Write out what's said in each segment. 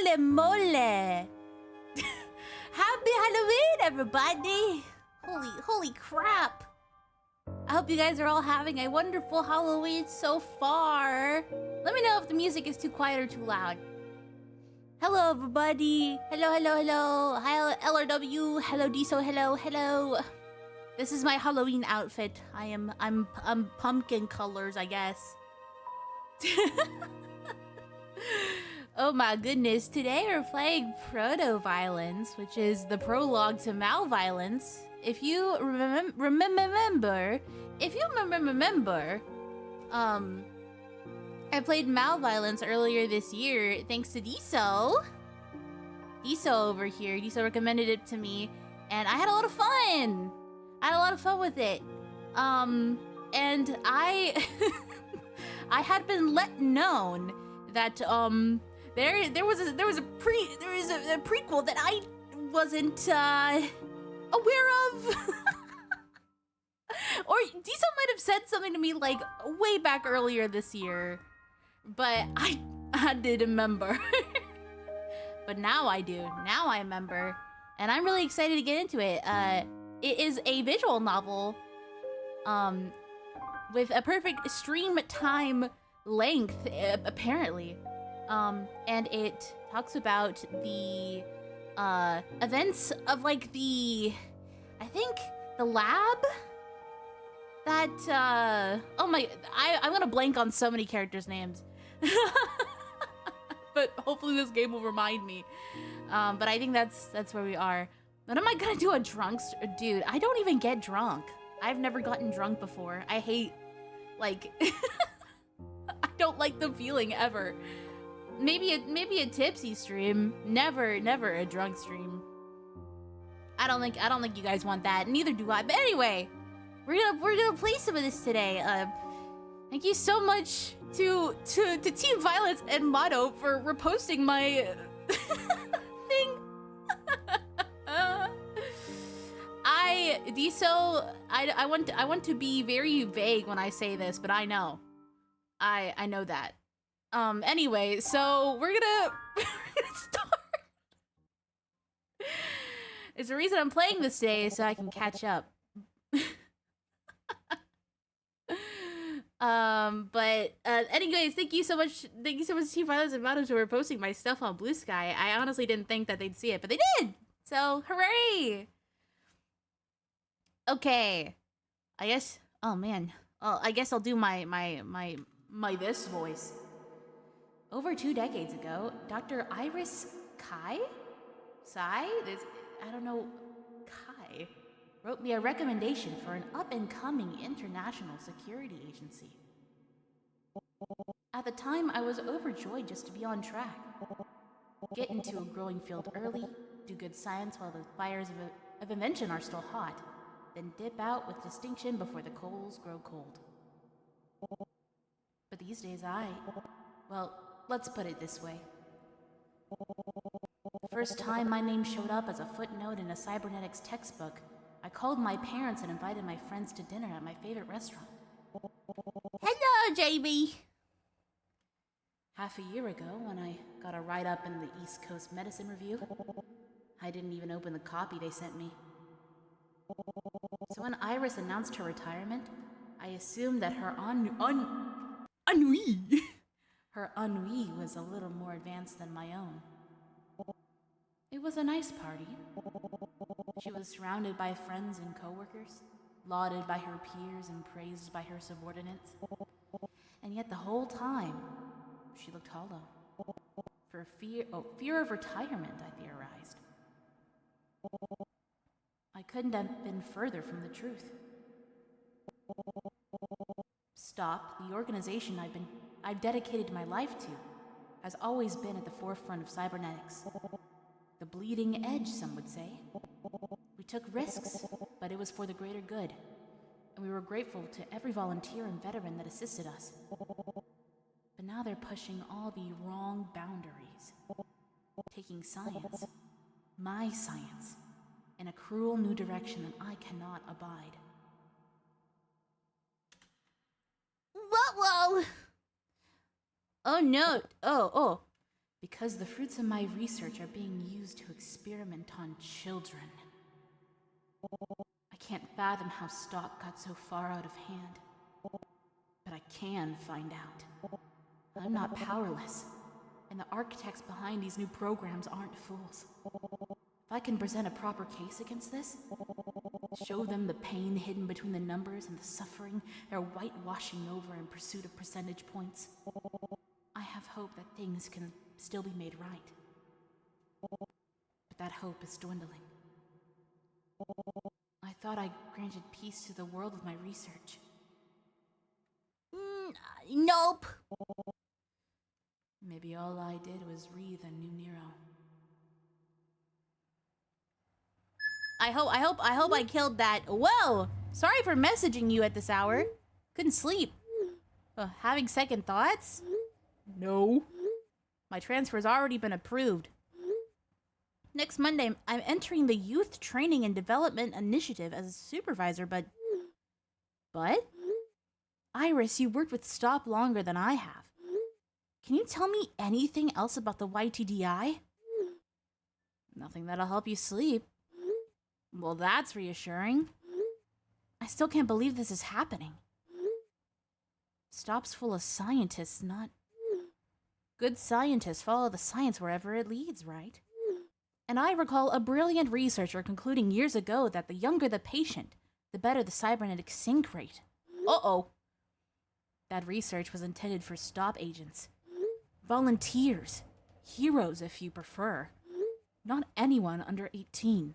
Holy moly! Happy Halloween, everybody! Holy crap! I hope you guys are all having a wonderful Halloween so far. Let me know if the music is too quiet or too loud. Hello, everybody. Hello. Hi, LRW. Hello, Diso. Hello. This is my Halloween outfit. I'm pumpkin colors, I guess. Oh my goodness. Today we're playing protoViolence, which is the prologue to malViolence. If you remember, I played malViolence earlier this year thanks to Diso. Diso over here. Diso recommended it to me, and I had a lot of fun. With it. And I I had been let known that there was a prequel that I wasn't aware of. Or Diso might have said something to me like way back earlier this year, but I didn't remember. But now I do. Now I remember, and I'm really excited to get into it. It is a visual novel, with a perfect stream time length, apparently. And it talks about the events of like I think the lab that oh my, I'm gonna blank on so many characters' names. But hopefully this game will remind me. But I think that's where we are. When am I gonna do a drunk dude? I don't even get drunk. I've never gotten drunk before. I hate, like, I don't like the feeling ever. Maybe a tipsy stream. Never a drunk stream. I don't think you guys want that. Neither do I. But anyway, we're gonna play some of this today. Thank you so much to Team Violence and Motto for reposting my thing. I want to be very vague when I say this, but I know that. Anyway, so we're gonna start. It's the reason I'm playing this today, so I can catch up. But anyways, thank you so much Team Violence and Motto for posting my stuff on Blue Sky. I honestly didn't think that they'd see it, but they did. So hooray! Okay, I guess. Oh man. Oh, I guess I'll do my this voice. Over 2 decades ago, Dr. Iris Kai, I don't know, Kai, wrote me a recommendation for an up-and-coming international security agency. At the time, I was overjoyed just to be on track. Get into a growing field early, do good science while the fires of invention are still hot, then dip out with distinction before the coals grow cold. But these days well, let's put it this way. The first time my name showed up as a footnote in a cybernetics textbook, I called my parents and invited my friends to dinner at my favorite restaurant. Hello, JB! Half a year ago, when I got a write-up in the East Coast Medicine Review, I didn't even open the copy they sent me. So when Iris announced her retirement, I assumed that her ennui her ennui was a little more advanced than my own. It was a nice party. She was surrounded by friends and coworkers, lauded by her peers and praised by her subordinates. And yet the whole time, she looked hollow. For fear of retirement, I theorized. I couldn't have been further from the truth. STOP, the organization I've dedicated my life to, has always been at the forefront of cybernetics. The bleeding edge, some would say. We took risks, but it was for the greater good, and we were grateful to every volunteer and veteran that assisted us. But now they're pushing all the wrong boundaries, taking science, my science, in a cruel new direction that I cannot abide. Whoa! Oh no! Oh! Because the fruits of my research are being used to experiment on children. I can't fathom how Stop got so far out of hand. But I can find out. I'm not powerless, and the architects behind these new programs aren't fools. If I can present a proper case against this, show them the pain hidden between the numbers and the suffering they're whitewashing over in pursuit of percentage points, I have hope that things can still be made right. But that hope is dwindling. I thought I granted peace to the world with my research. Nope. Maybe all I did was breathe a new Nero. I hope I killed that. Whoa! Sorry for messaging you at this hour. Couldn't sleep. Having second thoughts? No. My transfer's already been approved. Next Monday, I'm entering the Youth Training and Development Initiative as a supervisor, but... Iris, you worked with Stop longer than I have. Can you tell me anything else about the YTDI? Nothing that'll help you sleep. Well, that's reassuring. I still can't believe this is happening. Stop's full of scientists, not... Good scientists follow the science wherever it leads, right? And I recall a brilliant researcher concluding years ago that the younger the patient, the better the cybernetic sync rate. Uh-oh. That research was intended for Stop agents. Volunteers. Heroes, if you prefer. Not anyone under 18.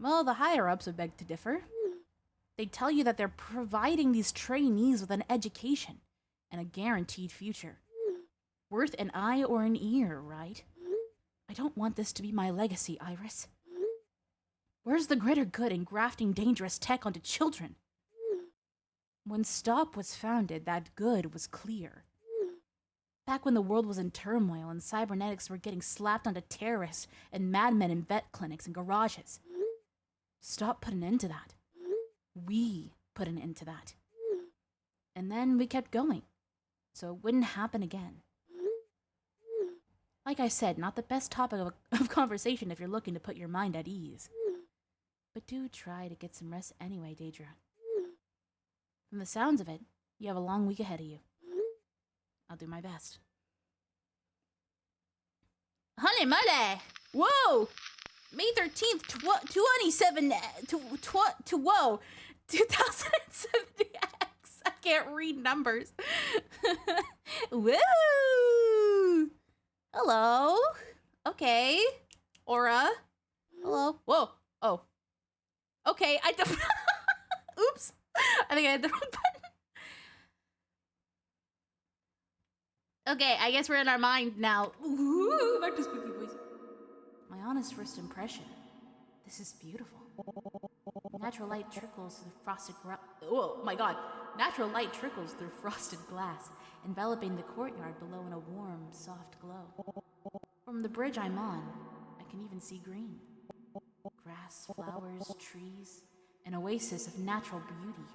Well, the higher-ups would beg to differ. They tell you that they're providing these trainees with an education and a guaranteed future. Worth an eye or an ear, right? I don't want this to be my legacy, Iris. Where's the greater good in grafting dangerous tech onto children? When Stop was founded, that good was clear. Back when the world was in turmoil and cybernetics were getting slapped onto terrorists and madmen in vet clinics and garages. Stop put an end to that. We put an end to that. And then we kept going, so it wouldn't happen again. Like I said, not the best topic of conversation if you're looking to put your mind at ease. But do try to get some rest anyway, Daedra. From the sounds of it, you have a long week ahead of you. I'll do my best. Honey Mole! Whoa! May 13th, 27, whoa, 2070X. I can't read numbers. Woo! Hello. Okay. Aura. Hello. Whoa. Oh. Okay, oops. I think I hit the wrong button. Okay, I guess we're in our mind now. Ooh, back to spooky voice. My honest first impression. This is beautiful. Natural light trickles through frosted oh my god. Natural light trickles through frosted glass, enveloping the courtyard below in a warm, soft glow. From the bridge I'm on, I can even see green. Grass, flowers, trees, an oasis of natural beauty,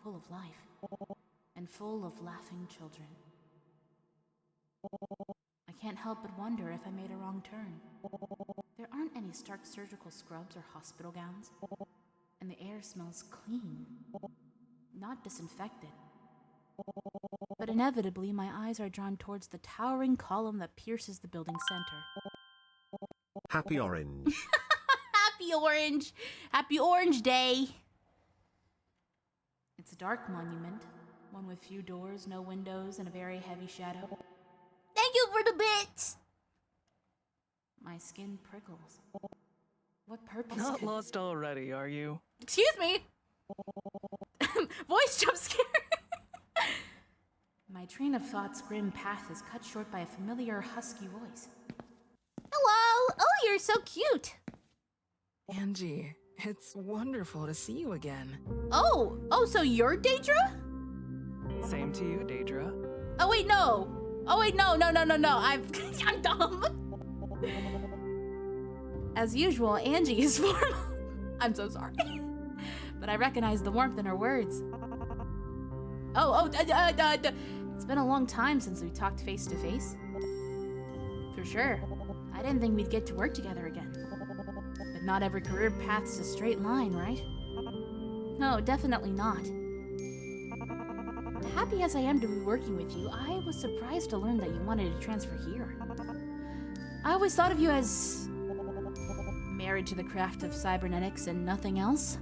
full of life, and full of laughing children. I can't help but wonder if I made a wrong turn. There aren't any stark surgical scrubs or hospital gowns, and the air smells clean, not disinfected. But inevitably, my eyes are drawn towards the towering column that pierces the building's center. Happy Orange. Happy Orange! Happy Orange Day! It's a dark monument, one with few doors, no windows, and a very heavy shadow. Thank you for the bits. My skin prickles. What purpose Not could... lost already, are you? Excuse me! Voice jump scare! My train of thought's grim path is cut short by a familiar husky voice. Hello. Oh, you're so cute. Angie, it's wonderful to see you again. Oh, so you're Daedra? Same to you, Daedra. Oh wait, no. I'm dumb. As usual, Angie is formal. I'm so sorry. But I recognize the warmth in her words. It's been a long time since we talked face to face. For sure. I didn't think we'd get to work together again. But not every career path's a straight line, right? No, definitely not. Happy as I am to be working with you, I was surprised to learn that you wanted to transfer here. I always thought of you as married to the craft of cybernetics and nothing else.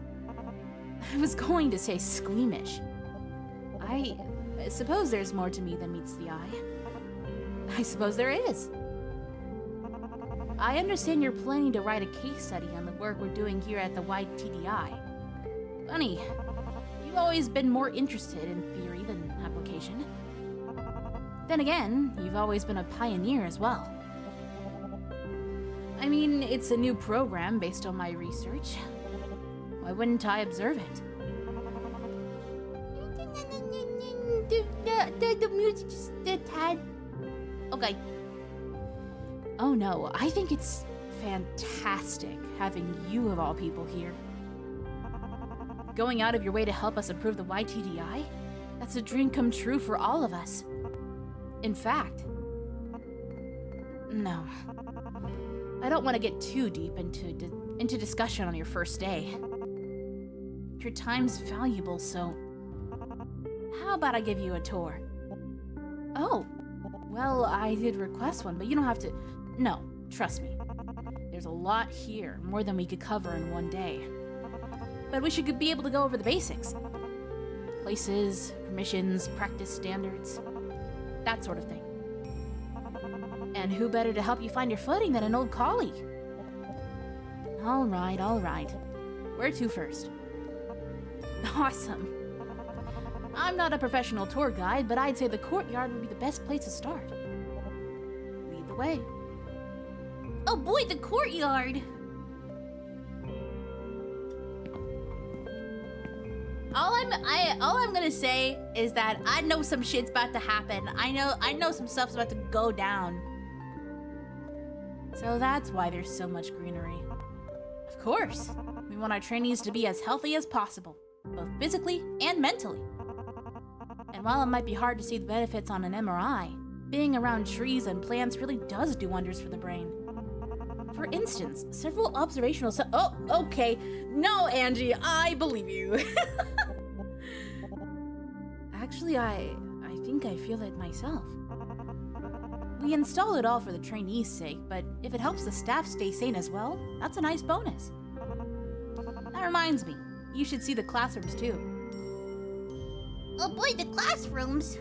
I was going to say squeamish. I suppose there's more to me than meets the eye. I suppose there is. I understand you're planning to write a case study on the work we're doing here at the YTDI. Funny, you've always been more interested in theory than application. Then again, you've always been a pioneer as well. I mean, it's a new program based on my research. Why wouldn't I observe it? The music just a tad. Okay. Oh no, I think it's fantastic having you of all people here. Going out of your way to help us improve the YTDI? That's a dream come true for all of us. In fact, no. I don't want to get too deep into discussion on your first day. Your time's valuable, so how about I give you a tour? Oh, well, I did request one, but you don't have to. No, trust me. There's a lot here, more than we could cover in one day. But we should be able to go over the basics. Places, permissions, practice standards, that sort of thing. And who better to help you find your footing than an old colleague? All right. Where to first? Awesome. I'm not a professional tour guide, but I'd say the courtyard would be the best place to start. Lead the way. Oh boy, the courtyard. All I'm gonna say is that I know some shit's about to happen. I know some stuff's about to go down. So that's why there's so much greenery. Of course, we want our trainees to be as healthy as possible, both physically and mentally. And while it might be hard to see the benefits on an MRI, being around trees and plants really does do wonders for the brain. For instance, several observational oh, okay. No, Angie, I believe you. Actually, I think I feel it myself. We installed it all for the trainees' sake, but if it helps the staff stay sane as well, that's a nice bonus. That reminds me, you should see the classrooms too. Oh boy, the classrooms.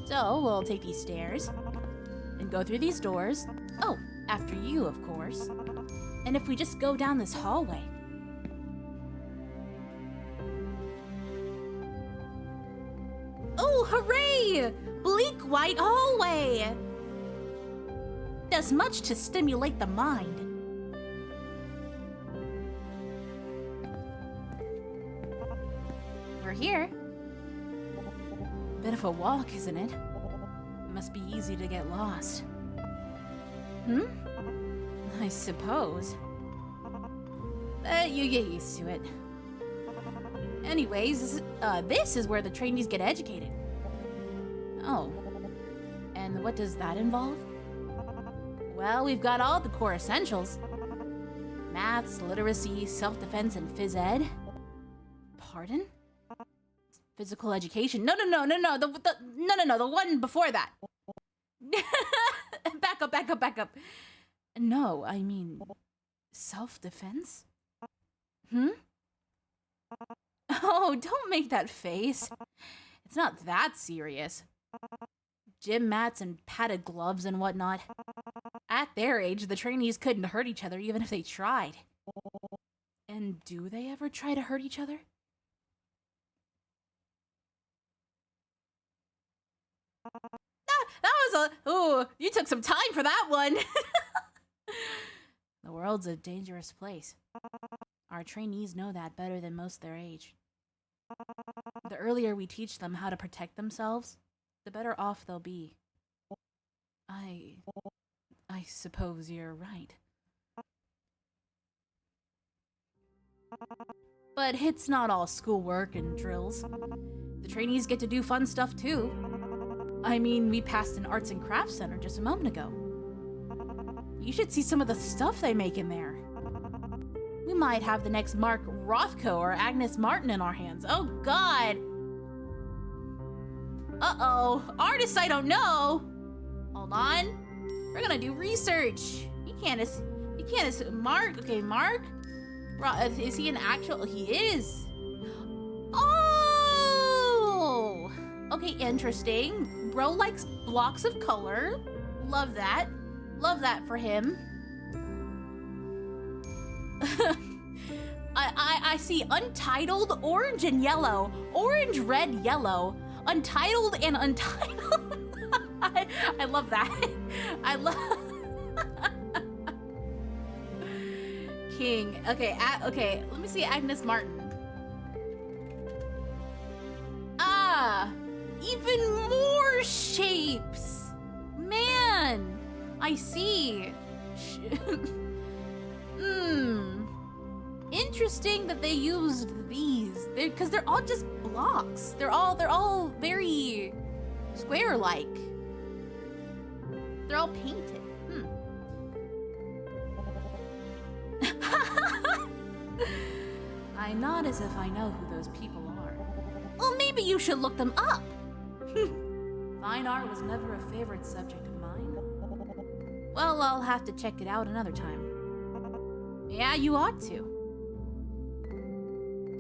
So, we'll take these stairs, and go through these doors. Oh, after you, of course. And if we just go down this hallway. Oh, hooray! Bleak white hallway! Does much to stimulate the mind. We're here. Bit of a walk, isn't it? Must be easy to get lost. I suppose. But you get used to it. Anyways, this is where the trainees get educated. Oh. And what does that involve? Well, we've got all the core essentials. Maths, literacy, self-defense, and phys ed. Pardon? Physical education. No, the one before that. Back up. No, I mean, self-defense? Oh, don't make that face. It's not that serious. Gym mats and padded gloves and whatnot. At their age, the trainees couldn't hurt each other even if they tried. And do they ever try to hurt each other? That was a... Ooh, you took some time for that one. The world's a dangerous place. Our trainees know that better than most their age. The earlier we teach them how to protect themselves, the better off they'll be. I suppose you're right. But it's not all schoolwork and drills. The trainees get to do fun stuff too. I mean, we passed an arts and crafts center just a moment ago. You should see some of the stuff they make in there. We might have the next Mark Rothko or Agnes Martin in our hands. Oh God. Uh-oh, artists I don't know. Hold on, we're gonna do research. You can't assume, Mark, okay, Mark? Is he an actual, he is. Oh, okay, interesting. Bro likes blocks of color. Love that for him. I see untitled, orange and yellow, orange, red, yellow, untitled and untitled. I love that. I love King. Okay, okay, let me see Agnes Martin. Ah, even more shapes. Man, I see. Interesting that they used these. Because they're all just blocks. They're all very square-like. They're all painted. I nod as if I know who those people are. Well, maybe you should look them up. Fine art was never a favorite subject of mine. Well, I'll have to check it out another time. Yeah, you ought to.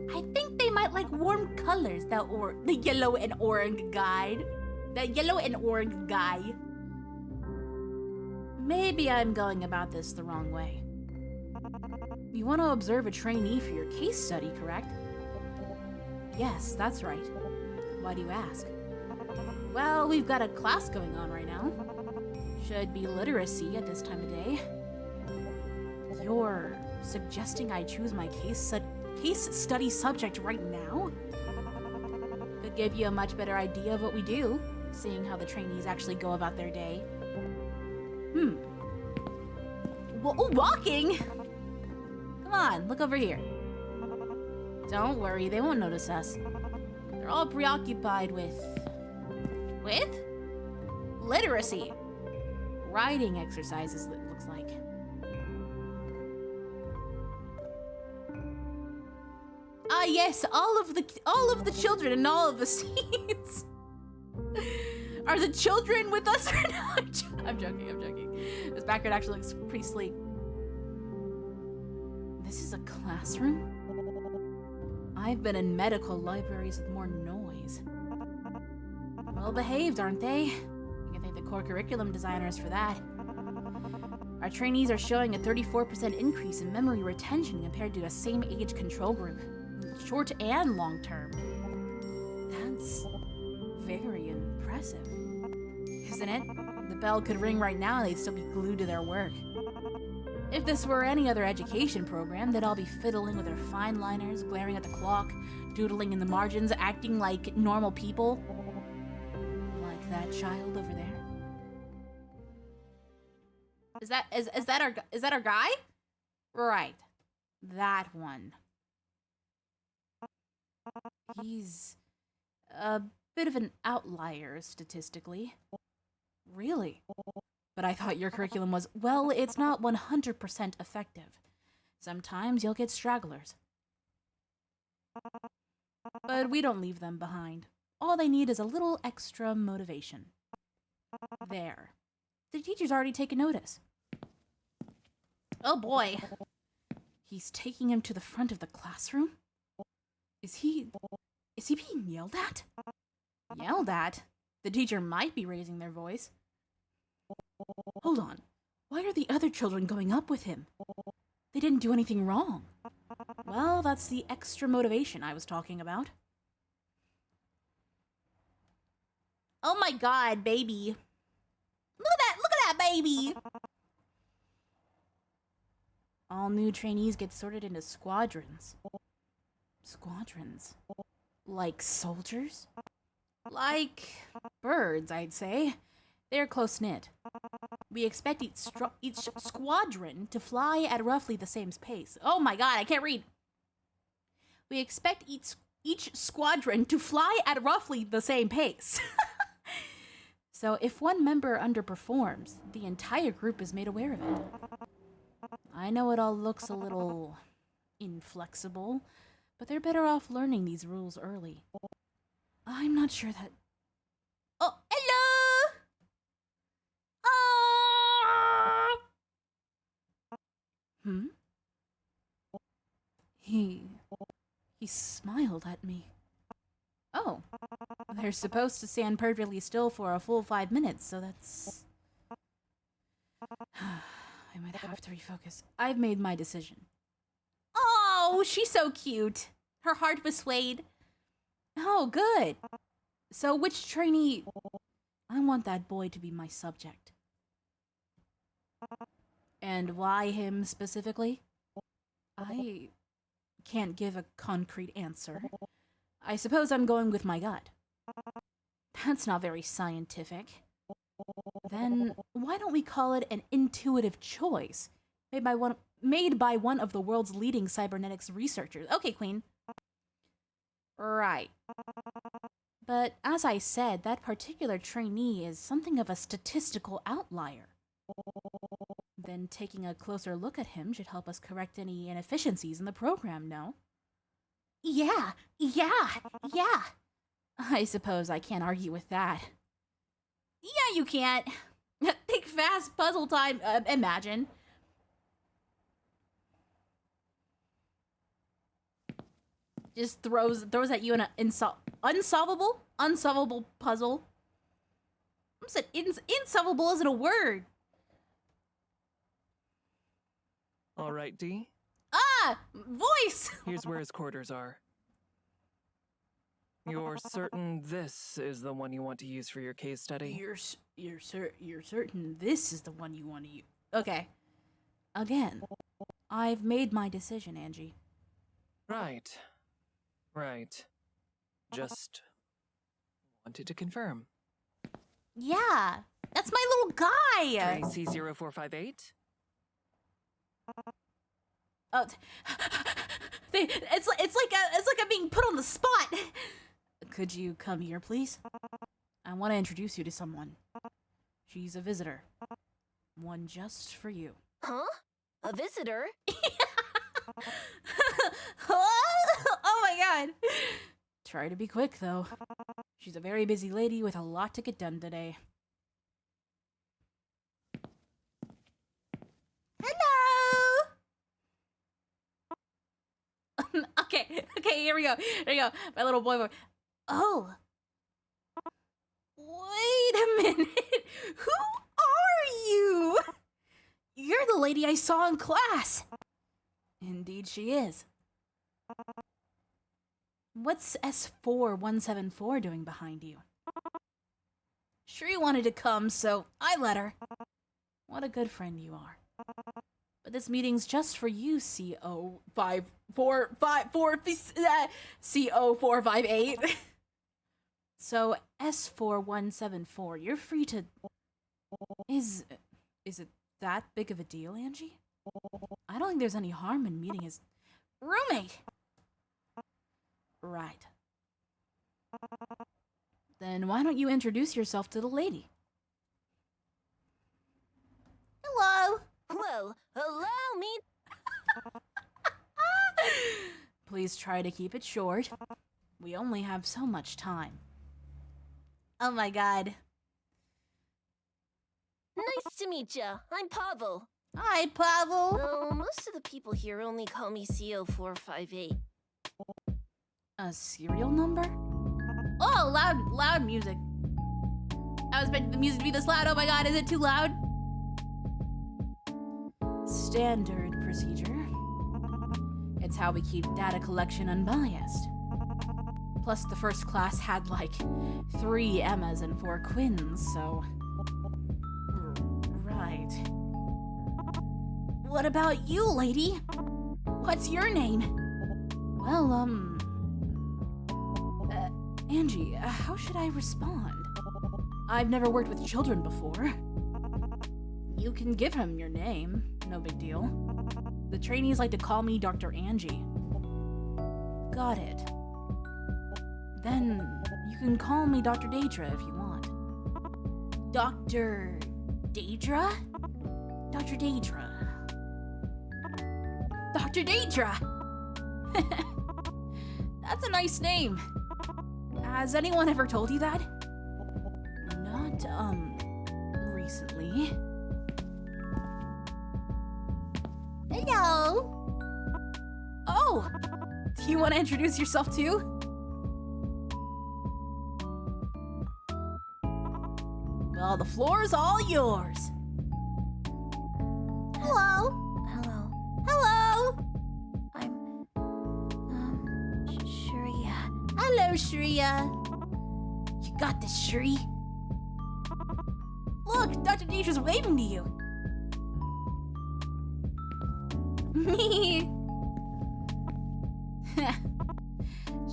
I think they might like warm colors, the yellow and orange guy. The yellow and orange guy. Maybe I'm going about this the wrong way. You want to observe a trainee for your case study, correct? Yes, that's right. Why do you ask? Well, we've got a class going on right now. Should be literacy at this time of day. You're suggesting I choose my case study subject right now? Could give you a much better idea of what we do, seeing how the trainees actually go about their day. Walking? Come on, look over here. Don't worry, they won't notice us. They're all preoccupied with literacy. Writing exercises, it looks like. Ah, yes, all of the children in all of the seats. Are the children with us or not? I'm joking. This background actually looks pretty sleek. This is a classroom? I've been in medical libraries with more noise. Well behaved, aren't they? You can thank the core curriculum designers for that. Our trainees are showing a 34% increase in memory retention compared to a same age control group, short and long term. That's very impressive, isn't it? The bell could ring right now and they'd still be glued to their work. If this were any other education program, they'd all be fiddling with their fine liners, glaring at the clock, doodling in the margins, acting like normal people. Like that child over there. Is that our guy? Right. That one. He's a bit of an outlier statistically. Really? But I thought your curriculum was, well, it's not 100% effective. Sometimes you'll get stragglers. But we don't leave them behind. All they need is a little extra motivation. There. The teacher's already taken notice. Oh boy. He's taking him to the front of the classroom? Is he being yelled at? Yelled at? The teacher might be raising their voice. Hold on. Why are the other children going up with him? They didn't do anything wrong. Well, that's the extra motivation I was talking about. Oh my god, baby. Look at that baby! All new trainees get sorted into squadrons. Squadrons? Like soldiers? Like birds, I'd say. They're close-knit. We expect each squadron to fly at roughly the same pace. Oh my god, I can't read. We expect each squadron to fly at roughly the same pace. So if one member underperforms, the entire group is made aware of it. I know it all looks a little inflexible, but they're better off learning these rules early. I'm not sure that... Oh, hello! Oh! Hmm? He smiled at me. Oh. They're supposed to stand perfectly still for a full 5 minutes, so that's... I might have to refocus. I've made my decision. Oh, she's so cute. Her heart was swayed. Oh, good. So which trainee... I want that boy to be my subject. And why him specifically? I can't give a concrete answer. I suppose I'm going with my gut. That's not very scientific. Then why don't we call it an intuitive choice made by one of the world's leading cybernetics researchers? Okay, Queen. Right. But as I said, that particular trainee is something of a statistical outlier. Then taking a closer look at him should help us correct any inefficiencies in the program, no? Yeah. I suppose I can't argue with that. Yeah, you can't. Think fast puzzle time, imagine. Just throws at you an unsolvable puzzle. I said insolvable isn't a word. All right, D. Ah, voice. Here's where his quarters are. You're certain this is the one you want to use for your case study? You're certain this is the one you want to use? Okay. Again, I've made my decision, Angie. Right. Just wanted to confirm. Yeah, that's my little guy. Tracy 0458? Oh, it's like I'm being put on the spot. could you come here, please? I want to introduce you to someone. She's a visitor. One just for you. Huh? A visitor? Oh my god. Try to be quick, though. She's a very busy lady with a lot to get done today. Hello. Okay, here we go. My little boy. Oh. Wait a minute. Who are you? You're the lady I saw in class. Indeed she is. What's S4174 doing behind you? She wanted to come, so I let her. What a good friend you are. But this meeting's just for you, CO458. So S4174, you're free to... Is it that big of a deal, Angie? I don't think there's any harm in meeting his roommate. Right. Then why don't you introduce yourself to the lady? Hello. Well, allow me. Please try to keep it short. We only have so much time. Oh my god. Nice to meet ya. I'm Pavel. Hi, Pavel. Though most of the people here only call me CO458. A serial number? Oh, loud music. I was expecting the music to be this loud. Oh my god, is it too loud? Standard procedure. It's how we keep data collection unbiased. Plus, the first class had like 3 Emmas and 4 Quins, so... Right. What about you, lady? What's your name? Well, Angie, how should I respond? I've never worked with children before. You can give him your name, no big deal. The trainees like to call me Dr. Angie. Got it. Then you can call me Dr. Daedra if you want. Dr. Daedra? Dr. Daedra. Dr. Daedra! That's a nice name. Has anyone ever told you that? Not, recently. Hello. Oh! Do you want to introduce yourself too? Well, the floor is all yours. Hello. Hello. Hello. I'm Shreya. Hello, Shreya. You got this, Shri. Look, Dr. Deidre's waving to you. Me.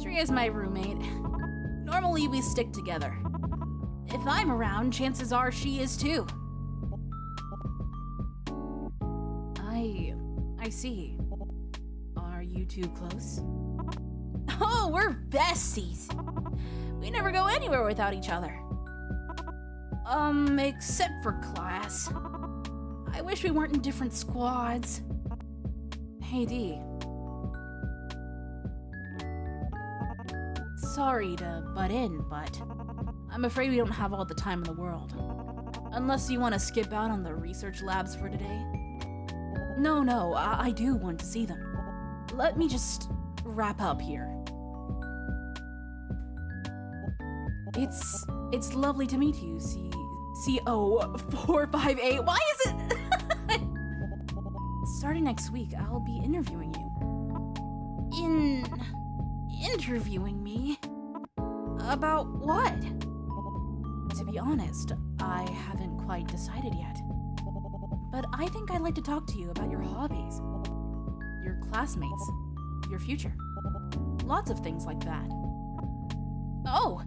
Shri is my roommate. Normally we stick together. If I'm around, chances are she is too. I see. Are you two close? Oh, we're besties. We never go anywhere without each other. Except for class. I wish we weren't in different squads. Hey, D. Sorry to butt in, but I'm afraid we don't have all the time in the world. Unless you want to skip out on the research labs for today. No, I do want to see them. Let me just wrap up here. It's lovely to meet you, CO458. Why is it? Starting next week, I'll be interviewing you. Interviewing me? About what? To be honest, I haven't quite decided yet. But I think I'd like to talk to you about your hobbies, your classmates, your future. Lots of things like that. Oh,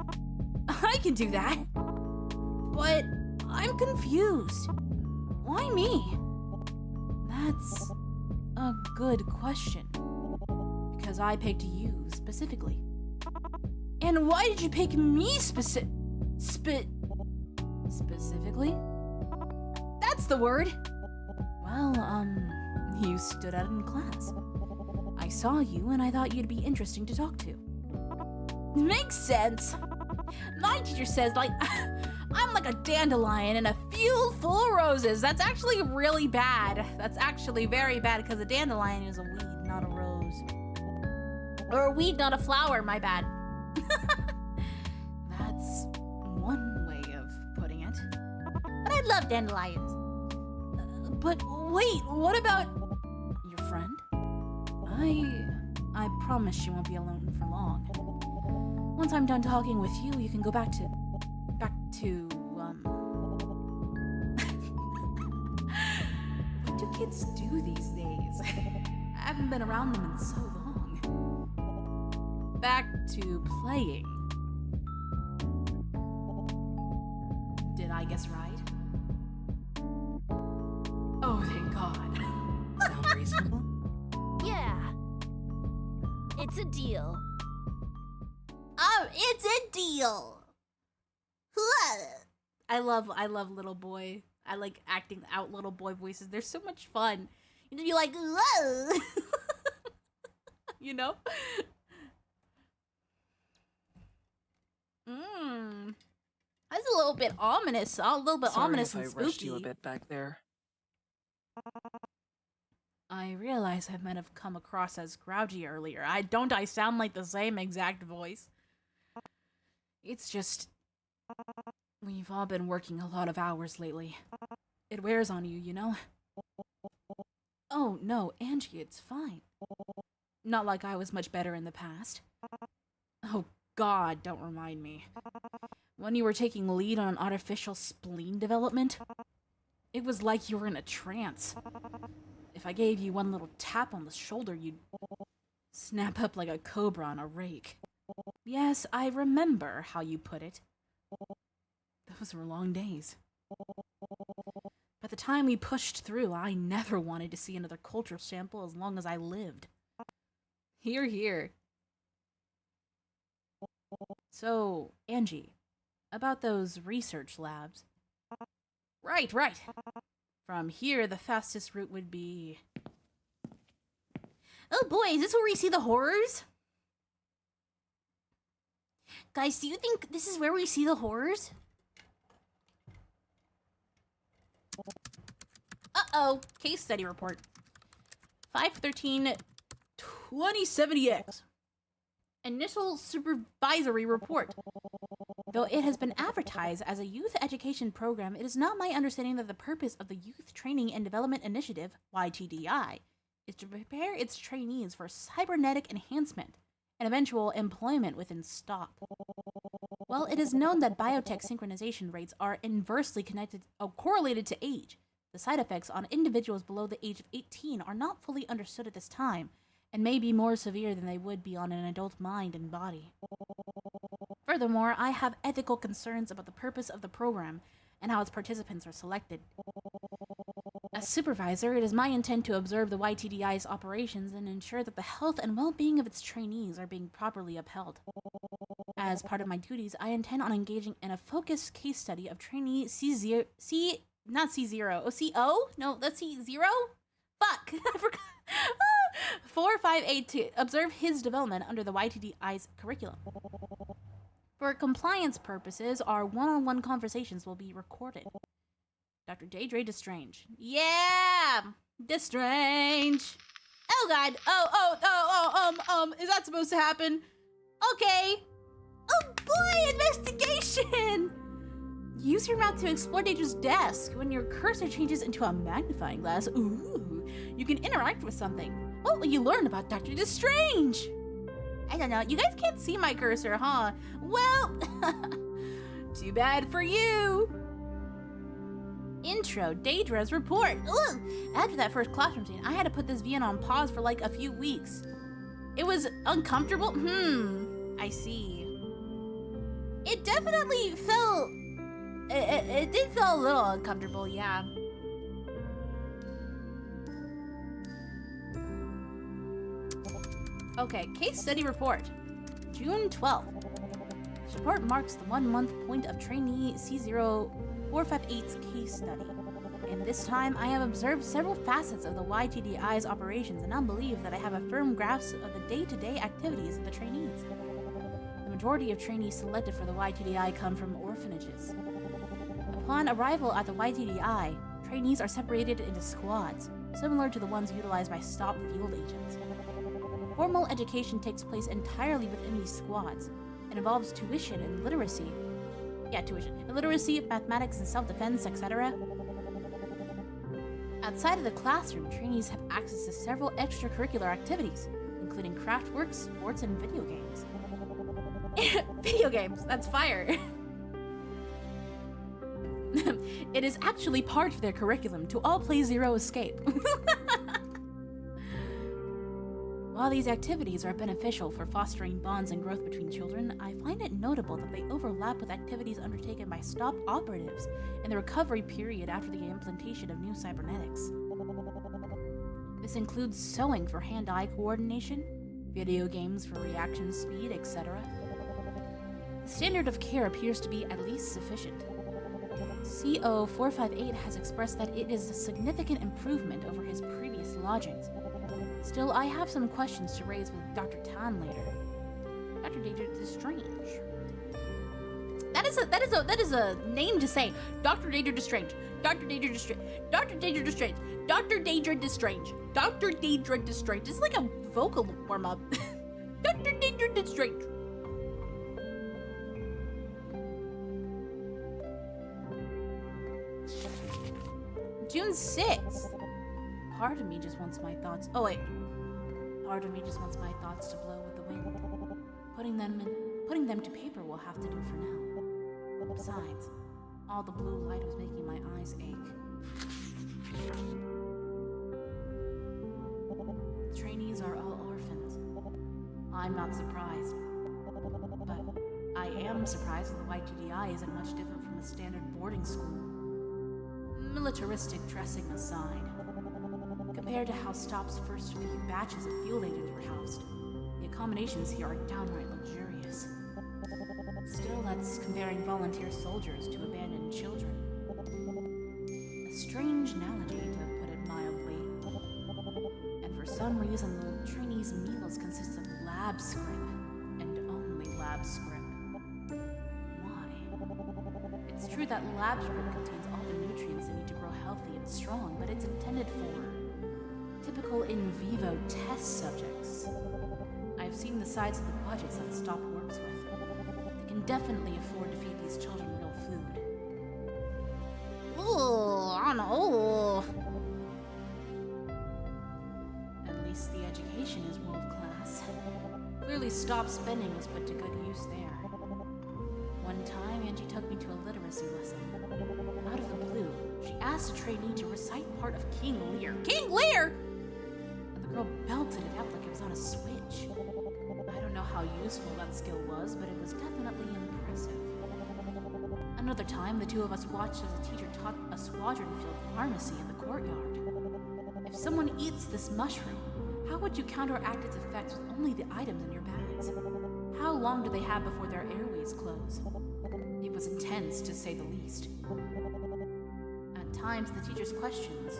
I can do that. But I'm confused. Why me? That's a good question. Because I picked you specifically. And why did you pick me specifically? That's the word. Well, you stood out in class. I saw you and I thought you'd be interesting to talk to. Makes sense. My teacher says, I'm like a dandelion in a field full of roses. That's actually really bad. That's actually very bad because a dandelion is a weed, not a rose. Or a weed, not a flower, my bad. That's one way of putting it. But I love dandelions. But wait, what about your friend? I promise she won't be alone for long. Once I'm done talking with you, you can go back to what do kids do these days? I haven't been around them in so long. Back to playing. Did I guess right? Oh, thank God. Sound reasonable? Yeah. It's a deal. It's a deal. I love little boy. I like acting out little boy voices. They're so much fun. You'd be like, whoa. You know? That's a little bit ominous. A little bit Sorry ominous if and I rushed you a spooky. bit back there. I realize I might have come across as grouchy earlier. I sound like the same exact voice. It's just we've all been working a lot of hours lately. It wears on you, you know? Oh, no, Angie, it's fine. Not like I was much better in the past. Oh, God, don't remind me. When you were taking lead on artificial spleen development, it was like you were in a trance. If I gave you one little tap on the shoulder, you'd snap up like a cobra on a rake. Yes, I remember how you put it. Those were long days. By the time we pushed through, I never wanted to see another culture sample as long as I lived. Hear, hear. So, Angie, about those research labs, Right, right. From here, the fastest route would be... Oh boy, is this where we see the horrors? Guys, do you think this is where we see the horrors? Uh-oh. Case study report. 513 2070X. Initial supervisory report. Though it has been advertised as a youth education program, it is not my understanding that the purpose of the Youth Training and Development Initiative, YTDI, is to prepare its trainees for cybernetic enhancement and eventual employment within STOP. While it is known that biotech synchronization rates are inversely correlated to age, the side effects on individuals below the age of 18 are not fully understood at this time, and may be more severe than they would be on an adult mind and body. Furthermore, I have ethical concerns about the purpose of the program and how its participants are selected. As supervisor, it is my intent to observe the YTDI's operations and ensure that the health and well-being of its trainees are being properly upheld. As part of my duties, I intend on engaging in a focused case study of trainee C0... Not C0. Oh, CO? No, that's C0? Fuck! I forgot. 458 to observe his development under the YTDI's curriculum. For compliance purposes, our one-on-one conversations will be recorded. Dr. Daedra Destrange. Yeah! Destrange! Oh god! Is that supposed to happen? Okay! Oh boy, investigation! Use your mouth to explore Daedra's desk. When your cursor changes into a magnifying glass, ooh, you can interact with something. What will you learn about Dr. Destrange? I don't know. You guys can't see my cursor, huh? Well, too bad for you. Intro, Daedra's report. Ugh. After that first classroom scene, I had to put this VN on pause for like a few weeks. It was uncomfortable? I see. It definitely felt... It did feel a little uncomfortable, yeah. Okay, case study report. June 12th. This report marks the 1 month point of trainee C0458's case study. And this time, I have observed several facets of the YTDI's operations and now believe that I have a firm grasp of the day-to-day activities of the trainees. The majority of trainees selected for the YTDI come from orphanages. Upon arrival at the YTDI, trainees are separated into squads, similar to the ones utilized by STOP field agents. Formal education takes place entirely within these squads and involves tuition and literacy. Literacy, mathematics and self-defense, etc. Outside of the classroom, trainees have access to several extracurricular activities, including craft work, sports, and video games. Video games, that's fire. It is actually part of their curriculum to all play Zero Escape. While these activities are beneficial for fostering bonds and growth between children, I find it notable that they overlap with activities undertaken by STOP operatives in the recovery period after the implementation of new cybernetics. This includes sewing for hand-eye coordination, video games for reaction speed, etc. The standard of care appears to be at least sufficient. CO458 has expressed that it is a significant improvement over his previous lodgings. Still, I have some questions to raise with Dr. Tan later. Dr. Daedra Destrange. That is a name to say. Dr. Daedra Destrange. Dr. Daedra Destrange. Dr. Daedra Destrange. Dr. Daedra Destrange. Dr. Daedra Destrange. This is like a vocal warm-up. Dr. Daedra Destrange. June 6th. Part of me just wants my thoughts. Oh wait. Part of me just wants my thoughts to blow with the wind. Putting them to paper will have to do for now. Besides, all the blue light was making my eyes ache. The trainees are all orphans. I'm not surprised. But I am surprised that the YTDI isn't much different from a standard boarding school. Militaristic dressing aside. Compared to how STOP's first few batches of field agents were housed, the accommodations here are downright luxurious. Still, that's comparing volunteer soldiers to abandoned children. strange analogy, to put it mildly. And for some reason, the trainees' meals consist of lab script, and only lab script. Why? It's true that lab script contains all the nutrients they need to grow healthy and strong, but it's intended for typical in vivo test subjects. I've seen the sides of the budgets that Stop works with. They can definitely afford to feed these children real food. Ooh, I don't know. At least the education is world class. Clearly Stop spending was put to good use there. One time, Angie took me to a literacy lesson. Out of the blue, she asked a trainee to recite part of King Lear. King Lear! And the girl belted it out like it was on a switch. I don't know how useful that skill was, but it was definitely impressive. Another time, the two of us watched as a teacher taught a squadron-filled pharmacy in the courtyard. If someone eats this mushroom, how would you counteract its effects with only the items in your bags? How long do they have before their airways close? It was intense, to say the least. At times, the teacher's questions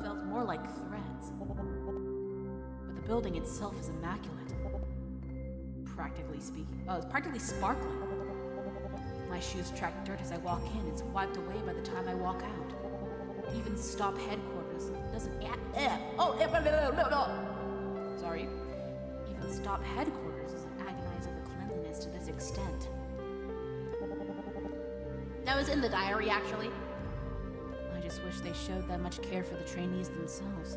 felt more like threats. But the building itself is immaculate. Practically speaking. Oh, it's practically sparkling. My shoes track dirt as I walk in. It's wiped away by the time I walk out. Even Stop headquarters doesn't... Sorry. Even Stop headquarters doesn't agonize over cleanliness to this extent. That was in the diary, actually. I just wish they showed that much care for the trainees themselves.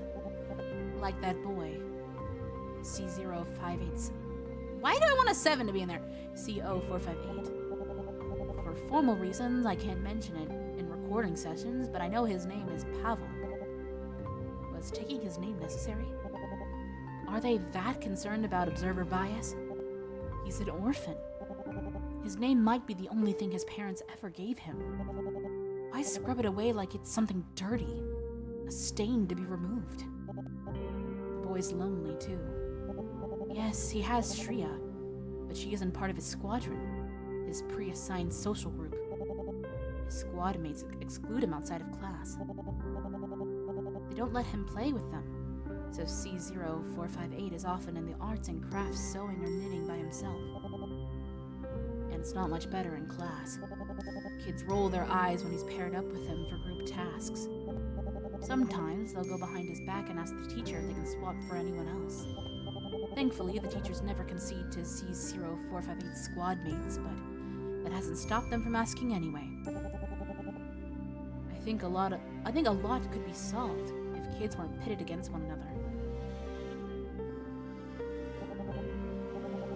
Like that boy. C058's. Why do I want a 7 to be in there? CO458. For formal reasons, I can't mention it in recording sessions, but I know his name is Pavel. Was taking his name necessary? Are they that concerned about observer bias? He's an orphan. His name might be the only thing his parents ever gave him. Why scrub it away like it's something dirty? A stain to be removed. The boy's lonely, too. Yes, he has Shreya, but she isn't part of his squadron, his pre-assigned social group. His squad mates exclude him outside of class. They don't let him play with them, so C0458 is often in the arts and crafts sewing or knitting by himself. And it's not much better in class. Kids roll their eyes when he's paired up with him for group tasks. Sometimes they'll go behind his back and ask the teacher if they can swap for anyone else. Thankfully, the teachers never concede to C0458 squad mates, but that hasn't stopped them from asking anyway. I think a lot could be solved if kids weren't pitted against one another.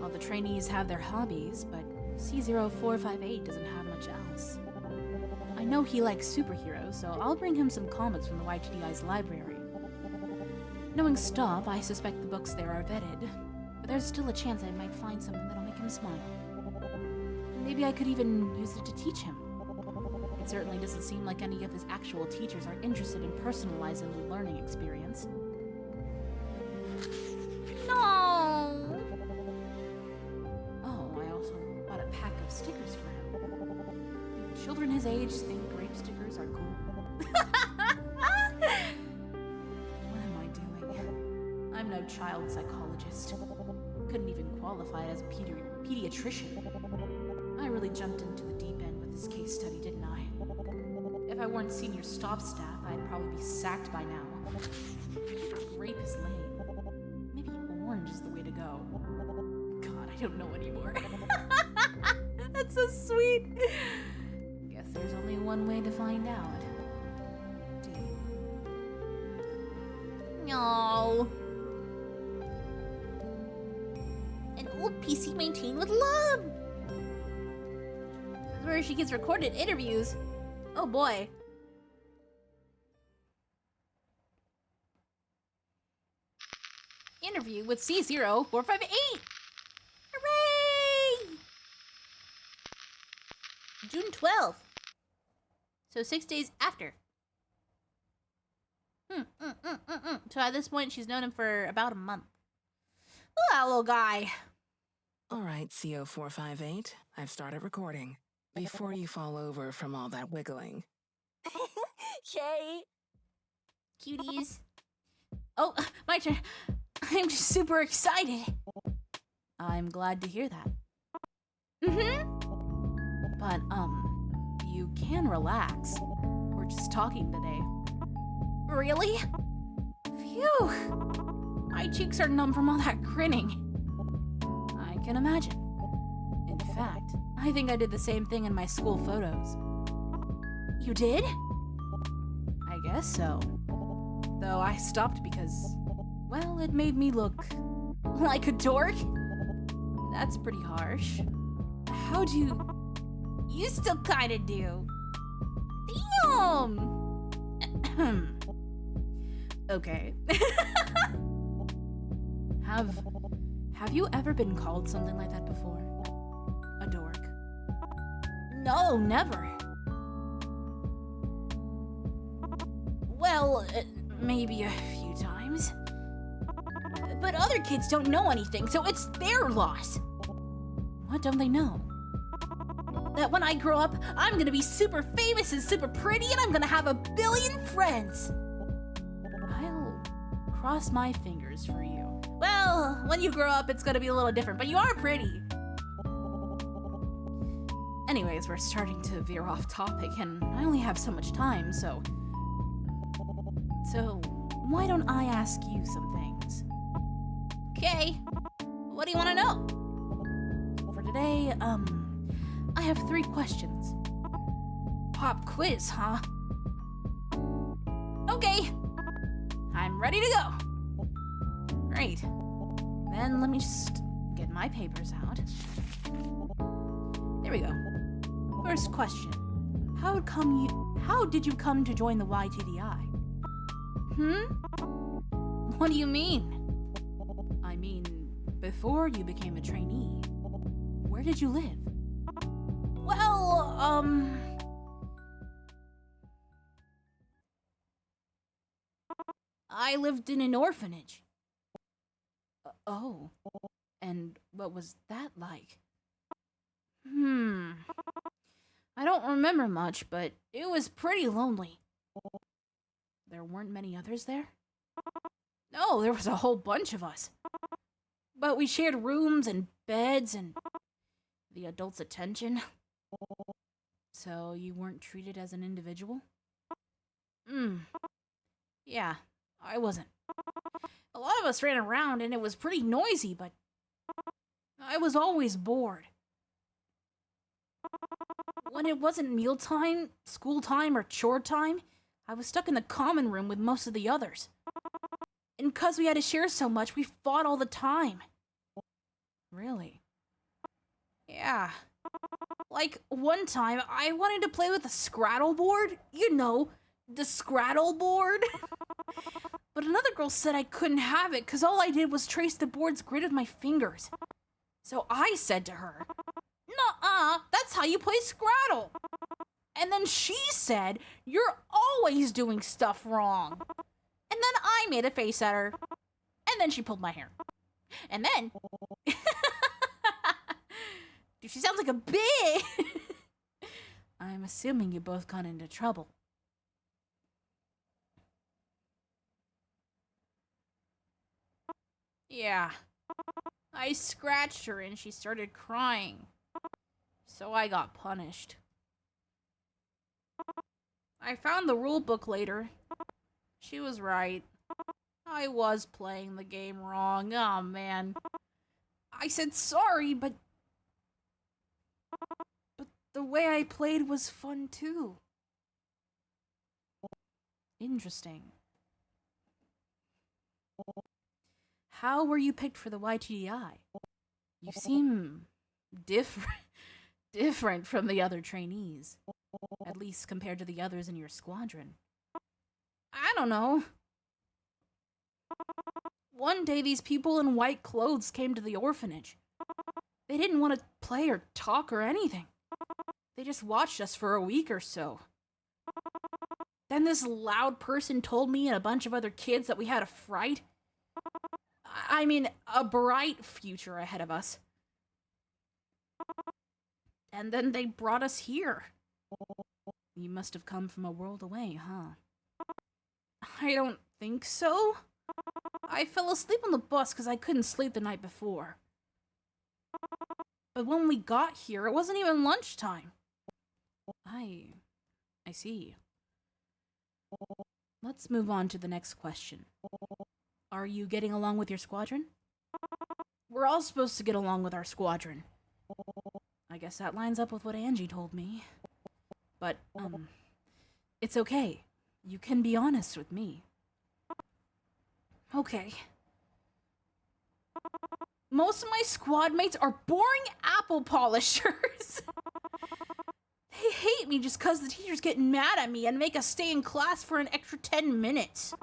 All the trainees have their hobbies, but C0458 doesn't have much else. I know he likes superheroes, so I'll bring him some comics from the YTDI's library. Knowing Stop, I suspect the books there are vetted, but there's still a chance I might find something that'll make him smile. Maybe I could even use it to teach him. It certainly doesn't seem like any of his actual teachers are interested in personalizing the learning experience. No. Oh, I also bought a pack of stickers for him. Do children his age think grape stickers are cool? What am I doing? I'm no child psychologist. Couldn't even qualify as a pediatrician. I really jumped into the deep end with this case study, didn't I? If I weren't senior Stop staff, I'd probably be sacked by now. Grape is lame. Maybe orange is the way to go. God, I don't know anymore. That's so sweet. Guess there's only one way to find out. Do you? No. An old PC maintained with love. That's where she gets recorded interviews. Oh boy. Interview with C0458. Hooray! June 12th. So 6 days after. So at this point, she's known him for about a month. Look at that little guy. All right, CO458, I've started recording. Before you fall over from all that wiggling. okay? Cuties. Oh, my turn. I'm just super excited. I'm glad to hear that. But, you can relax. We're just talking today. Really? Phew. My cheeks are numb from all that grinning. I can imagine. In fact, I think I did the same thing in my school photos. You did? I guess so. Though I stopped because, well, it made me look Like a dork? That's pretty harsh. How'd you... You still kinda do. Damn! Okay. Have you ever been called something like that before? A dork? No, never. Well, maybe a few times. But other kids don't know anything, so it's their loss. What don't they know? That when I grow up, I'm gonna be super famous and super pretty, and I'm gonna have 1 billion friends. I'll cross my fingers for you. Well, when you grow up, it's gonna be a little different, but you are pretty. Anyways, we're starting to veer off topic, and I only have so much time, so why don't I ask you some things? Okay. What do you want to know? For today, I have 3 questions. Pop quiz, huh? Okay. I'm ready to go. Great. Then let me just get my papers out. There we go. First question. How did you come to join the YTDI? What do you mean? I mean, before you became a trainee, where did you live? Well, I lived in an orphanage. Oh. And what was that like? I don't remember much, but it was pretty lonely. There weren't many others there? No, there was a whole bunch of us. But we shared rooms and beds and the adults' attention. So you weren't treated as an individual? Yeah, I wasn't. A lot of us ran around and it was pretty noisy, but I was always bored. When it wasn't mealtime, school time, or chore time, I was stuck in the common room with most of the others. And because we had to share so much, we fought all the time. Really? Yeah. Like, one time, I wanted to play with a Scrattle board. You know, the Scrattle board. But another girl said I couldn't have it because all I did was trace the board's grid with my fingers. So I said to her, "Nuh-uh, that's how you play Scrattle." And then she said, "You're always doing stuff wrong." And then I made a face at her. And then she pulled my hair. And then... Dude, she sounds like a bitch. I'm assuming you both got into trouble. Yeah. I scratched her and she started crying. So I got punished. I found the rule book later. She was right. I was playing the game wrong. Oh, man. I said sorry, but the way I played was fun too. Interesting. How were you picked for the YTDI? You seem different from the other trainees. At least compared to the others in your squadron. I don't know. One day these people in white clothes came to the orphanage. They didn't want to play or talk or anything. They just watched us for a week or so. Then this loud person told me and a bunch of other kids that we had a bright future ahead of us. And then they brought us here. You must have come from a world away, huh? I don't think so. I fell asleep on the bus because I couldn't sleep the night before. But when we got here, it wasn't even lunchtime. I see. Let's move on to the next question. Are you getting along with your squadron? We're all supposed to get along with our squadron. I guess that lines up with what Angie told me. But, it's okay. You can be honest with me. Okay. Most of my squad mates are boring apple polishers. They hate me just because the teachers get mad at me and make us stay in class for an extra 10 minutes.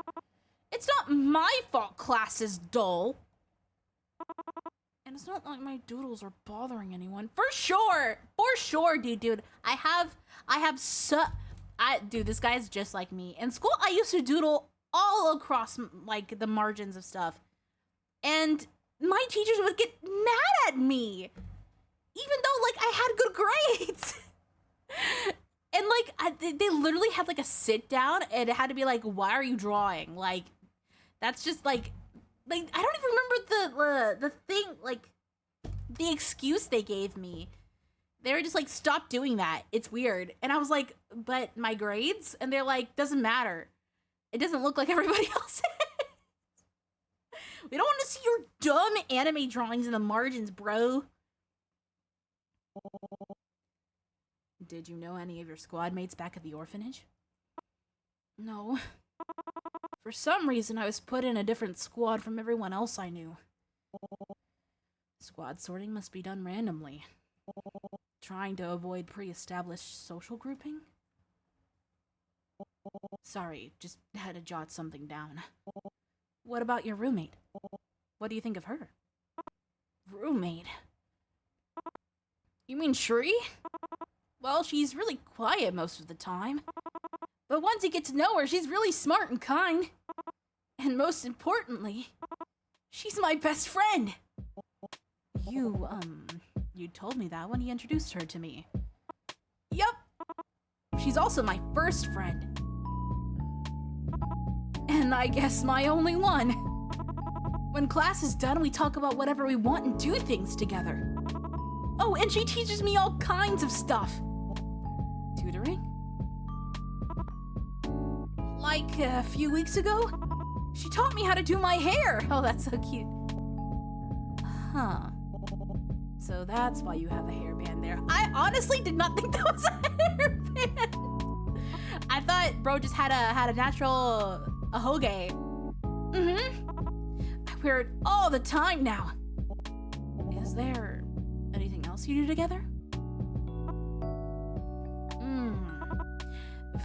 It's not my fault class is dull. And it's not like my doodles are bothering anyone. For sure, dude. Dude, this guy's just like me. In school, I used to doodle all across, like, the margins of stuff. And my teachers would get mad at me. Even though, like, I had good grades. And, like, they literally had, like, a sit down, and it had to be like, why are you drawing? Like, that's just, like, I don't even remember the thing, like, the excuse they gave me. They were just like, stop doing that. It's weird. And I was like, but my grades? And they're like, doesn't matter. It doesn't look like everybody else's. We don't want to see your dumb anime drawings in the margins, bro. Did you know any of your squad mates back at the orphanage? No. For some reason, I was put in a different squad from everyone else I knew. Squad sorting must be done randomly. Trying to avoid pre-established social grouping? Sorry, just had to jot something down. What about your roommate? What do you think of her? Roommate? You mean Shri? Well, she's really quiet most of the time. But once you get to know her, she's really smart and kind. And most importantly, she's my best friend. You told me that when you introduced her to me. Yup. She's also my first friend. And I guess my only one. When class is done, we talk about whatever we want and do things together. Oh, and she teaches me all kinds of stuff. Tutoring? Like a few weeks ago, she taught me how to do my hair. Oh, that's so cute. Huh. So that's why you have a hairband there. I honestly did not think that was a hairband. I thought bro just had a natural ahoge. I wear it all the time now. Is there anything else you do together?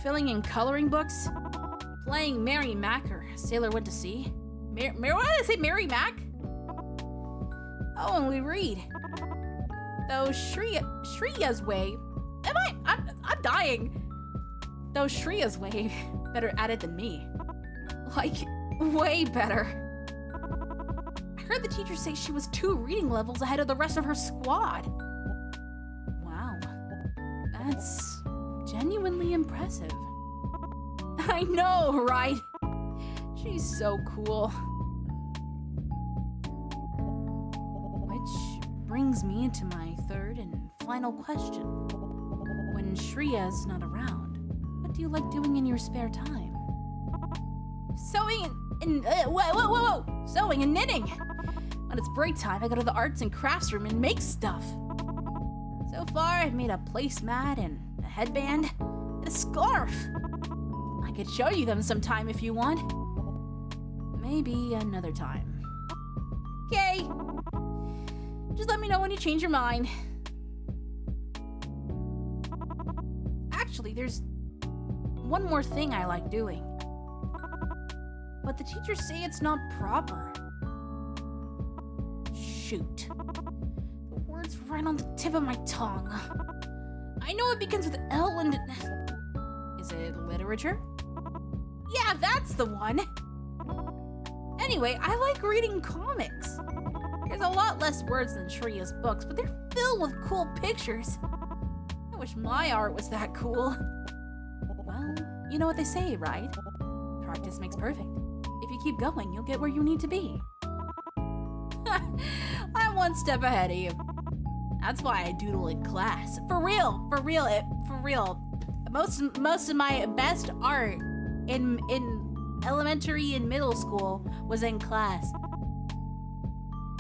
Filling in coloring books, playing Mary Mac or Sailor Went to Sea. What did I say, Mary Mac? Oh, and we read. Though Shriya's way, I'm dying. Though Shriya's way better at it than me. Like, way better. I heard the teacher say she was 2 reading levels ahead of the rest of her squad. Wow. That's genuinely impressive. I know, right? She's so cool. Which brings me to my third and final question. When Shriya's not around, what do you like doing in your spare time? Sewing and whoa! Sewing and knitting. When it's break time, I go to the arts and crafts room and make stuff. So far, I've made a placemat and a headband and a scarf. I could show you them sometime if you want. Maybe another time. Okay. Just let me know when you change your mind. Actually, there's one more thing I like doing. But the teachers say it's not proper. Shoot. The word's right on the tip of my tongue. I know it begins with L and... Is it literature? Yeah, that's the one! Anyway, I like reading comics. There's a lot less words than Shriya's books, but they're filled with cool pictures. I wish my art was that cool. You know what they say, right? Practice makes perfect. If you keep going, you'll get where you need to be. I'm one step ahead of you. That's why I doodle in class. For real. Most of my best art in elementary and middle school was in class.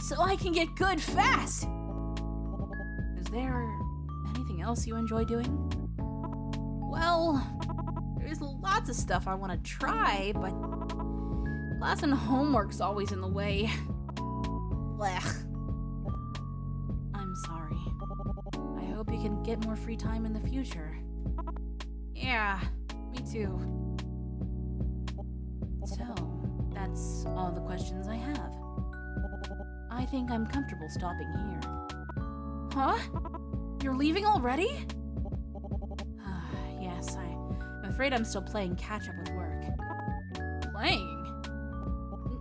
So I can get good fast. Is there anything else you enjoy doing? Well, there's lots of stuff I want to try, but class and homework's always in the way. Blech. I'm sorry. I hope you can get more free time in the future. Yeah, me too. So, that's all the questions I have. I think I'm comfortable stopping here. Huh? You're leaving already? Yes, I'm afraid I'm still playing catch-up with work. Playing?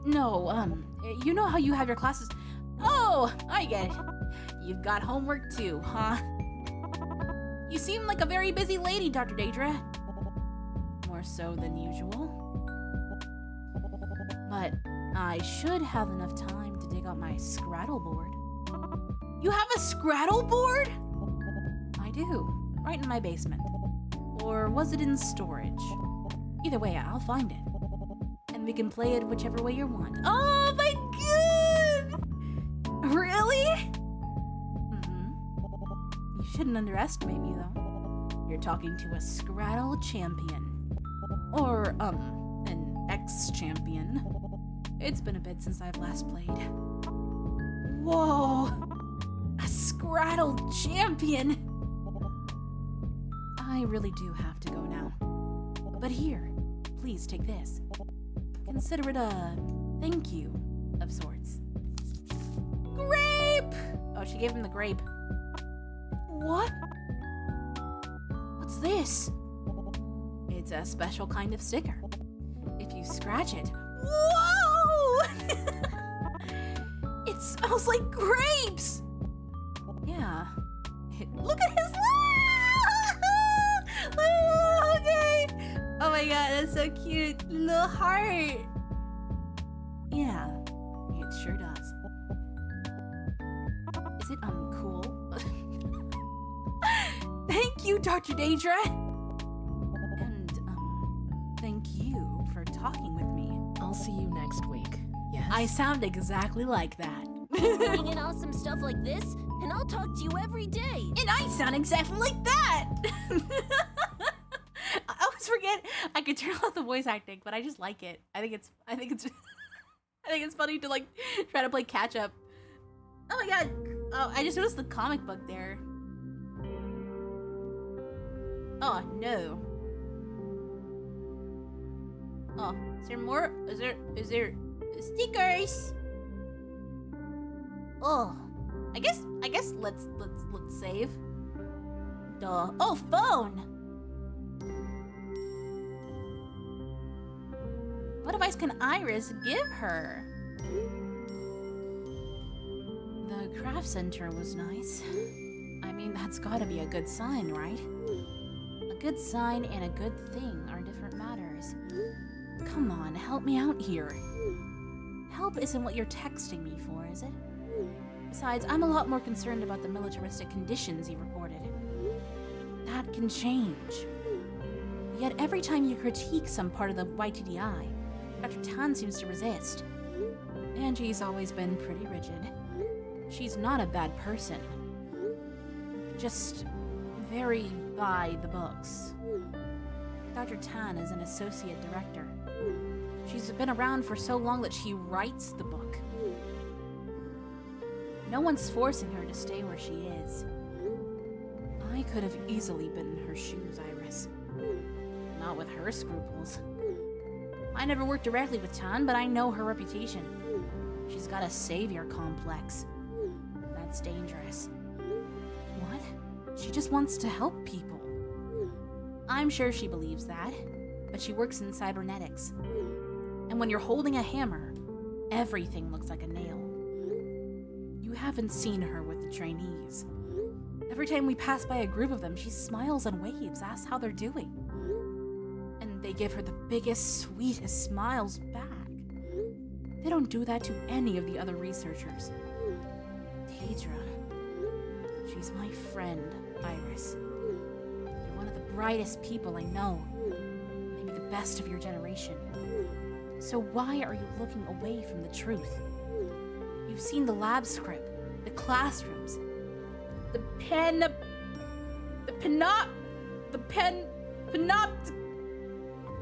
No, you know how you have your classes. Oh, I get it. You've got homework too, huh? You seem like a very busy lady, Dr. Daedra. More so than usual. But I should have enough time to dig out my Scrattle board. You have a Scrattle board? I do, right in my basement. Or was it in storage? Either way, I'll find it. And we can play it whichever way you want. Oh my god! Really? You shouldn't underestimate me, though. You're talking to a Scrattle champion. Or, an ex-champion. It's been a bit since I've last played. Whoa! A Scrattle champion! I really do have to go now. But here, please take this. Consider it a thank you of sorts. Grape! Oh, she gave him the grape. What? What's this? It's a special kind of sticker. If you scratch it, Whoa! It smells like grapes! yeah. Look at his okay. Oh my god, that's so cute. Little heart. Yeah, it sure does. Is it, cool? Thank you, Dr. Daedra. And, thank you for talking with me. I'll see you next week. Yes? I sound exactly like that. Bring in awesome stuff like this, and I'll talk to you every day. And I sound exactly like that. I always forget I could turn off the voice acting, but I just like it. I think it's I think it's funny to like try to play catch up. Oh my god. Oh, I just noticed the comic book there. Oh no. Oh, is there more? Is there stickers? Oh. I guess let's save. Duh. Oh, phone. What advice can Iris give her? The craft center was nice. I mean, that's gotta be a good sign, right? A good sign and a good thing are different matters. Come on, help me out here. Help isn't what you're texting me for, is it? Besides, I'm a lot more concerned about the militaristic conditions you reported. That can change. Yet every time you critique some part of the YTDI, Dr. Tan seems to resist. Angie's always been pretty rigid. She's not a bad person. Just very by the books. Dr. Tan is an associate director. She's been around for so long that she writes the book. No one's forcing her to stay where she is. I could have easily been in her shoes, Iris. Not with her scruples. I never worked directly with Tan, but I know her reputation. She's got a savior complex. That's dangerous. What? She just wants to help people. I'm sure she believes that, but she works in cybernetics. And when you're holding a hammer, everything looks like a nail. You haven't seen her with the trainees. Every time we pass by a group of them, she smiles and waves, asks how they're doing. And And they give her the biggest, sweetest smiles back. They don't do that to any of the other researchers. Deidre, she's my friend, Iris. You're one of the brightest people I know. Maybe the best of your generation. So why are you looking away from the truth? You've seen the lab script, the classrooms, the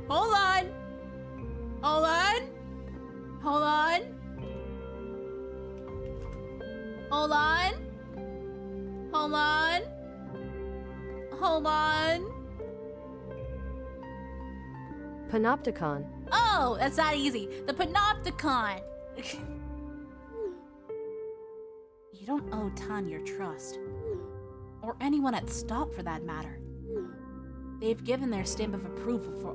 Hold on. Hold on. Hold on. Hold on. Hold on. Hold on. Panopticon. Oh, that's not easy. The Panopticon. You don't owe Tan your trust. Or anyone at Stop for that matter. They've given their stamp of approval for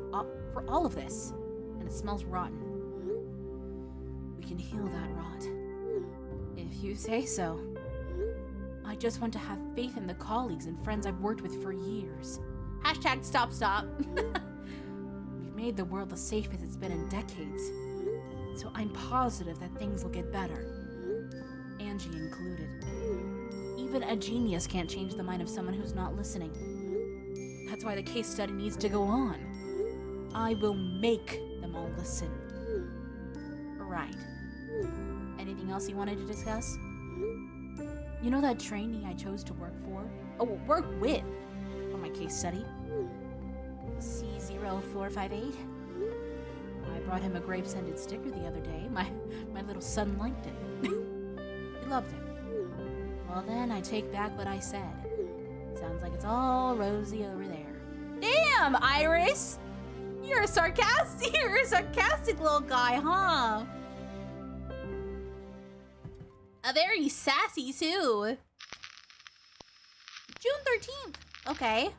all of this, and it smells rotten. We can heal that rot. If you say so. I just want to have faith in the colleagues and friends I've worked with for years. Hashtag stop. We've made the world the safest it's been in decades. So I'm positive that things will get better. Angie included. Even a genius can't change the mind of someone who's not listening. That's why the case study needs to go on. I will make them all listen. Right. Anything else you wanted to discuss? You know that trainee I chose to work with for my case study? C0458? I brought him a grape-scented sticker the other day. My little son liked it. He loved it. Well then, I take back what I said. Sounds like it's all rosy over there. Damn, Iris! You're a sarcastic little guy, huh? A very sassy too. June 13th. Okay.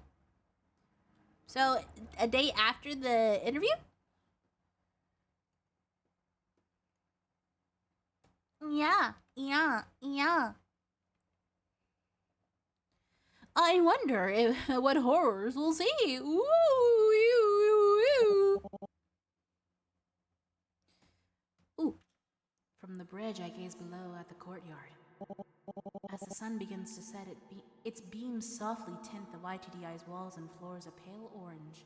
So, a day after the interview? Yeah. I wonder what horrors we'll see. Ooh. From the bridge, I gaze below at the courtyard. As the sun begins to set, its beams softly tint the YTDI's walls and floors a pale orange.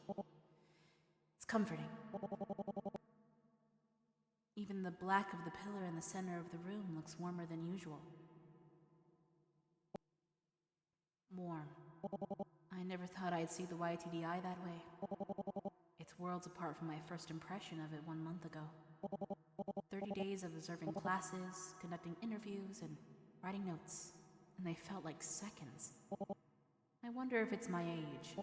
It's comforting. Even the black of the pillar in the center of the room looks warmer than usual. Warm. I never thought I'd see the YTDI that way. It's worlds apart from my first impression of it 1 month ago. 30 days of observing classes, conducting interviews, and writing notes, and they felt like seconds. I wonder if it's my age.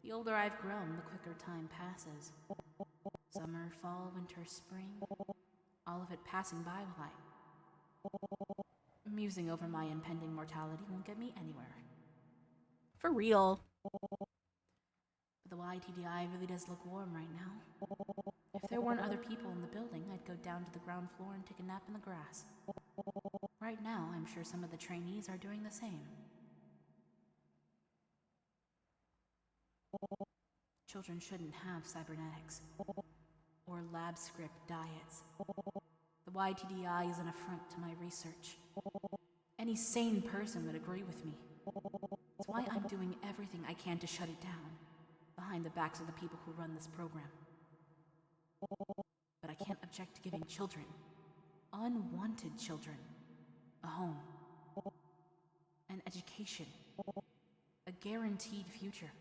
The older I've grown, the quicker time passes. Summer, fall, winter, spring, all of it passing by while musing over my impending mortality won't get me anywhere. For real. But the YTDI really does look warm right now. If there weren't other people in the building, I'd go down to the ground floor and take a nap in the grass. Right now, I'm sure some of the trainees are doing the same. Children shouldn't have cybernetics. Or lab script diets. The YTDI is an affront to my research. Any sane person would agree with me. That's why I'm doing everything I can to shut it down, behind the backs of the people who run this program. But I can't object to giving children, unwanted children, a home, an education, a guaranteed future.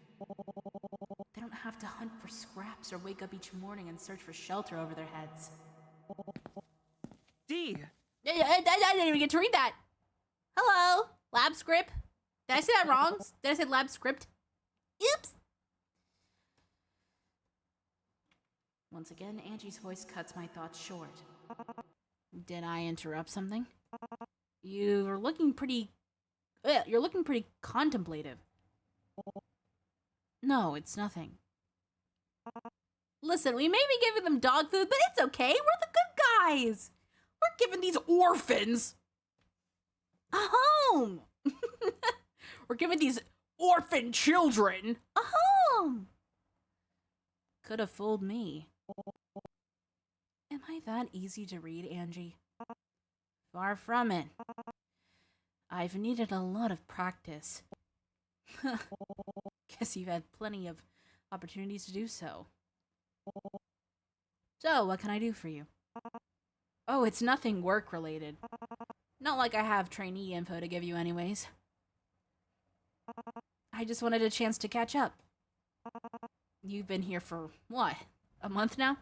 They don't have to hunt for scraps or wake up each morning and search for shelter over their heads. D! I didn't even get to read that. Hello, lab script. Did I say that wrong? Did I say lab script? Oops. Once again, Angie's voice cuts my thoughts short. Did I interrupt something? You're looking pretty contemplative. No, it's nothing. Listen, we may be giving them dog food, but it's okay. We're the good guys. We're giving these orphans a home. We're giving these orphan children a home. Could have fooled me. Am I that easy to read, Angie? Far from it. I've needed a lot of practice. Guess you've had plenty of opportunities to do so. So, what can I do for you? Oh, it's nothing work-related. Not like I have trainee info to give you anyways. I just wanted a chance to catch up. You've been here for, what, a month now?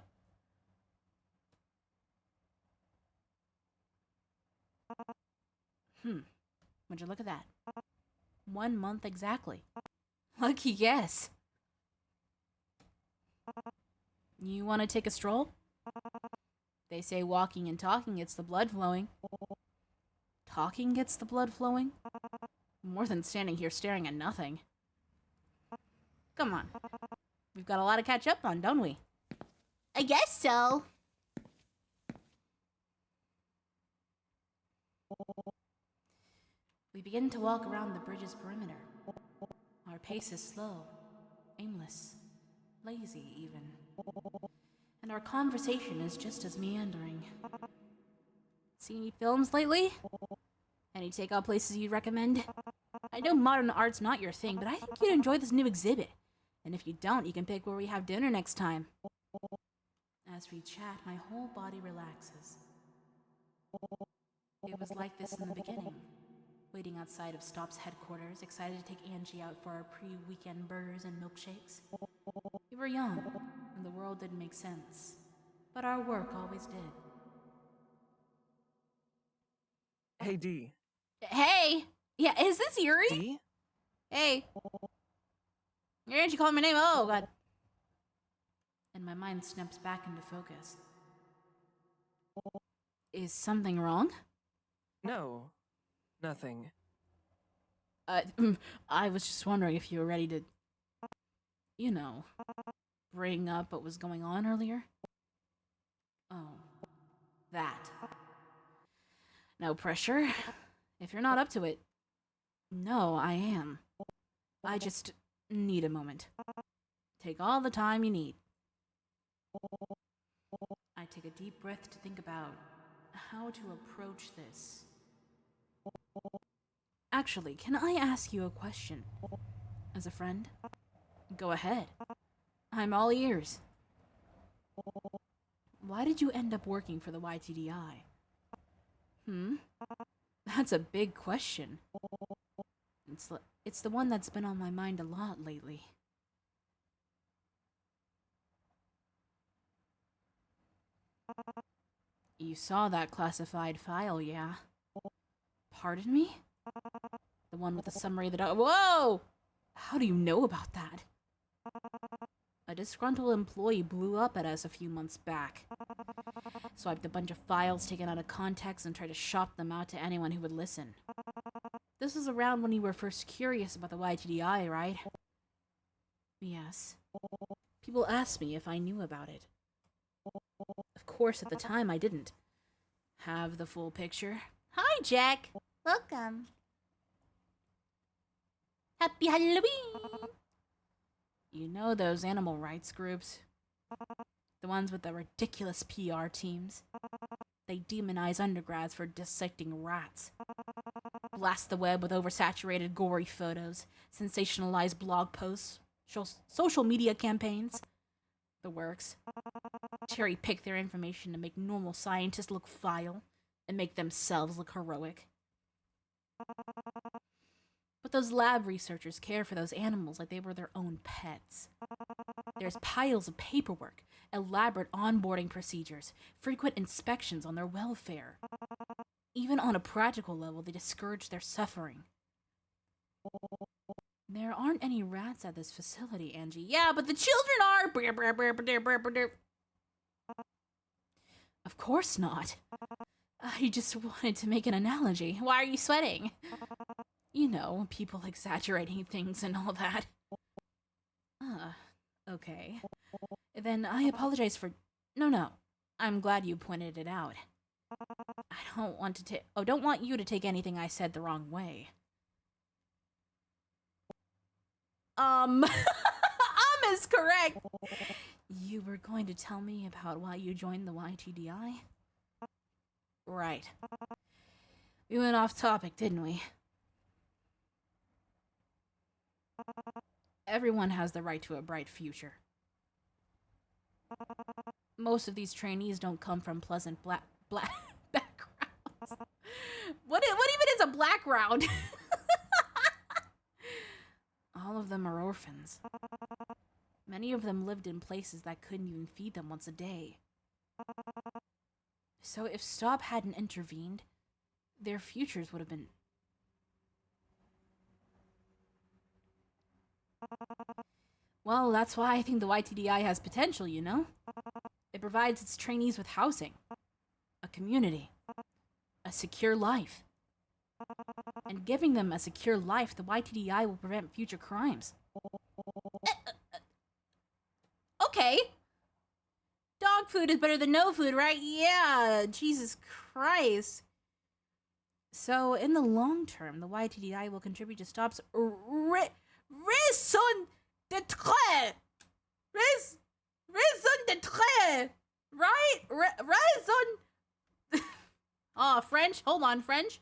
Would you look at that? 1 month exactly. Lucky guess. You want to take a stroll? They say walking and talking gets the blood flowing. Talking gets the blood flowing? More than standing here staring at nothing. Come on. We've got a lot to catch up on, don't we? I guess so. We begin to walk around the bridge's perimeter. Our pace is slow, aimless, lazy even. And our conversation is just as meandering. See any films lately? Any takeout places you'd recommend? I know modern art's not your thing, but I think you'd enjoy this new exhibit. And if you don't, you can pick where we have dinner next time. As we chat, my whole body relaxes. It was like this in the beginning. Waiting outside of Stop's headquarters, excited to take Angie out for our pre-weekend burgers and milkshakes. We were young, and the world didn't make sense. But our work always did. Hey, D. Hey! Yeah, is this Yuri? D? Hey. Angie called my name. Oh, God. And my mind snaps back into focus. Is something wrong? No. Nothing. I was just wondering if you were ready to, you know, bring up what was going on earlier. Oh, that. No pressure. If you're not up to it. No, I am. I just need a moment. Take all the time you need. I take a deep breath to think about how to approach this. Actually, can I ask you a question? As a friend? Go ahead. I'm all ears. Why did you end up working for the YTDI? That's a big question. It's the one that's been on my mind a lot lately. You saw that classified file, yeah? Pardon me? The one with the summary that Whoa! How do you know about that? A disgruntled employee blew up at us a few months back. Swiped a bunch of files taken out of context and tried to shop them out to anyone who would listen. This was around when you were first curious about the YTDI, right? Yes. People asked me if I knew about it. Of course, at the time, I didn't have the full picture. Hi, Jack. Welcome. Happy Halloween! You know those animal rights groups? The ones with the ridiculous PR teams? They demonize undergrads for dissecting rats. Blast the web with oversaturated, gory photos, sensationalized blog posts, social media campaigns. The works. Cherry-pick their information to make normal scientists look vile and make themselves look heroic. But those lab researchers care for those animals like they were their own pets. There's piles of paperwork, elaborate onboarding procedures, frequent inspections on their welfare. Even on a practical level, they discourage their suffering. There aren't any rats at this facility, Angie. Yeah, but the children are! Of course not. I just wanted to make an analogy. Why are you sweating? You know, people exaggerating things and all that. Okay. Then I apologize for... No. I'm glad you pointed it out. I don't want to don't want you to take anything I said the wrong way. Is correct. You were going to tell me about why you joined the YTDI? Right. We went off topic, didn't we? Everyone has the right to a bright future. Most of these trainees don't come from pleasant black backgrounds. What even is a background? All of them are orphans. Many of them lived in places that couldn't even feed them once a day. So if Stop hadn't intervened, their futures would have been... Well, that's why I think the YTDI has potential, you know? It provides its trainees with housing, a community, a secure life. And giving them a secure life, the YTDI will prevent future crimes. Okay. Dog food is better than no food, right? Yeah, Jesus Christ. So, in the long term, the YTDI will contribute to Stop's raison d'etre. Raison d'etre. Right? Raison... Oh, French? Hold on, French.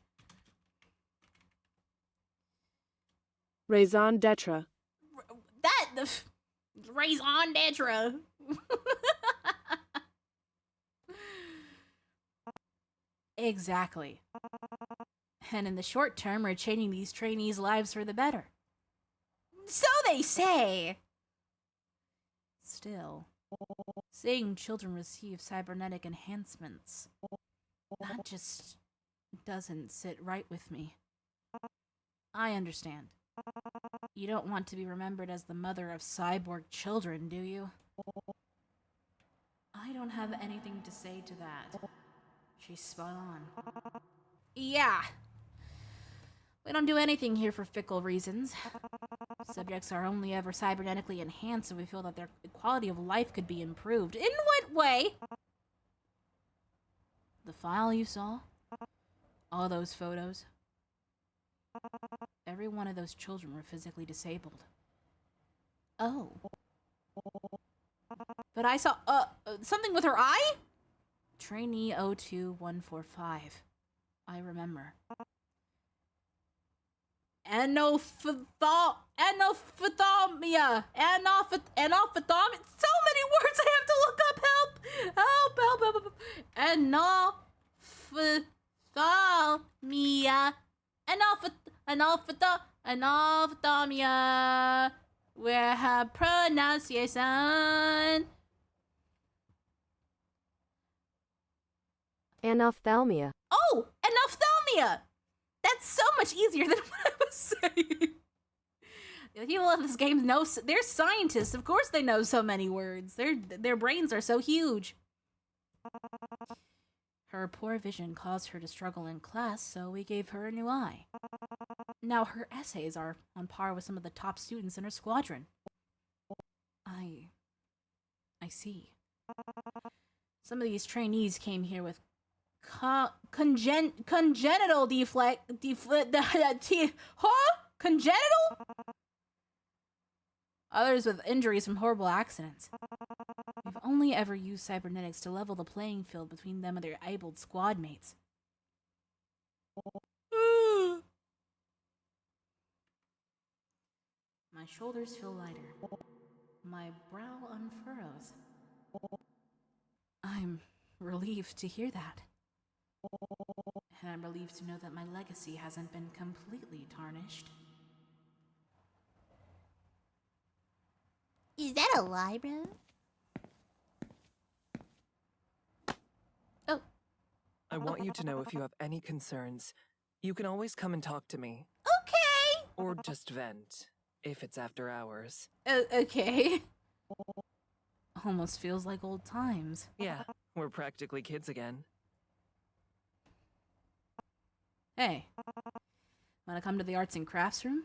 Raison d'etre. Raison d'etre. Exactly. And in the short term, we're changing these trainees' lives for the better. So they say! Still, seeing children receive cybernetic enhancements, that just doesn't sit right with me. I understand. You don't want to be remembered as the mother of cyborg children, do you? I don't have anything to say to that. She's spot on. Yeah. We don't do anything here for fickle reasons. Subjects are only ever cybernetically enhanced if we feel that their quality of life could be improved. In what way? The file you saw? All those photos? Every one of those children were physically disabled. Oh. But I saw, something with her eye? Trainee 02145. I remember. Anophthalmia. Anophthalmia. So many words I have to look up. Help. Anophthalmia. Anophthalmia. Where her pronunciation. Anophthalmia. Oh, anophthalmia. That's so much easier than what I was saying. The people in this game know, they're scientists. Of course they know so many words. Their brains are so huge. Her poor vision caused her to struggle in class, so we gave her a new eye. Now her essays are on par with some of the top students in her squadron. I see. Some of these trainees came here with congenital congenital? Others with injuries from horrible accidents. We've only ever used cybernetics to level the playing field between them and their abled squad mates. My shoulders feel lighter. My brow unfurrows. I'm relieved to hear that. And I'm relieved to know that my legacy hasn't been completely tarnished. Is that a lie, bro? Oh. I want you to know if you have any concerns, you can always come and talk to me. Okay! Or just vent, if it's after hours. Okay. Almost feels like old times. Yeah, we're practically kids again. Hey. Wanna come to the arts and crafts room?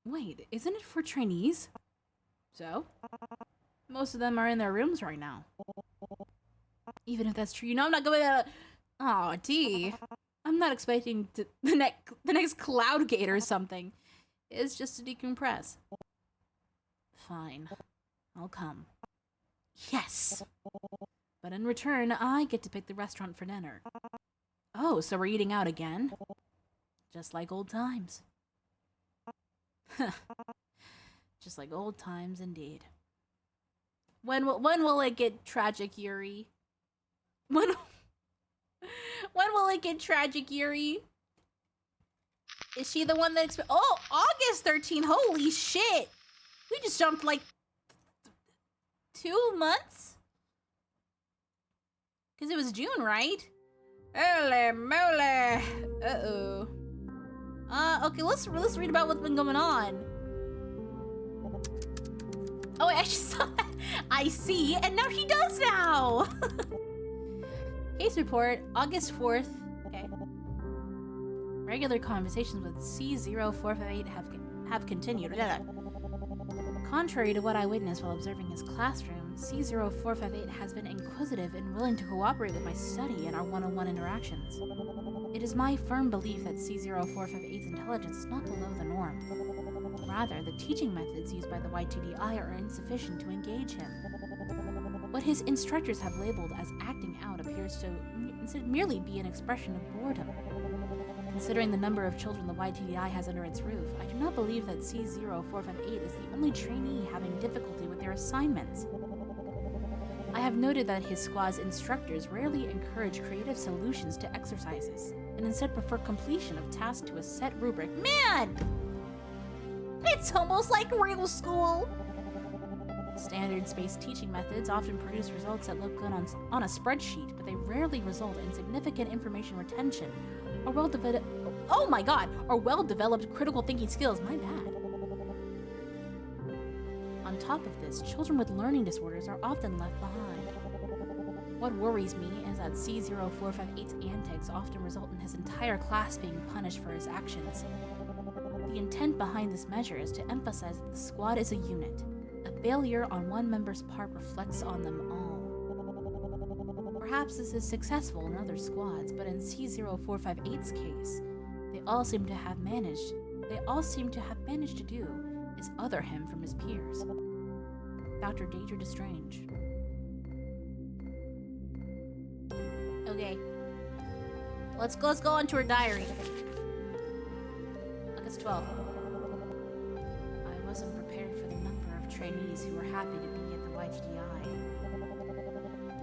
Wait, isn't it for trainees? So? Most of them are in their rooms right now. Even if that's true, you know I'm not going to... Aw, D. I'm not expecting the next Cloud Gate or something. It's just to decompress. Fine. I'll come. Yes! But in return, I get to pick the restaurant for dinner. Oh, so we're eating out again? Just like old times. Just like old times indeed. When will it get tragic, Yuri? When will it get tragic, Yuri? Is she the one that oh, August 13th. Holy shit. We just jumped like 2 months? Cuz it was June, right? Holy moly. Uh-oh. Okay, let's read about what's been going on. Oh, I actually saw that. I see, and now she does now. Case report, August 4th. Okay. Regular conversations with C0458 have continued. Contrary to what I witnessed while observing his classroom, C0458 has been inquisitive and willing to cooperate with my study and our one-on-one interactions. It is my firm belief that C0458's intelligence is not below the norm. Rather, the teaching methods used by the YTDI are insufficient to engage him. What his instructors have labeled as acting out appears to merely be an expression of boredom. Considering the number of children the YTDI has under its roof, I do not believe that C0458 is the only trainee having difficulty with their assignments. I have noted that his squad's instructors rarely encourage creative solutions to exercises, and instead prefer completion of tasks to a set rubric. Man! It's almost like real school! Standards-based teaching methods often produce results that look good on a spreadsheet, but they rarely result in significant information retention or well-developed critical thinking skills. My bad. On top of this, children with learning disorders are often left behind. What worries me is that C0458's antics often result in his entire class being punished for his actions. The intent behind this measure is to emphasize that the squad is a unit. A failure on one member's part reflects on them all. Perhaps this is successful in other squads, but in C0458's case, they all seem to have managed to do is other him from his peers. Dr. Danger Destrange. Okay. Let's go on to her diary. August 12th. I wasn't prepared for the number of trainees who were happy to be at the YTDI.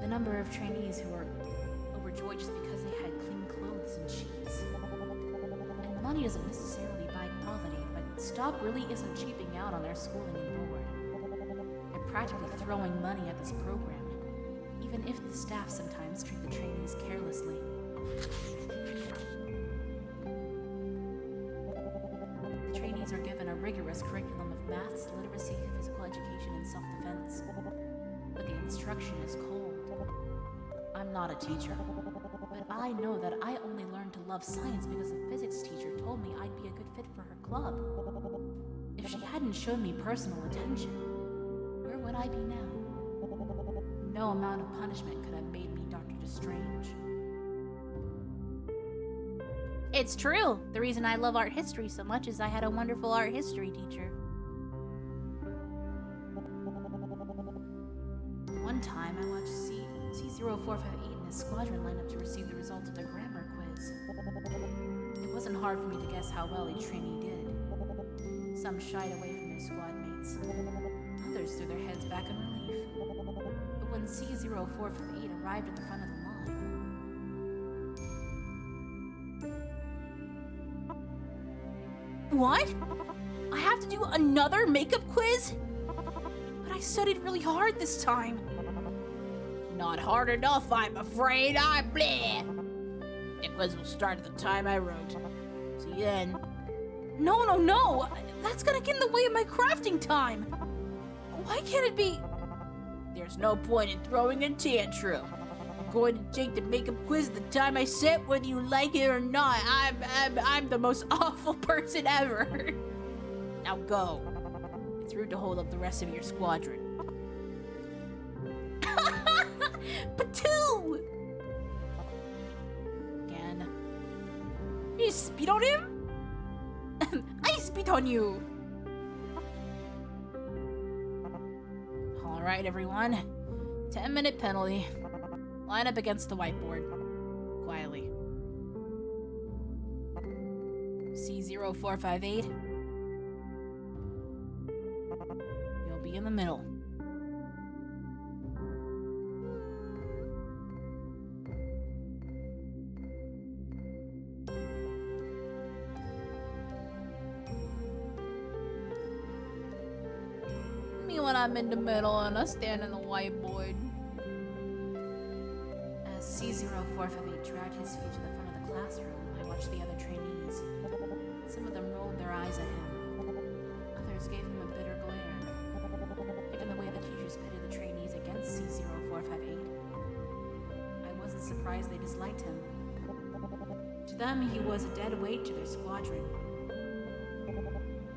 The number of trainees who were overjoyed just because they had clean clothes and sheets. And money doesn't necessarily buy quality, but Stop really isn't cheaping out on their schooling and board. They're practically throwing money at this program, even if the staff sometimes treat the trainees carelessly. The trainees are given a rigorous curriculum of maths, literacy, physical education, and self-defense. But the instruction is cold. I'm not a teacher, but I know that I only learned to love science because the physics teacher told me I'd be a good fit for her club. If she hadn't shown me personal attention, where would I be now? No amount of punishment could have made me Dr. Destrange. It's true! The reason I love art history so much is I had a wonderful art history teacher. One time, I watched C0458 and his squadron line up to receive the results of the grammar quiz. It wasn't hard for me to guess how well each trainee did. Some shied away from their squad mates. Others threw their heads back in relief. But when C0458 arrived at the front of the line... What? I have to do another makeup quiz? But I studied really hard this time. Not hard enough, I'm afraid. I'm bleh. The quiz will start at the time I wrote. See you then. No. That's gonna get in the way of my crafting time. Why can't it be? There's no point in throwing a tantrum. I'm going to take the makeup quiz the time I set, whether you like it or not. I'm the most awful person ever. Now go. It's rude to hold up the rest of your squadron. Patoo! Again. You spit on him? I spit on you! Alright, everyone. 10-minute penalty. Line up against the whiteboard. Quietly. C0458. You'll be in the middle. Me when I'm in the middle and I stand on the whiteboard. As C0458 dragged his feet to the front of the classroom, I watched the other trainees. Some of them rolled their eyes at him. Others gave him a bitter glare. Given the way the teachers pitted the trainees against C0458, I wasn't surprised they disliked him. To them, he was a dead weight to their squadron.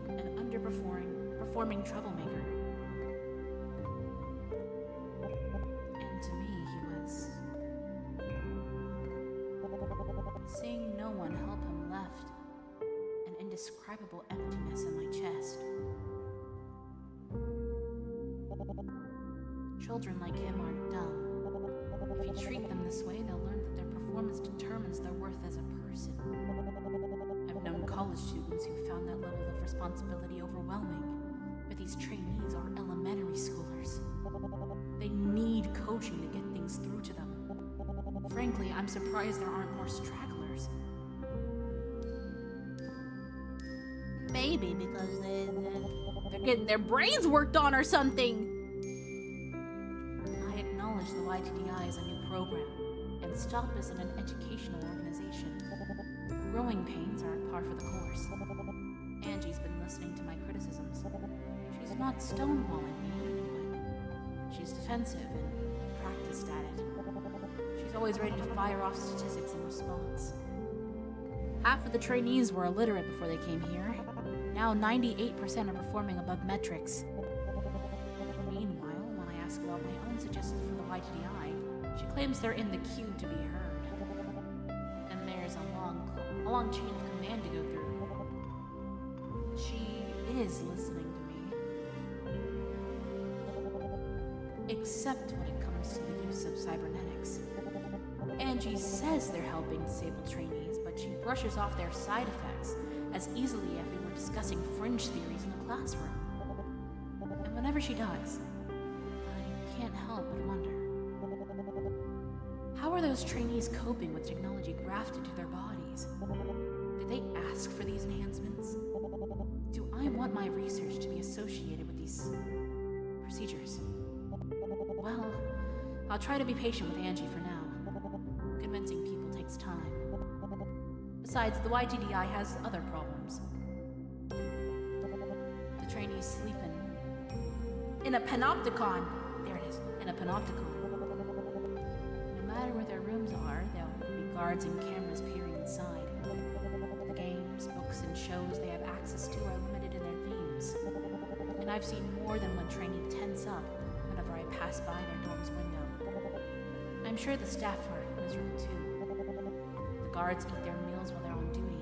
An underperforming troublemaker. And to me, he was... Seeing no one help him left an indescribable emptiness in my chest. Children like him aren't dumb. If you treat them this way, they'll learn that their performance determines their worth as a person. I've known college students who found that level of responsibility overwhelming, but these trainees are elementary schoolers. They need coaching to get things through to them. Frankly, I'm surprised there aren't more stragglers. Maybe because they're getting their brains worked on or something. I acknowledge the YTDI is a new program, and STOP isn't an educational organization. Growing pains are par for the course. Angie's been listening to my criticisms. She's not stonewalling me, but she's defensive and practiced at it. She's always ready to fire off statistics in response. Half of the trainees were illiterate before they came here. Now 98% are performing above metrics. Meanwhile, when I ask about my own suggestions for the YTDI, she claims they're in the queue to be heard. And there's a long chain of command to go through. She is listening to me. Except when it comes to the use of cybernetics. Angie says they're helping disabled trainees, but she brushes off their side effects as easily as if we were discussing fringe theories in a classroom. And whenever she does, I can't help but wonder. How are those trainees coping with technology grafted to their bodies? Did they ask for these enhancements? Do I want my research to be associated with these procedures? Well, I'll try to be patient with Angie for now. Convincing people takes time. Besides, the YTDI has other problems. The trainees sleep in a panopticon. There it is, in a panopticon. No matter where their rooms are, there'll be guards and cameras peering inside. The games, books, and shows they have access to are limited in their themes. And I've seen more than one trainee tense up whenever I pass by their dorm's window. I'm sure the staff are miserable too. The guards eat their meals while they're on duty.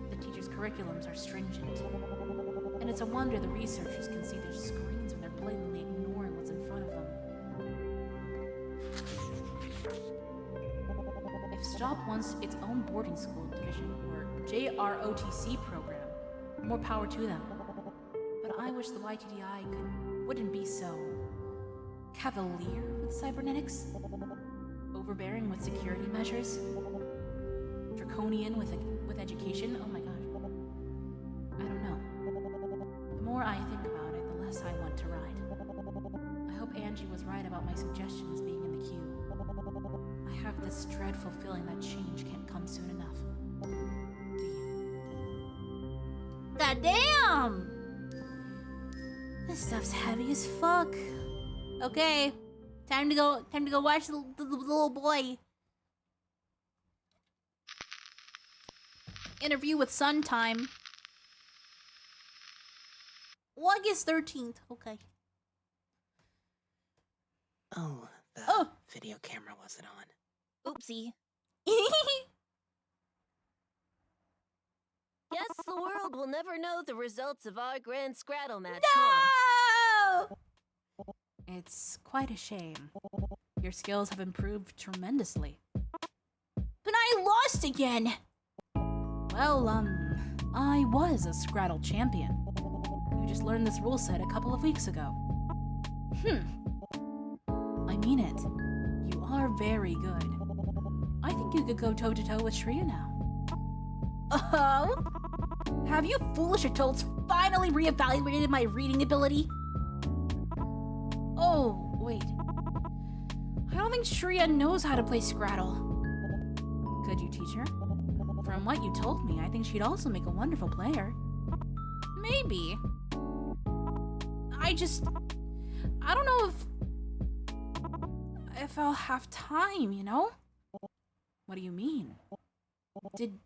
The teachers' curriculums are stringent. And it's a wonder the researchers can see their screens when they're blatantly ignoring what's in front of them. If STOP wants its own boarding school division or JROTC program, more power to them. But I wish the YTDI wouldn't be so cavalier with cybernetics, overbearing with security measures, draconian with education. Oh my gosh. I don't know. The more I think about it, the less I want to ride. I hope Angie was right about my suggestions being in the queue. I have this dreadful feeling that change can't come soon enough. God damn! This stuff's heavy as fuck. Okay, time to go watch the little boy. Interview with Sun time. August 13th. Okay. Oh, the video camera wasn't on. Oopsie. Guess the world will never know the results of our grand Scrattle match, huh? No! It's quite a shame. Your skills have improved tremendously. But I lost again! Well, I was a Scrattle champion. You just learned this rule set a couple of weeks ago. I mean it. You are very good. I think you could go toe-to-toe with Shreya now. Oh? Have you foolish adults finally reevaluated my reading ability? Oh, wait. I don't think Shreya knows how to play Scrattle. Could you teach her? From what you told me, I think she'd also make a wonderful player. Maybe. I don't know if I'll have time, you know? What do you mean? Did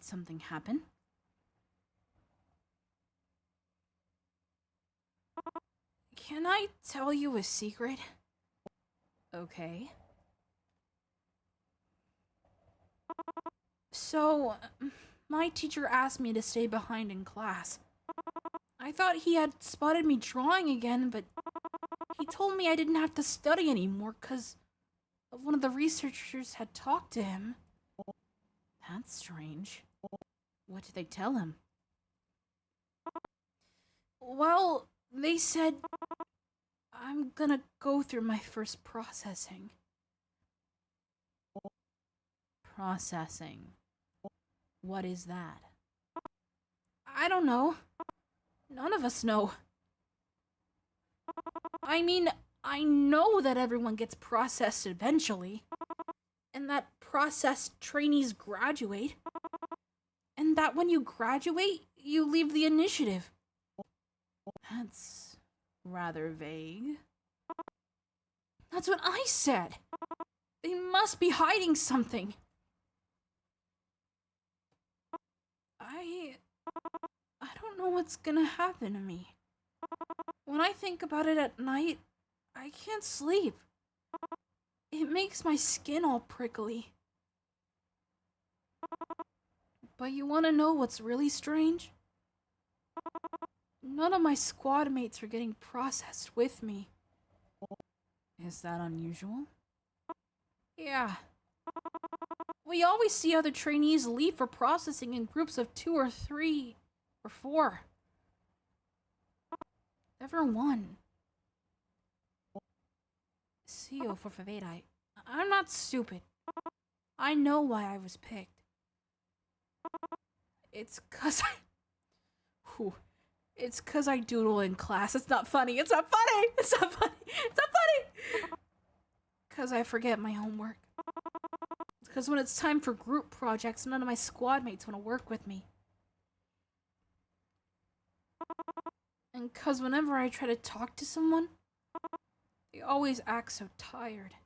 something happen? Can I tell you a secret? Okay. So, my teacher asked me to stay behind in class. I thought he had spotted me drawing again, but he told me I didn't have to study anymore because one of the researchers had talked to him. That's strange. What did they tell him? Well, they said I'm gonna go through my first processing. Processing. What is that? I don't know. None of us know. I mean, I know that everyone gets processed eventually, and that processed trainees graduate, and that when you graduate, you leave the initiative. That's rather vague. That's what I said. They must be hiding something. I don't know what's gonna happen to me. When I think about it at night, I can't sleep. It makes my skin all prickly. But you wanna know what's really strange? None of my squad mates are getting processed with me. Is that unusual? Yeah. We always see other trainees leave for processing in groups of 2 or 3 or 4. Never one. CEO for Faveda. I'm not stupid. I know why I was picked. It's 'cause It's 'cause I doodle in class. It's not funny. It's not funny. It's not funny. It's not funny. 'Cause I forget my homework. It's 'cause when it's time for group projects, none of my squad mates want to work with me. And 'cause whenever I try to talk to someone, they always act so tired.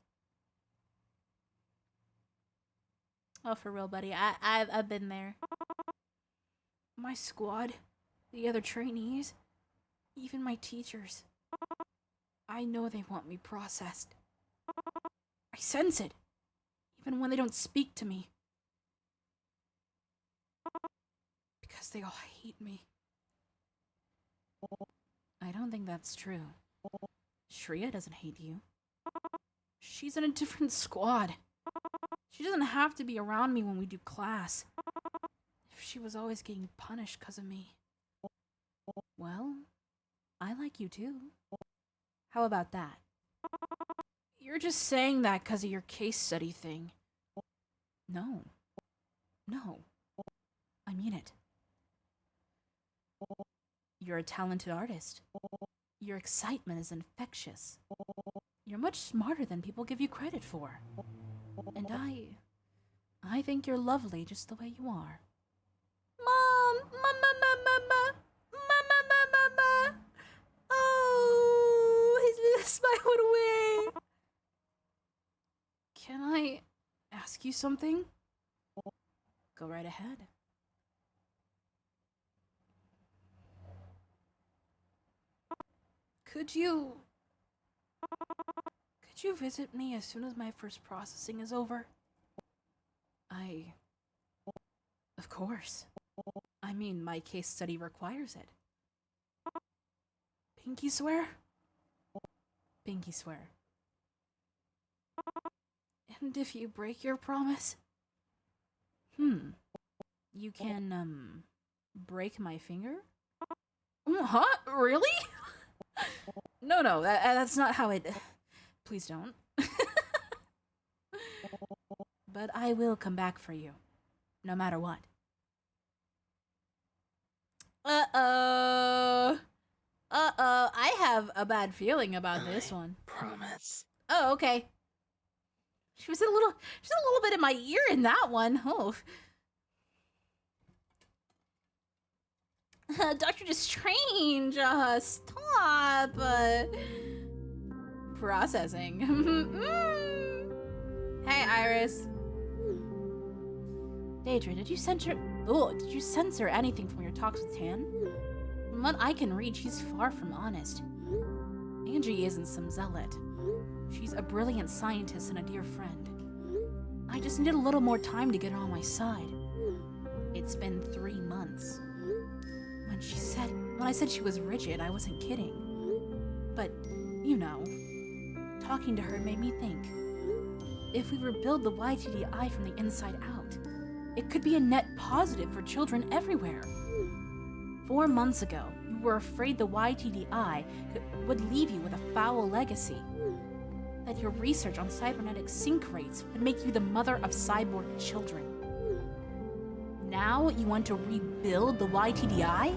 Oh, for real, buddy. I've been there. My squad, the other trainees, even my teachers. I know they want me processed. I sense it, even when they don't speak to me. Because they all hate me. I don't think that's true. Shreya doesn't hate you. She's in a different squad. She doesn't have to be around me when we do class. If she was always getting punished because of me. Well, I like you too. How about that? You're just saying that because of your case study thing. No. No. I mean it. You're a talented artist. Your excitement is infectious. You're much smarter than people give you credit for. And I think you're lovely just the way you are. Mom! Mama! Oh, his smile went away. Can I ask you something? Go right ahead. Could you visit me as soon as my first processing is over? Of course. I mean, my case study requires it. Pinky swear? Pinky swear. And if you break your promise? You can, break my finger? Huh? Really? No, that's not how it... Please don't. But I will come back for you, no matter what. Uh-oh. I have a bad feeling about this one. Promise. Oh, okay. She was a little bit in my ear in that one. Oh. Doctor Strange, stop. Processing. Hey, Iris. Daedra, did you censor anything from your talks with Tan? From what I can read, she's far from honest. Angie isn't some zealot. She's a brilliant scientist and a dear friend. I just need a little more time to get her on my side. It's been 3 months. When I said she was rigid, I wasn't kidding. But, you know, talking to her made me think. If we rebuild the YTDI from the inside out, it could be a net positive for children everywhere. 4 months ago, you were afraid the YTDI would leave you with a foul legacy. That your research on cybernetic sync rates would make you the mother of cyborg children. Now you want to rebuild the YTDI?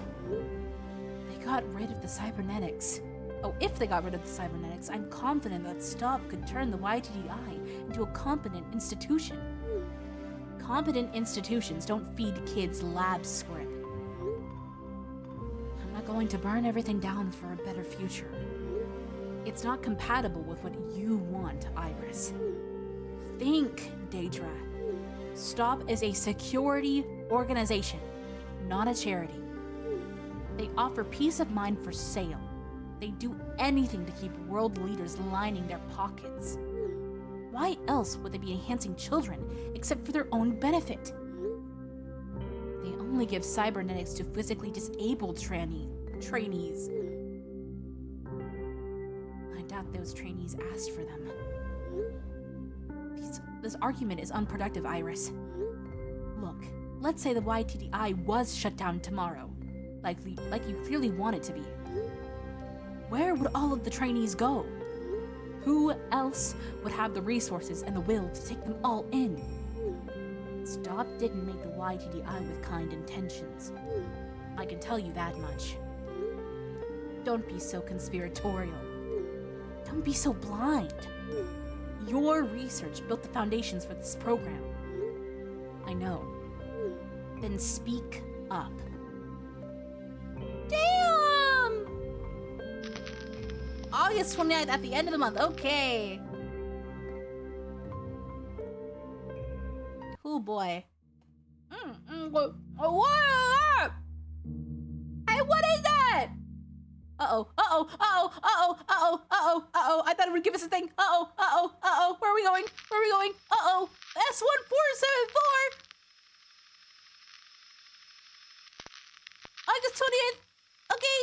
They got rid of the cybernetics. Oh, if they got rid of the cybernetics, I'm confident that STOP could turn the YTDI into a competent institution. Competent institutions don't feed kids lab script. I'm not going to burn everything down for a better future. It's not compatible with what you want, Iris. Think, Daedra. STOP is a security organization, not a charity. They offer peace of mind for sale. They do anything to keep world leaders lining their pockets. Why else would they be enhancing children except for their own benefit? They only give cybernetics to physically disabled trainees. I doubt those trainees asked for them. This argument is unproductive, Iris. Look, let's say the YTDI was shut down tomorrow, like you clearly want it to be. Where would all of the trainees go? Who else would have the resources and the will to take them all in? STOP didn't make the YTDI with kind intentions. I can tell you that much. Don't be so conspiratorial. Don't be so blind. Your research built the foundations for this program. I know. Then speak up. Damn! August 29th at the end of the month. Okay. Oh boy. What? Hey, what is that? Uh-oh. I thought it would give us a thing. Uh-oh. Where are we going? Uh-oh. S1474. August 20th. Okay.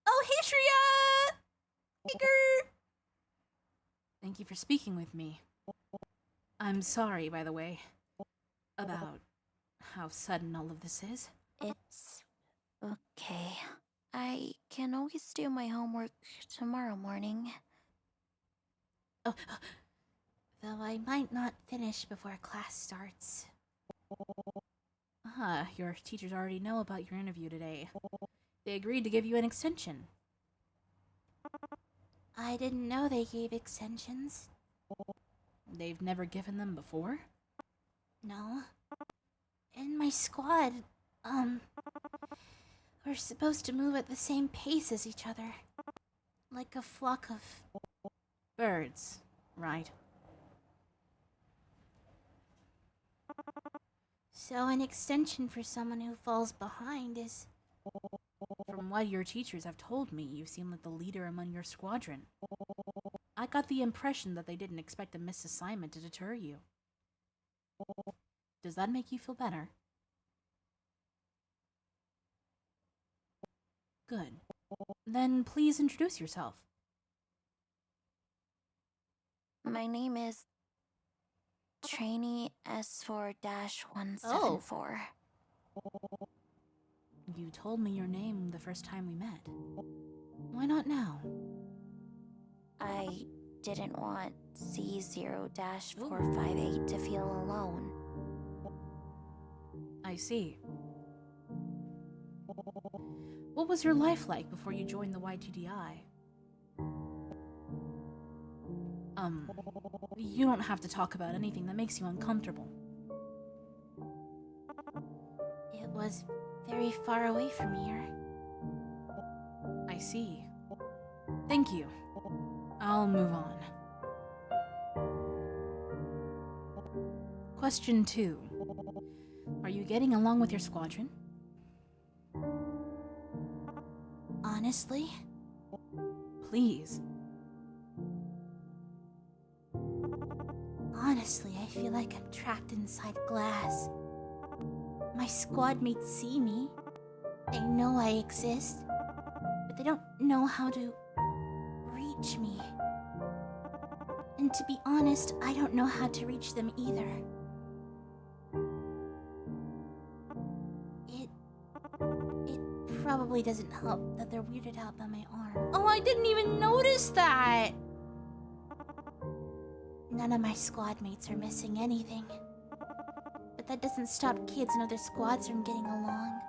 Oh, hey, Shreya! Baker! Thank you for speaking with me. I'm sorry, by the way, about how sudden all of this is. It's okay. I can always do my homework tomorrow morning. Oh, though I might not finish before class starts. Your teachers already know about your interview today. They agreed to give you an extension. I didn't know they gave extensions. They've never given them before? No. In my squad, we're supposed to move at the same pace as each other. Like a flock of birds, right? So an extension for someone who falls behind is... From what your teachers have told me, you seem like the leader among your squadron. I got the impression that they didn't expect a missed assignment to deter you. Does that make you feel better? Good. Then please introduce yourself. My name is Trainee S4-174. Oh. You told me your name the first time we met. Why not now? I didn't want C0-458 to feel alone. I see. What was your life like before you joined the YTDI? You don't have to talk about anything that makes you uncomfortable. It was very far away from here. I see. Thank you. I'll move on. Question 2. Are you getting along with your squadron? Honestly? Please. Honestly, I feel like I'm trapped inside glass. My squad mates see me. They know I exist, but they don't know how to reach me. And to be honest, I don't know how to reach them either. It probably doesn't help that they're weirded out by my arm. Oh, I didn't even notice that! None of my squad mates are missing anything. But that doesn't stop kids in other squads from getting along.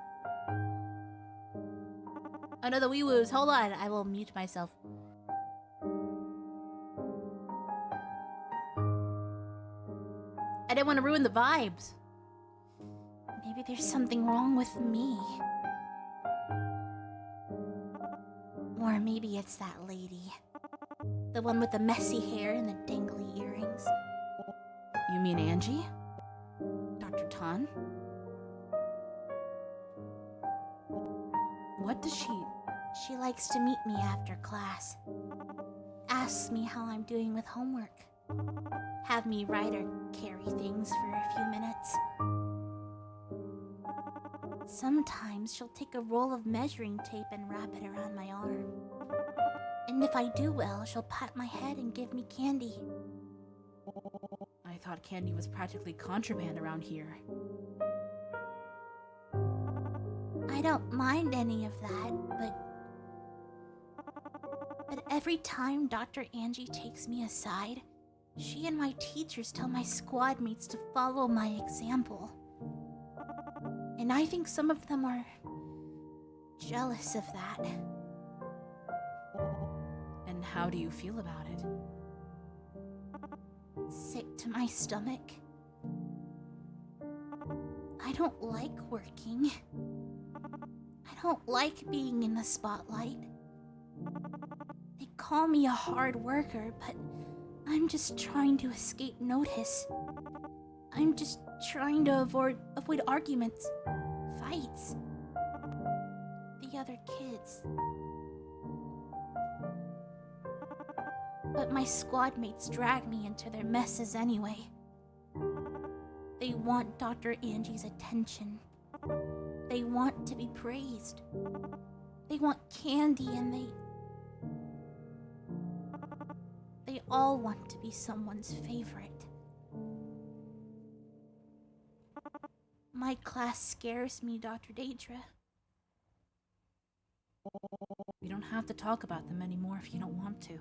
Another wee woos. Hold on, I will mute myself. I didn't want to ruin the vibes. Maybe there's something wrong with me. Or maybe it's that lady. The one with the messy hair and the dangly earrings. You mean Angie? Dr. Tan? What does she... She likes to meet me after class. Asks me how I'm doing with homework. Have me write or carry things for a few minutes. Sometimes she'll take a roll of measuring tape and wrap it around my arm. And if I do well, she'll pat my head and give me candy. I thought candy was practically contraband around here. I don't mind any of that, but every time Dr. Angie takes me aside, she and my teachers tell my squad mates to follow my example. And I think some of them are jealous of that. And how do you feel about it? Sick to my stomach. I don't like working. I don't like being in the spotlight. They call me a hard worker, but I'm just trying to escape notice. I'm just trying to avoid arguments, fights. The other kids. But my squad mates drag me into their messes anyway. They want Dr. Angie's attention. They want to be praised. They want candy and they all want to be someone's favorite. My class scares me, Dr. Daedra. We don't have to talk about them anymore if you don't want to.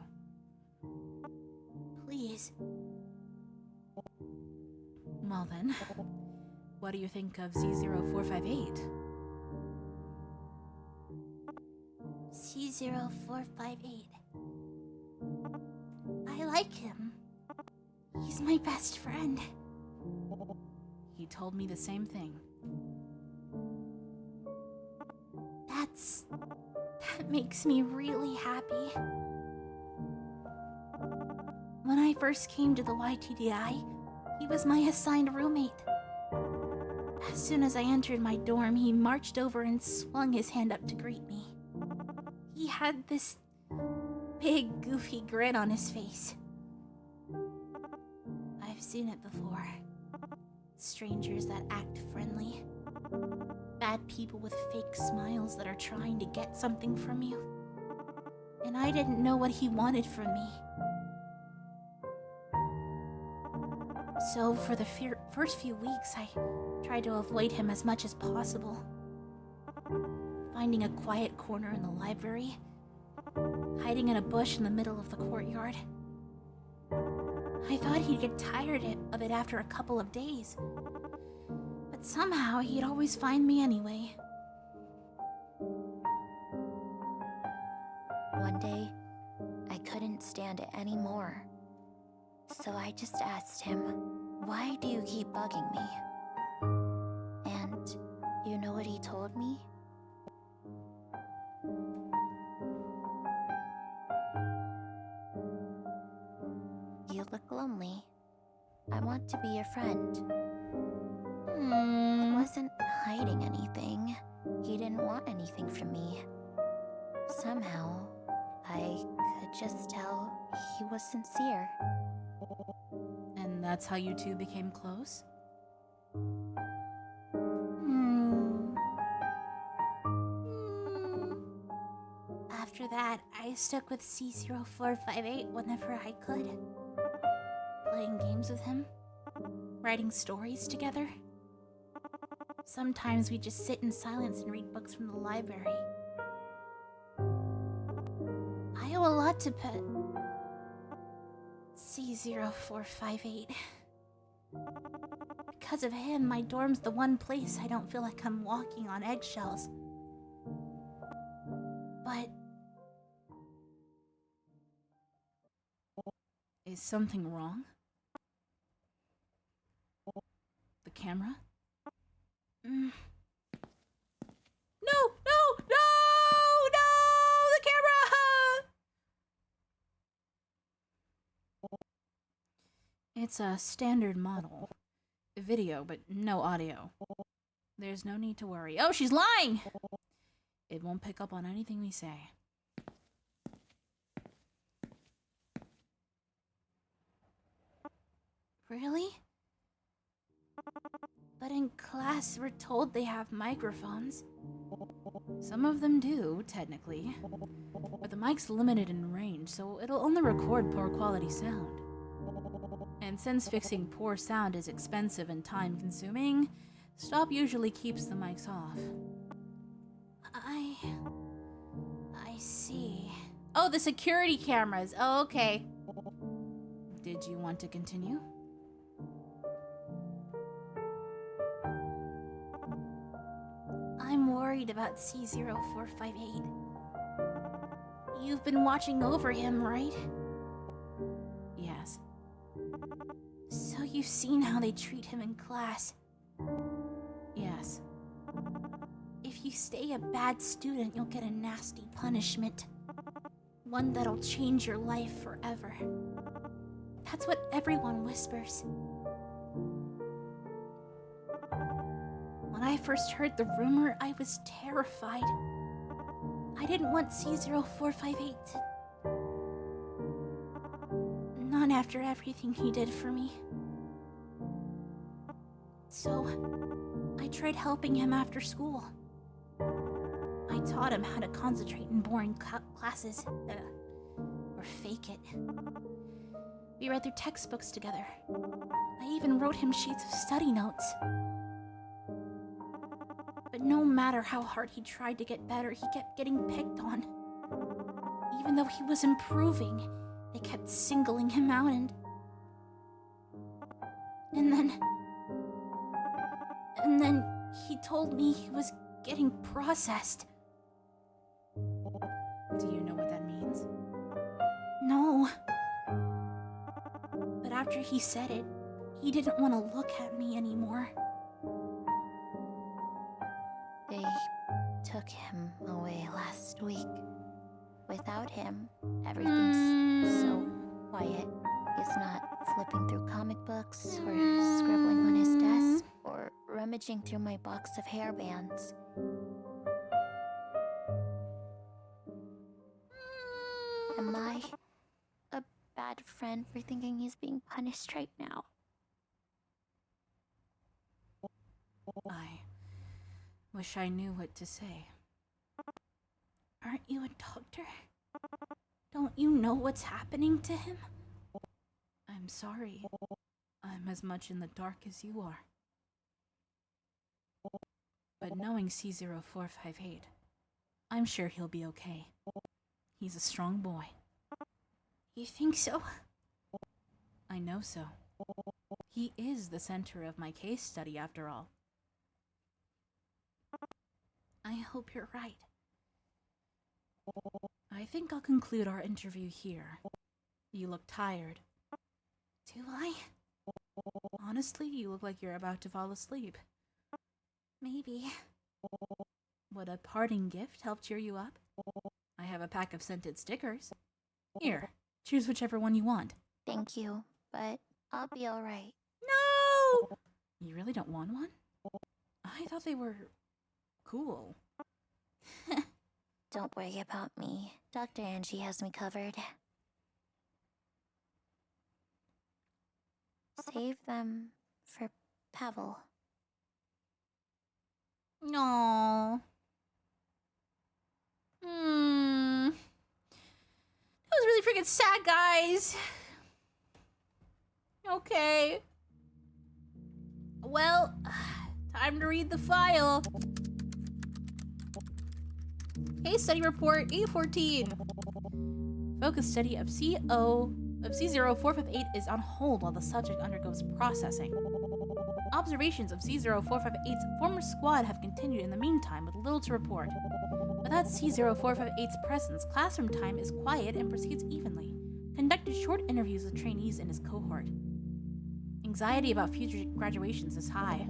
Please. Well then, what do you think of Z0458? C0458. I like him. He's my best friend. He told me the same thing. That makes me really happy. When I first came to the YTDI, he was my assigned roommate. As soon as I entered my dorm, he marched over and swung his hand up to greet me. He had this big, goofy grin on his face. I've seen it before. Strangers that act friendly. Bad people with fake smiles that are trying to get something from you. And I didn't know what he wanted from me. So for the first few weeks, I tried to avoid him as much as possible. Finding a quiet corner in the library, hiding in a bush in the middle of the courtyard. I thought he'd get tired of it after a couple of days. But somehow he'd always find me anyway. One day, I couldn't stand it anymore. So I just asked him, "Why do you keep bugging me?" And you know what he told me? "You look lonely. I want to be your friend." I wasn't hiding anything. He didn't want anything from me. Somehow, I could just tell he was sincere. And that's how you two became close? After that, I stuck with C0458 whenever I could. Playing games with him, writing stories together. Sometimes we just sit in silence and read books from the library. I owe a lot to Pet C0458. Because of him, my dorm's the one place I don't feel like I'm walking on eggshells. But Is something wrong? The camera? No! No! No! No! The camera! It's a standard model. Video, but no audio. There's no need to worry. Oh, she's lying! It won't pick up on anything we say. Really? But in class, we're told they have microphones. Some of them do, technically. But the mic's limited in range, so it'll only record poor quality sound. And since fixing poor sound is expensive and time-consuming, Stop usually keeps the mics off. I see. Oh, the security cameras. Oh, okay. Did you want to continue? I'm worried about C0458. You've been watching over him, right? Yes. So you've seen how they treat him in class. Yes. If you stay a bad student, you'll get a nasty punishment. One that'll change your life forever. That's what everyone whispers. When I first heard the rumor, I was terrified. I didn't want C0458 to... Not after everything he did for me. So, I tried helping him after school. I taught him how to concentrate in boring classes, or fake it. We read their textbooks together. I even wrote him sheets of study notes. But no matter how hard he tried to get better, he kept getting picked on. Even though he was improving, they kept singling him out and then he told me he was getting processed. Do you know what that means? No. But after he said it, he didn't want to look at me anymore. They took him away last week. Without him, everything's so quiet. He's not flipping through comic books or scribbling on his desk or rummaging through my box of hairbands. Am I a bad friend for thinking he's being punished right now? Wish I knew what to say. Aren't you a doctor? Don't you know what's happening to him? I'm sorry. I'm as much in the dark as you are. But knowing C0458, I'm sure he'll be okay. He's a strong boy. You think so? I know so. He is the center of my case study, after all. I hope you're right. I think I'll conclude our interview here. You look tired. Do I? Honestly, you look like you're about to fall asleep. Maybe. Would a parting gift help cheer you up? I have a pack of scented stickers. Here, choose whichever one you want. Thank you, but I'll be alright. No! You really don't want one? I thought they were cool. Don't worry about me. Dr. Angie has me covered. Save them for Pavel. No. That was really freaking sad, guys. Okay. Well, time to read the file. Case study report 814. Focus study of C0458 is on hold while the subject undergoes processing. Observations of C0458's former squad have continued in the meantime with little to report. Without C0458's presence, classroom time is quiet and proceeds evenly. Conducted short interviews with trainees in his cohort. Anxiety about future graduations is high.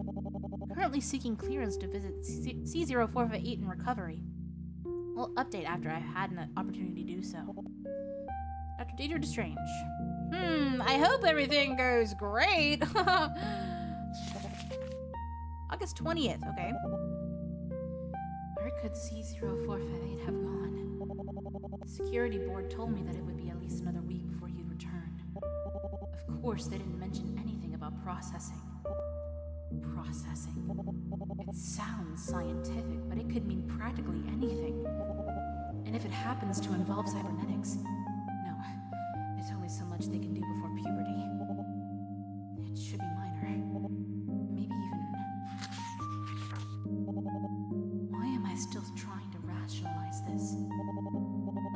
Currently seeking clearance to visit C0458 in recovery. We'll update after I've had an opportunity to do so. Dr. Deidre Strange. I hope everything goes great. August 20th, okay. Where could C0458 have gone? The security board told me that it would be at least another week before he'd return. Of course, they didn't mention anything about processing. Processing. It sounds scientific, but it could mean practically anything. And if it happens to involve cybernetics, no, there's only so much they can do before puberty. It should be minor. Maybe even... Why am I still trying to rationalize this?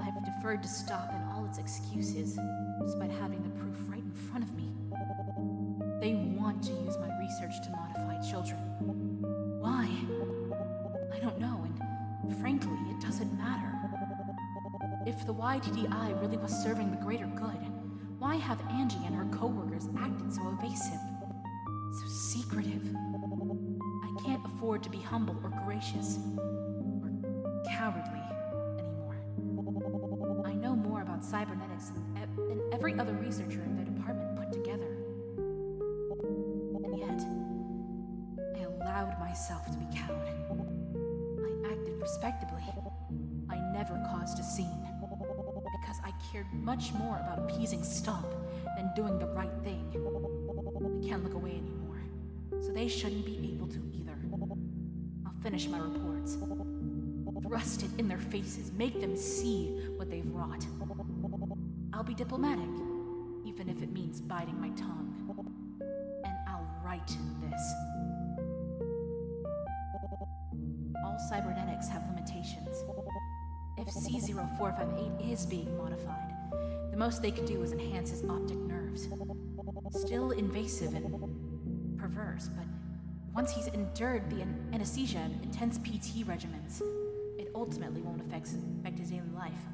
I've deferred to stop and all its excuses, despite having the proof right in front of me. They want to use my research to modify children. Why? I don't know, and frankly, it doesn't matter. If the YTDI really was serving the greater good, why have Angie and her coworkers acted so evasive, so secretive? I can't afford to be humble or gracious, or cowardly anymore. I know more about cybernetics than every other researcher in their department put together. And yet, I allowed myself to be cowed. I acted respectably. I never caused a scene. Because I cared much more about appeasing Stomp than doing the right thing. I can't look away anymore, so they shouldn't be able to either. I'll finish my reports. Thrust it in their faces, make them see what they've wrought. I'll be diplomatic, even if it means biting my tongue. And I'll write this. All cybernetics have limitations. If C0458 is being modified, the most they could do is enhance his optic nerves. Still invasive and perverse, but once he's endured the anesthesia and intense PT regimens, it ultimately won't affect his daily life.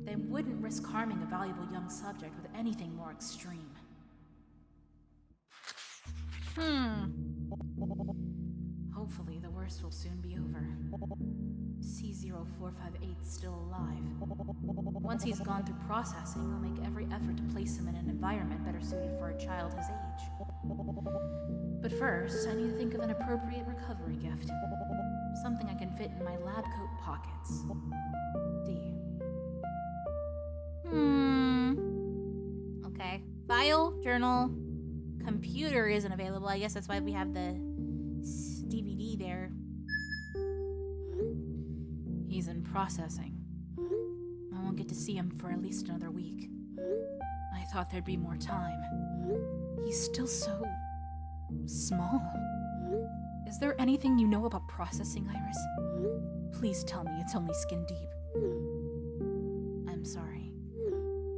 They wouldn't risk harming a valuable young subject with anything more extreme. Hopefully the worst will soon be over. C0458's still alive. Once he's gone through processing, I'll make every effort to place him in an environment better suited for a child his age. But first, I need to think of an appropriate recovery gift. Something I can fit in my lab coat pockets. D. Okay. File, journal, computer isn't available. I guess that's why we have the DVD be there. He's in processing. I won't get to see him for at least another week. I thought there'd be more time. He's still so small. Is there anything you know about processing, Iris? Please tell me it's only skin deep. I'm sorry.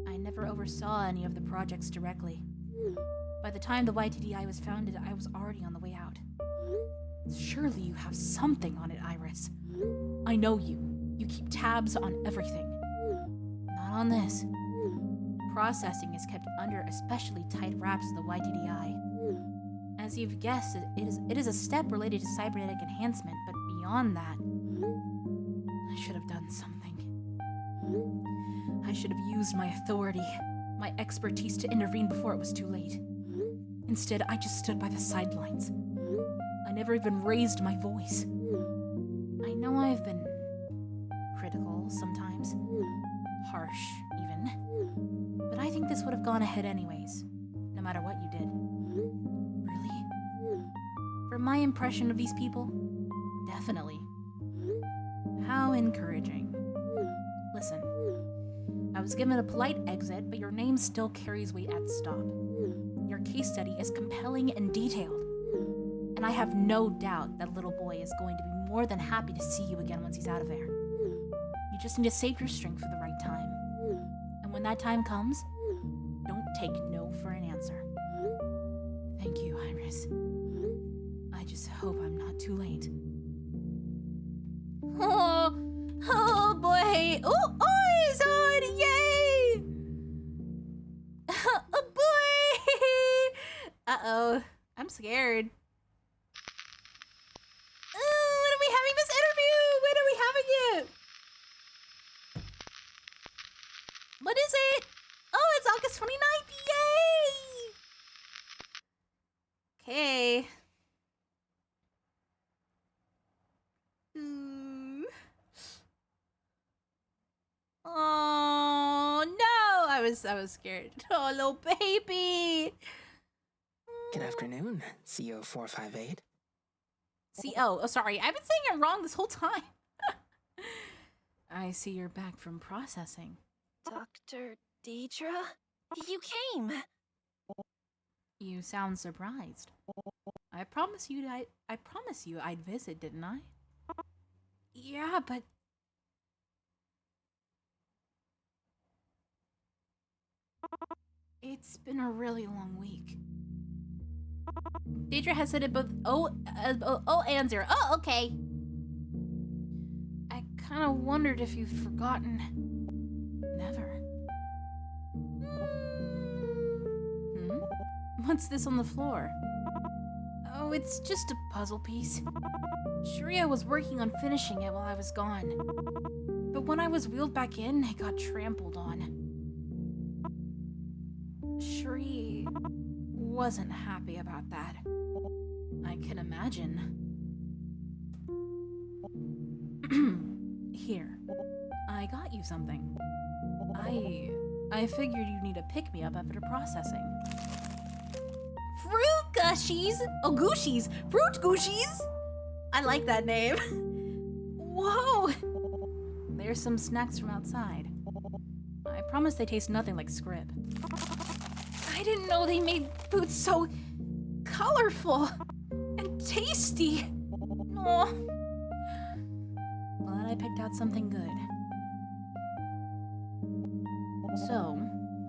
I never oversaw any of the projects directly. By the time the YTDI was founded, I was already on the way out. Surely you have something on it, Iris. I know you. You keep tabs on everything. Not on this. Processing is kept under especially tight wraps of the YTDI. As you've guessed, it is a step related to cybernetic enhancement, but beyond that, I should have done something. I should have used my authority, my expertise to intervene before it was too late. Instead, I just stood by the sidelines. I never even raised my voice. I know I've been critical sometimes, harsh even, but I think this would have gone ahead anyways, no matter what you did. Really? From my impression of these people, definitely. How encouraging. Listen, I was given a polite exit, but your name still carries weight at stop. Your case study is compelling and detailed, and I have no doubt that little boy is going to be more than happy to see you again once he's out of there. You just need to save your strength for the right time. And when that time comes, don't take no for an answer. Thank you, Iris. I just hope I'm not too late. Oh boy! Oh, eyes on! Yay! Oh boy! Uh-oh. I'm scared. When are we having this interview? When are we having it? What is it? Oh, it's August 29th! Yay! Okay. Oh no! I was scared. Oh, little baby. Good afternoon, CO 458. Oh, sorry. I've been saying it wrong this whole time. I see you're back from processing. Dr. Deidre? You came! You sound surprised. I promise you I'd visit, didn't I? Yeah, but it's been a really long week. Deidre has said it both and zero. Oh, okay. I kind of wondered if you'd forgotten. Never. What's this on the floor? Oh, it's just a puzzle piece. Sharia was working on finishing it while I was gone. But when I was wheeled back in, it got trampled on. Shri wasn't happy about that. I can imagine. Here. I got you something. I figured you'd need a pick-me-up after processing. Fruit gushies! Oh, Gushies! Fruit Gushies! I like that name. Whoa! There's some snacks from outside. I promise they taste nothing like scrib. I didn't know they made food so colorful and tasty. Oh. Glad I picked out something good. So,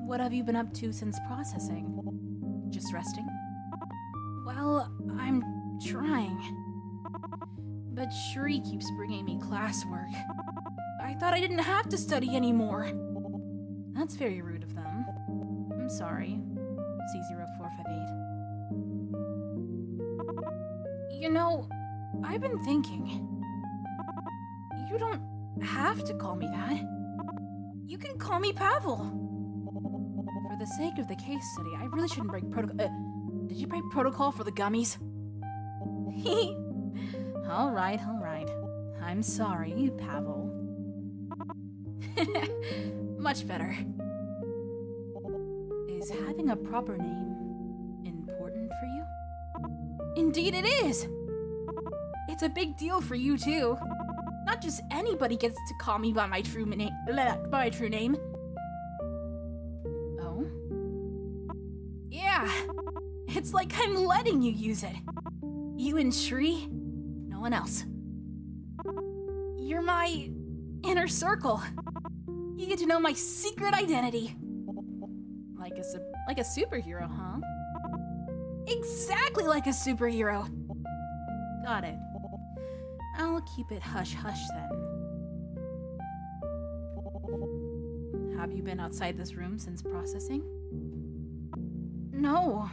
what have you been up to since processing? Just resting? Well, I'm trying. But Shri keeps bringing me classwork. I thought I didn't have to study anymore. That's very rude of them. I'm sorry. C0458. You know, I've been thinking. You don't have to call me that. You can call me Pavel. For the sake of the case study, I really shouldn't break protocol. Did you break protocol for the gummies? All right. I'm sorry, Pavel. Much better. Is having a proper name important for you? Indeed it is. it's a big deal for you too. Not just anybody gets to call me by my true name. Oh? Yeah. It's like I'm letting you use it. You and Shri, no one else. You're my inner circle. You get to know my secret identity. Like a superhero, huh? Exactly like a superhero. Got it. I'll keep it hush-hush then. Have you been outside this room since processing? No.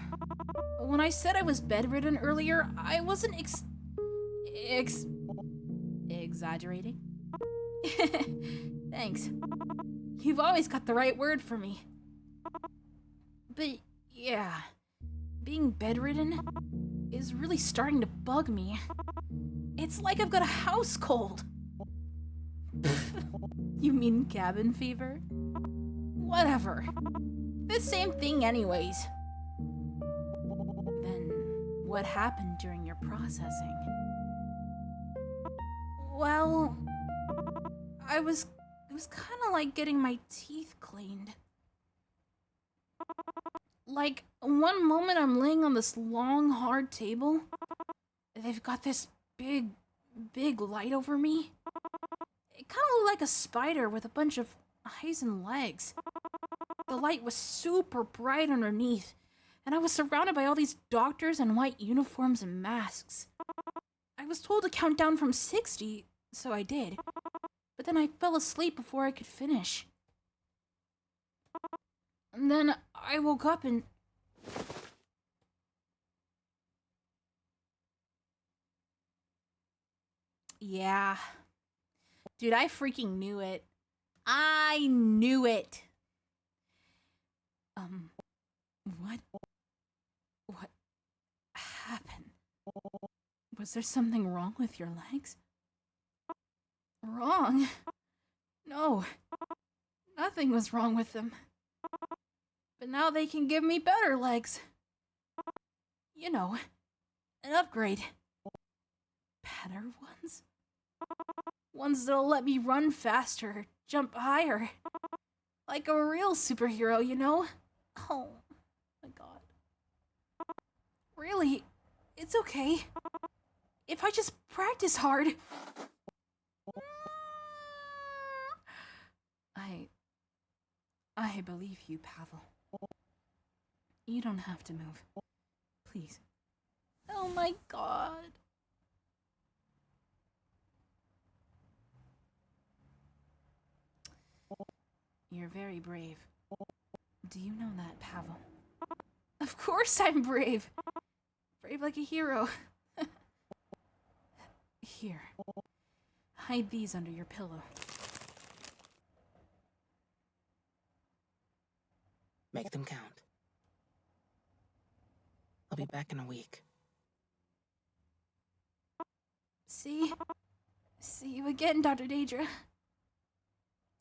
When I said I was bedridden earlier, I wasn't Exaggerating? Thanks. You've always got the right word for me. But yeah, being bedridden is really starting to bug me. It's like I've got a house cold. You mean cabin fever? Whatever. The same thing anyways. Then what happened during your processing? Well, it was kind of like getting my teeth cleaned. Like, one moment I'm laying on this long, hard table. They've got this big light over me. It kind of looked like a spider with a bunch of eyes and legs. The light was super bright underneath, and I was surrounded by all these doctors in white uniforms and masks. I was told to count down from 60, so I did. But then I fell asleep before I could finish. And then I woke up and... Yeah. Dude, I freaking knew it. I knew it. What happened? Was there something wrong with your legs? Wrong? No. Nothing was wrong with them. But now they can give me better legs. You know, an upgrade. Better ones? Ones that'll let me run faster, jump higher. Like a real superhero, you know? Oh my god. Really, it's okay. If I just practice hard. I believe you, Pavel. You don't have to move. Please. Oh my god. You're very brave. Do you know that, Pavel? Of course I'm brave. Brave like a hero. Here. Hide these under your pillow. Make them count. I'll be back in a week. See you again, Dr. Daedra.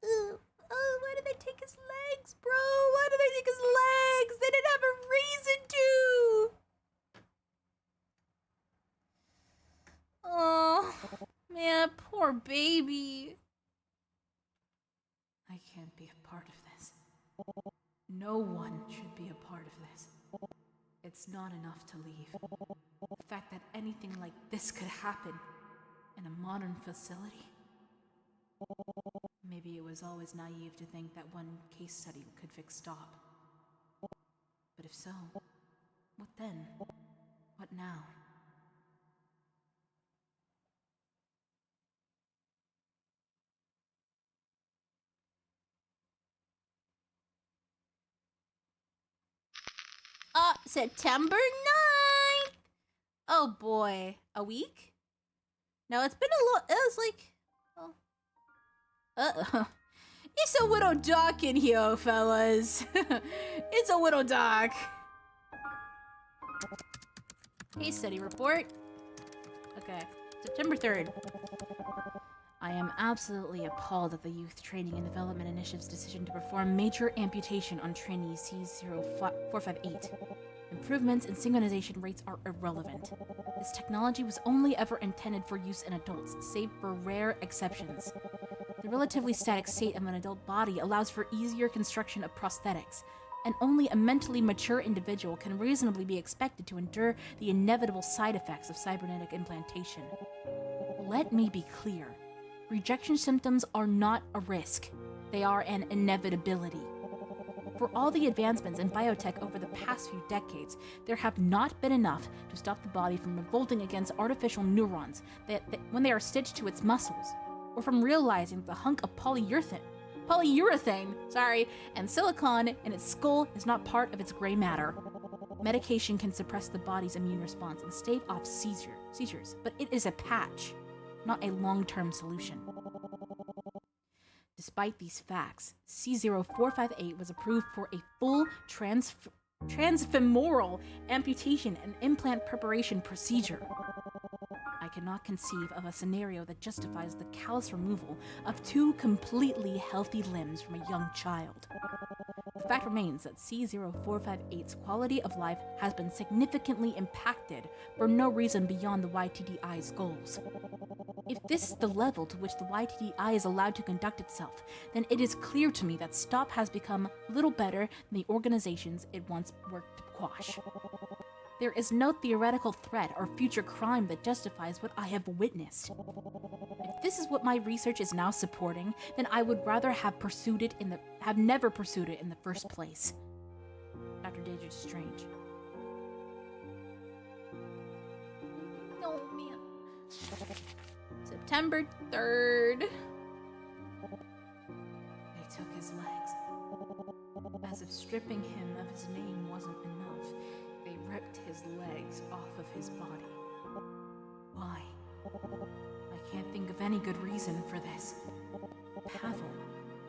Oh, why did they take his legs, bro? Why did they take his legs? They didn't have a reason to. Oh, man, poor baby. I can't be a part of this. No one should be a part of this. It's not enough to leave. The fact that anything like this could happen in a modern facility. Maybe it was always naive to think that one case study could fix Stop. But if so, what then? What now? September 9th. Oh boy. A week? No, it's been a lot. It was like... It's a little dark in here, fellas. It's a little dark. Case study report. Okay. September 3rd. I am absolutely appalled at the Youth Training and Development Initiative's decision to perform major amputation on trainee C0458. Improvements in synchronization rates are irrelevant. This technology was only ever intended for use in adults, save for rare exceptions. The relatively static state of an adult body allows for easier construction of prosthetics, and only a mentally mature individual can reasonably be expected to endure the inevitable side effects of cybernetic implantation. Let me be clear. Rejection symptoms are not a risk. They are an inevitability. For all the advancements in biotech over the past few decades, there have not been enough to stop the body from revolting against artificial neurons when they are stitched to its muscles, or from realizing that the hunk of polyurethane, and silicon in its skull is not part of its gray matter. Medication can suppress the body's immune response and stave off seizures, but it is a patch, not a long-term solution. Despite these facts, C0458 was approved for a full transfemoral amputation and implant preparation procedure. I cannot conceive of a scenario that justifies the callous removal of 2 completely healthy limbs from a young child. The fact remains that C0458's quality of life has been significantly impacted for no reason beyond the YTDI's goals. If this is the level to which the YTDI is allowed to conduct itself, then it is clear to me that STOP has become little better than the organizations it once worked to quash. There is no theoretical threat or future crime that justifies what I have witnessed. If this is what my research is now supporting, then I would rather have never pursued it in the first place. Dr. Deidre Strange. Oh, man. September 3rd. They took his legs. As if stripping him of his name wasn't enough, they ripped his legs off of his body. Why? I can't think of any good reason for this. Pavel,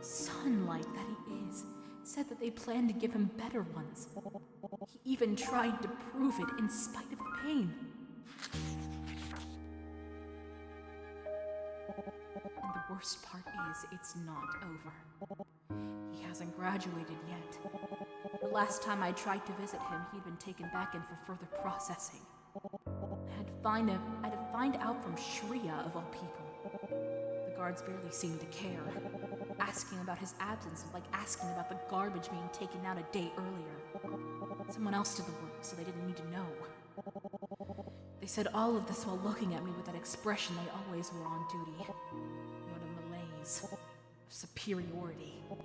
sunlight that he is, said that they planned to give him better ones. He even tried to prove it in spite of the pain. And the worst part is, it's not over. He hasn't graduated yet. The last time I tried to visit him, he'd been taken back in for further processing. I had to find out from Shreya, of all people. The guards barely seemed to care. Asking about his absence was like asking about the garbage being taken out a day earlier. Someone else did the work, so they didn't need to know. They said all of this while looking at me with that expression they always wore on duty. What a malaise. Of superiority. Of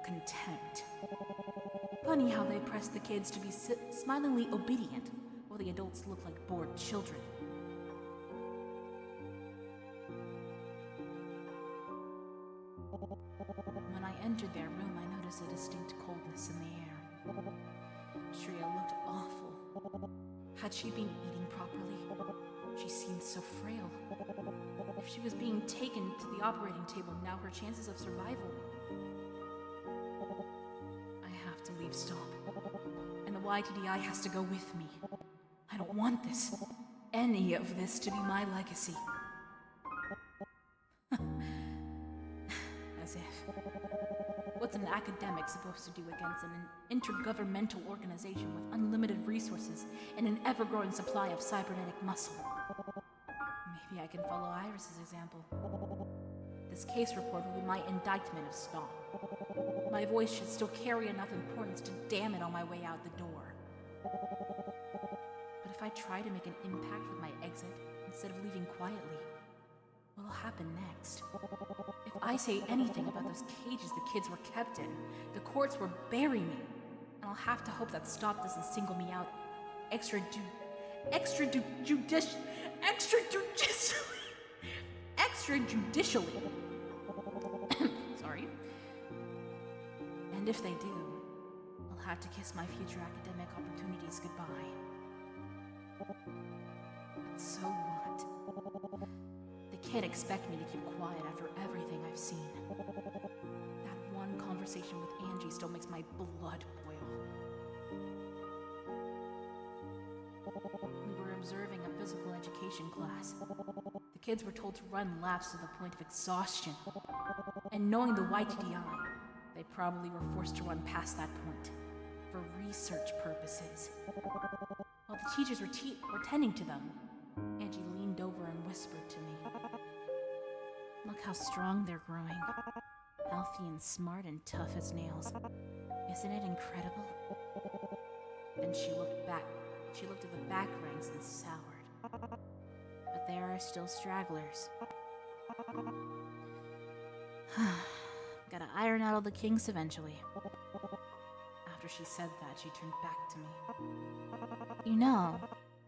contempt. Funny how they pressed the kids to be smilingly obedient, while the adults looked like bored children. When I entered their room, I noticed a distinct coldness in the air. Shreya looked awful. Had she been eating properly? She seemed so frail. If she was being taken to the operating table, now her chances of survival... I have to leave STOP. And the YTDI has to go with me. I don't want this, any of this, to be my legacy. As if. What's an academic supposed to do against an intergovernmental organization with unlimited resources and an ever-growing supply of cybernetic muscle? Maybe I can follow Iris's example. This case report will be my indictment of STOP. My voice should still carry enough importance to damn it on my way out the door. But if I try to make an impact with my exit, instead of leaving quietly, what'll happen next? If I say anything about those cages the kids were kept in, the courts will bury me, and I'll have to hope that STOP doesn't single me out extrajudicially. Sorry. And if they do, I'll have to kiss my future academic opportunities goodbye. But so what? They can't expect me to keep quiet after everything I've seen. That one conversation with Angie still makes my blood boil. We were observing a physical education class. The kids were told to run laps to the point of exhaustion. And knowing the YTDI, they probably were forced to run past that point for research purposes. While the teachers were tending to them, Angie leaned over and whispered to me. Look how strong they're growing. Healthy and smart and tough as nails. Isn't it incredible? Then she looked back. She looked at the back ranks and soured. But there are still stragglers. Gotta iron out all the kinks eventually. After she said that, she turned back to me. You know,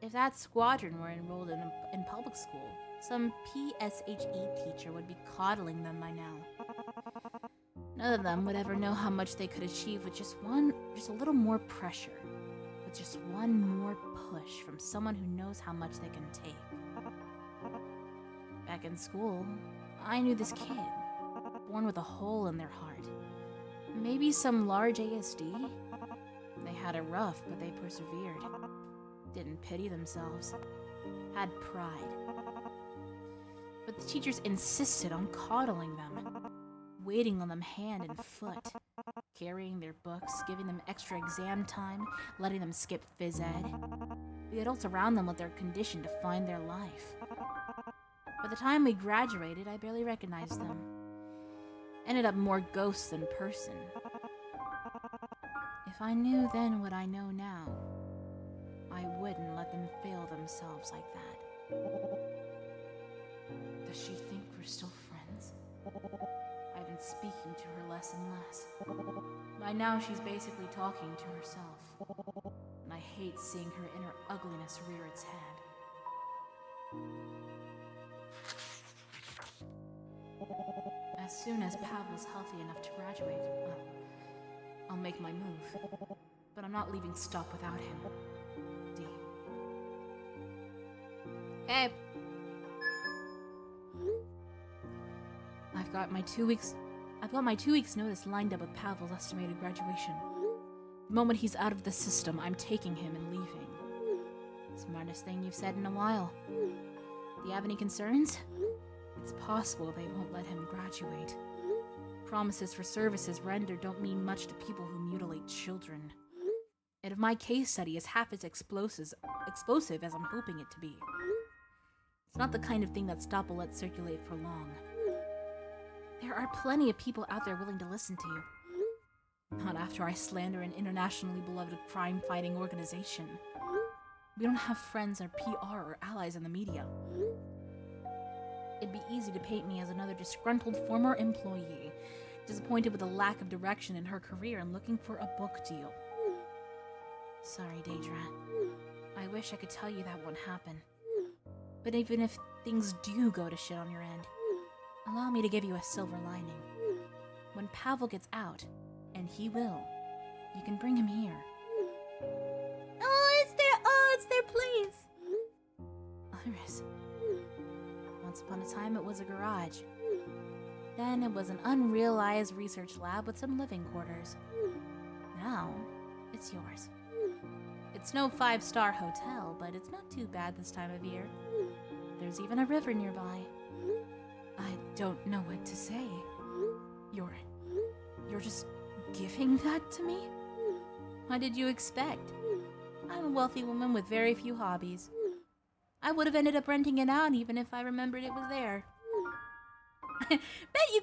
if that squadron were enrolled in public school, some PSHE teacher would be coddling them by now. None of them would ever know how much they could achieve with just a little more pressure. With just one more push from someone who knows how much they can take. Back in school, I knew this kid, born with a hole in their heart. Maybe some large ASD? They had it rough, but they persevered. Didn't pity themselves. Had pride. But the teachers insisted on coddling them, waiting on them hand and foot, carrying their books, giving them extra exam time, letting them skip phys ed. The adults around them let their condition define their life. By the time we graduated, I barely recognized them. Ended up more ghost than person. If I knew then what I know now, I wouldn't let them fail themselves like that. Does she think we're still friends? I've been speaking to her less and less. By now, she's basically talking to herself. And I hate seeing her inner ugliness rear its head. As soon as Pavel's healthy enough to graduate, I'll make my move. But I'm not leaving Stop without him. D. Hey, I've got my 2 weeks notice lined up with Pavel's estimated graduation. The moment he's out of the system, I'm taking him and leaving. smartest thing you've said in a while. Do you have any concerns? It's possible they won't let him graduate. Promises for services rendered don't mean much to people who mutilate children. And if my case study is half as explosive as I'm hoping it to be, it's not the kind of thing that Stop will let circulate for long. There are plenty of people out there willing to listen to you. Not after I slander an internationally beloved crime-fighting organization. We don't have friends or PR or allies in the media. It'd be easy to paint me as another disgruntled former employee, disappointed with a lack of direction in her career and looking for a book deal. Sorry, Daedra. I wish I could tell you that won't happen. But even if things do go to shit on your end, allow me to give you a silver lining. When Pavel gets out, and he will, you can bring him here. Oh, it's their place. Iris. Once upon a time, it was a garage. Then it was an unrealized research lab with some living quarters. Now, it's yours. It's no 5-star hotel, but it's not too bad this time of year. There's even a river nearby. I don't know what to say. You're just giving that to me? What did you expect? I'm a wealthy woman with very few hobbies. I would have ended up renting it out even if I remembered it was there. Bet you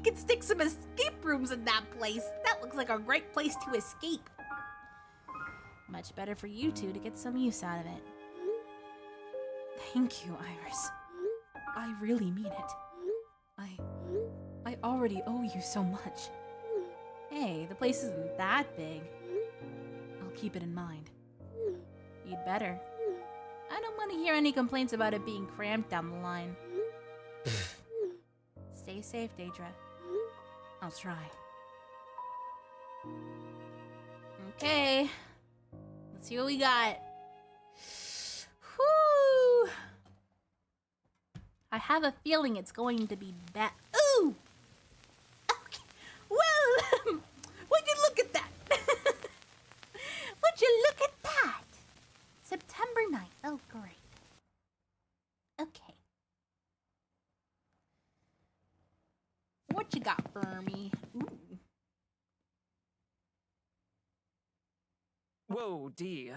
can stick some escape rooms in that place. That looks like a great place to escape. Much better for you two to get some use out of it. Thank you, Iris. I really mean it. I already owe you so much. Hey, the place isn't that big. I'll keep it in mind. You'd better. I don't want to hear any complaints about it being cramped down the line. Stay safe, Daedra. I'll try. Okay. Let's see what we got. Whew. I have a feeling it's going to be bad. Ooh! Okay. Well, would you look at that? Would you look at that? September 9th. Oh, great. Okay. What you got for me? Ooh. Whoa, D.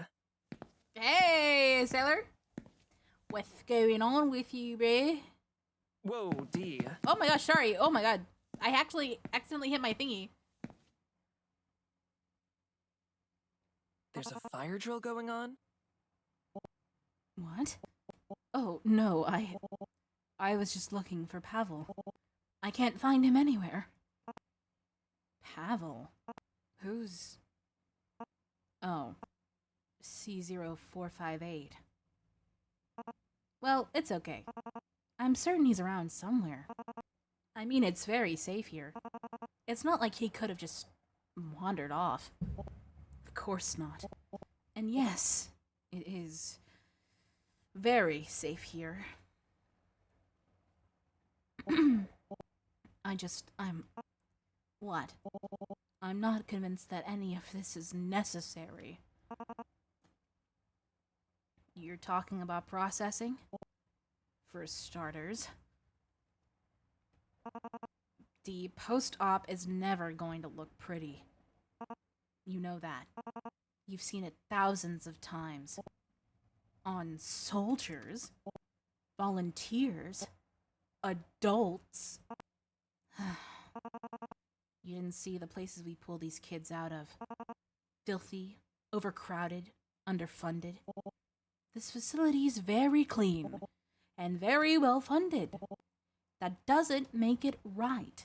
Hey, sailor. What's going on with you, bruh? Whoa, D. Oh my gosh, sorry. Oh my god. I actually accidentally hit my thingy. There's a fire drill going on? What? Oh, no, I was just looking for Pavel. I can't find him anywhere. Pavel? Who's... Oh. C0458. Well, it's okay. I'm certain he's around somewhere. I mean, it's very safe here. It's not like he could have just wandered off. Of course not. And yes, it is very safe here. What? I'm not convinced that any of this is necessary. You're talking about processing? For starters. The post-op is never going to look pretty. You know that. You've seen it thousands of times. On soldiers, volunteers, adults. You didn't see the places we pull these kids out of. Filthy, overcrowded, underfunded. This facility is very clean and very well funded. That doesn't make it right.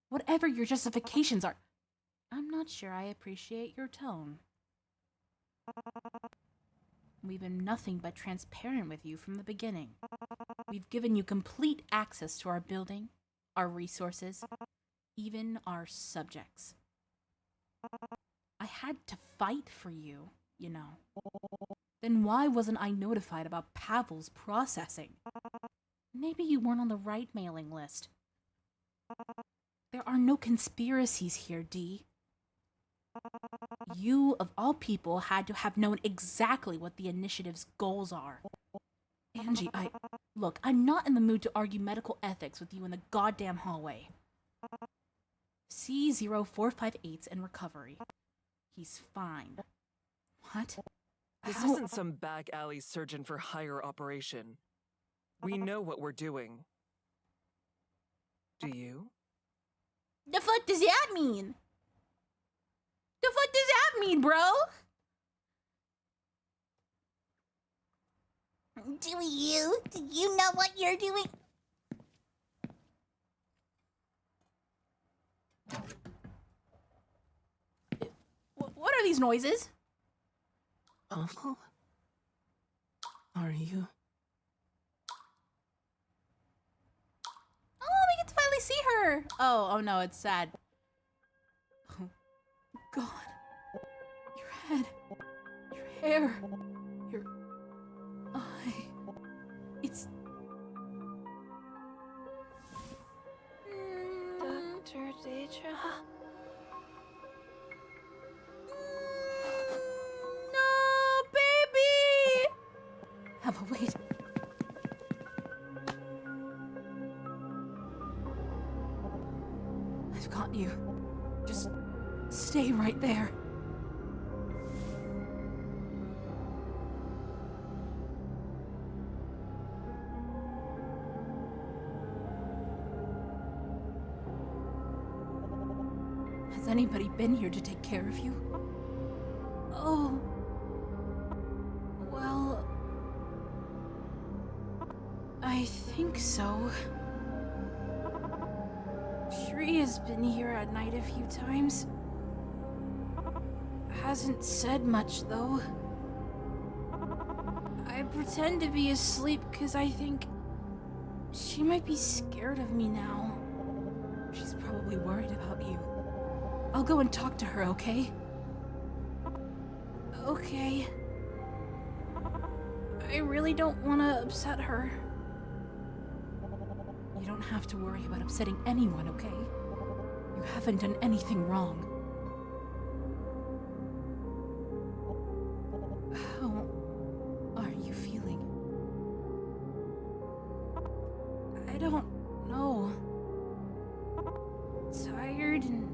Whatever your justifications are, I'm not sure I appreciate your tone. We've been nothing but transparent with you from the beginning. We've given you complete access to our building, our resources, even our subjects. I had to fight for you, you know. Then why wasn't I notified about Pavel's processing? Maybe you weren't on the right mailing list. There are no conspiracies here, D. You, of all people, had to have known exactly what the initiative's goals are. Angie, Look, I'm not in the mood to argue medical ethics with you in the goddamn hallway. C0458's in recovery. He's fine. What? This isn't some back alley surgeon for hire operation. We know what we're doing. Do you? The fuck does that mean? The fuck does that mean, bro? Do you know what you're doing? What are these noises? Awful? Are you? Oh, we get to finally see her. Oh no, it's sad. Oh, God. Your head. Your hair. Your eye. It's... Dr. Deidre? No, baby! Have a wait. I've got you. Just stay right there. Has anybody been here to take care of you? Oh. Well, I think so. Shri has been here at night a few times. Hasn't said much, though. I pretend to be asleep because I think she might be scared of me now. She's probably worried about you. I'll go and talk to her, okay? Okay. I really don't want to upset her. You don't have to worry about upsetting anyone, okay? You haven't done anything wrong. How are you feeling? I don't know. Tired and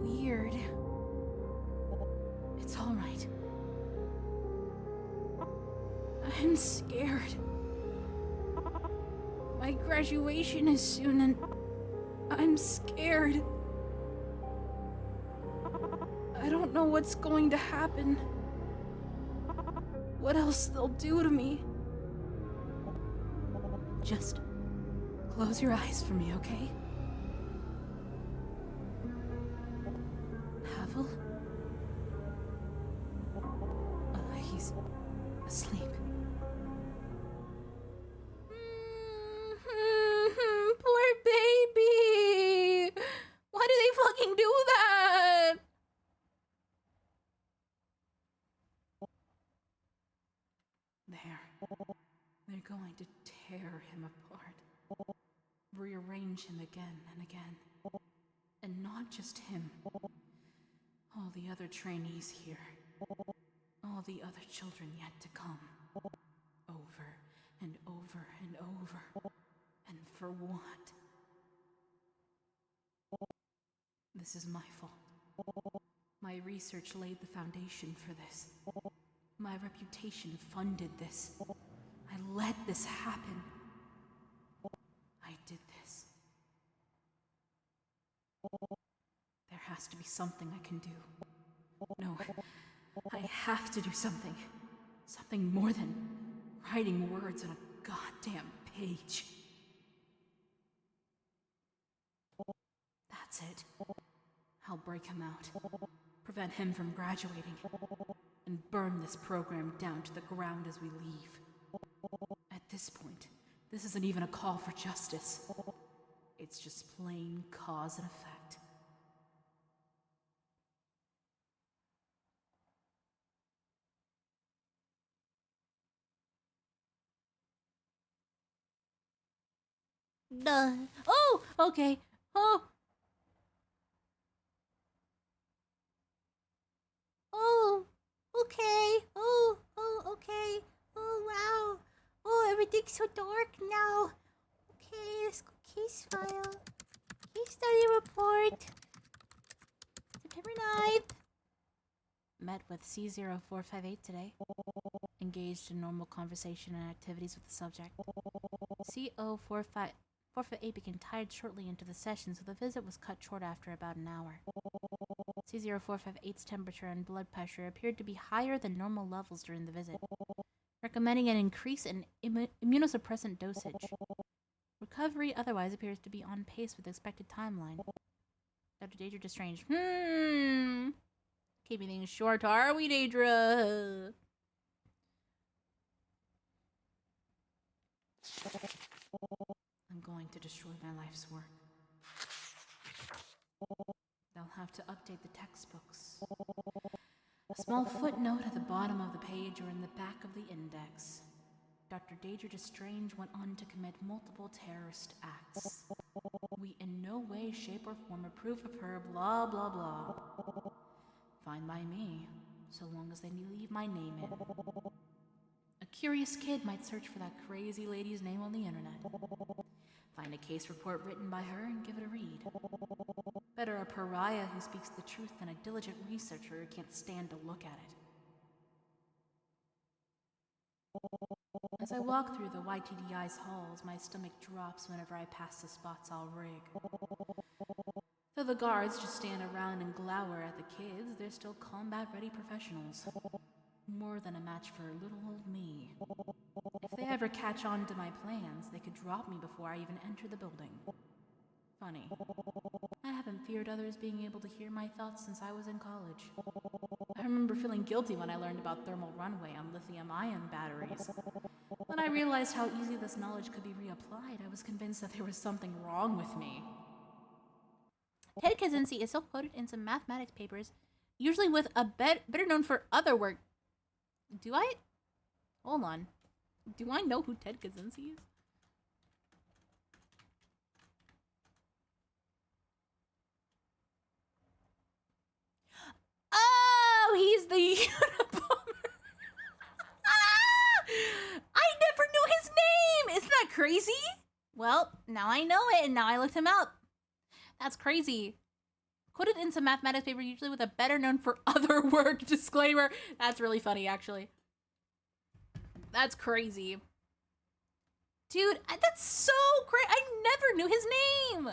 weird. It's all right. I'm scared. My graduation is soon and I'm scared. I don't know what's going to happen. What else they'll do to me. Just close your eyes for me, okay? Pavel? He's asleep. Poor baby! Why do they fucking do that? They're going to tear him apart. Rearrange him again and again. And not just him. All the other trainees here. All the other children yet to come. Over and over and over. And for what? This is my fault. My research laid the foundation for this. My reputation funded this. I let this happen. I did this. There has to be something I can do. No, I have to do something. Something more than writing words on a goddamn page. That's it. I'll break him out. Prevent him from graduating. And burn this program down to the ground as we leave. At this point, this isn't even a call for justice. It's just plain cause and effect. Duh. Oh, okay. Oh. Oh, okay. Oh, okay. Oh, wow. Oh, everything's so dark now. Okay, let's go case file. Case study report. September 9th. Met with C0458 today. Engaged in normal conversation and activities with the subject. C0458 became tired shortly into the session, so the visit was cut short after about an hour. C0458's temperature and blood pressure appeared to be higher than normal levels during the visit, recommending an increase in immunosuppressant dosage. Recovery otherwise appears to be on pace with the expected timeline. Dr. Daedra Destrange. Keeping things short, are we, Daedra? I'm going to destroy my life's work. They'll have to update the textbooks. A small footnote at the bottom of the page or in the back of the index. Dr. Daedra Destrange went on to commit multiple terrorist acts. We in no way, shape, or form approve of her, blah, blah, blah. Fine by me, so long as they leave my name in. A curious kid might search for that crazy lady's name on the internet. Find a case report written by her and give it a read. Better a pariah who speaks the truth than a diligent researcher who can't stand to look at it. As I walk through the YTDI's halls, my stomach drops whenever I pass the spots I'll rig. Though the guards just stand around and glower at the kids, they're still combat-ready professionals. More than a match for little old me. If they ever catch on to my plans, they could drop me before I even enter the building. Funny. I haven't feared others being able to hear my thoughts since I was in college. I remember feeling guilty when I learned about thermal runaway on lithium-ion batteries. When I realized how easy this knowledge could be reapplied, I was convinced that there was something wrong with me. Ted Kaczynski is still quoted in some mathematics papers, usually with a better known for other work. Do I? Hold on. Do I know who Ted Kaczynski is? Oh, he's the Unabomber. I never knew his name. Isn't that crazy? Well, now I know it, and now I looked him up. That's crazy. Quoted in some mathematics paper, usually with a better known for other work disclaimer. That's really funny, actually. That's crazy. Dude, that's so crazy. I never knew his name.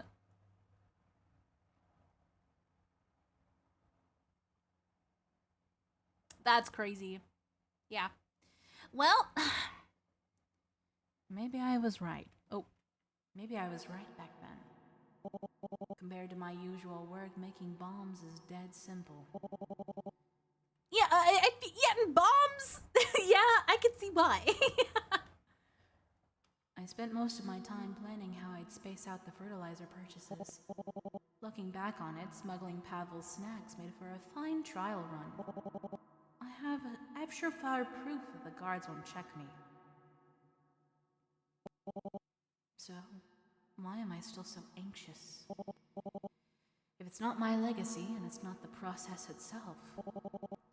That's crazy. Yeah. Well, maybe I was right. Oh, maybe I was right back then. Compared to my usual work, making bombs is dead simple. Yeah, yeah, and bombs. Yeah, I can see why. I spent most of my time planning how I'd space out the fertilizer purchases. Looking back on it, smuggling Pavel's snacks made for a fine trial run. I have surefire proof that the guards won't check me. So, why am I still so anxious? If it's not my legacy and it's not the process itself,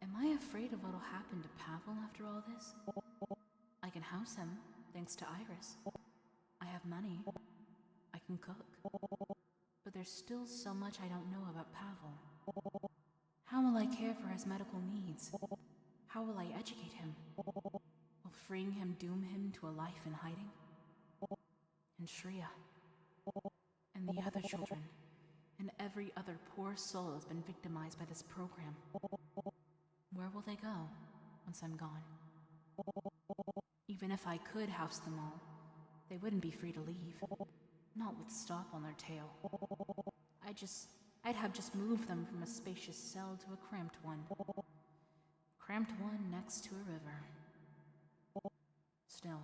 am I afraid of what'll happen to Pavel after all this? I can house him, thanks to Iris. I have money. I can cook. But there's still so much I don't know about Pavel. How will I care for his medical needs? How will I educate him? Will freeing him doom him to a life in hiding? And Shreya. And the other children. And every other poor soul has been victimized by this program. Where will they go once I'm gone? Even if I could house them all, they wouldn't be free to leave. Not with Stop on their tail. I'd have just moved them from a spacious cell to a cramped one. Cramped one next to a river. Still.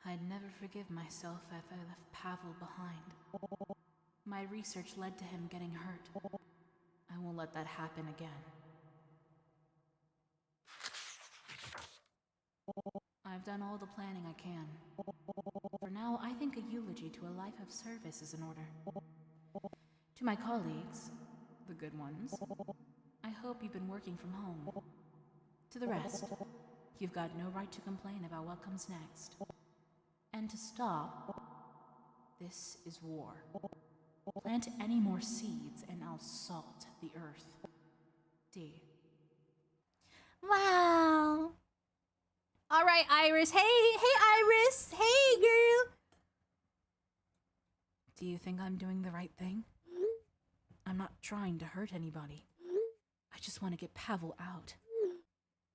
I'd never forgive myself if I left Pavel behind. My research led to him getting hurt. I won't let that happen again. I've done all the planning I can. For now, I think a eulogy to a life of service is in order. To my colleagues, the good ones, I hope you've been working from home. To the rest, you've got no right to complain about what comes next. And to Stop, this is war. Plant any more seeds and I'll salt the earth. D. Wow. All right, Iris. Hey, Iris. Hey, girl. Do you think I'm doing the right thing? I'm not trying to hurt anybody. I just want to get Pavel out.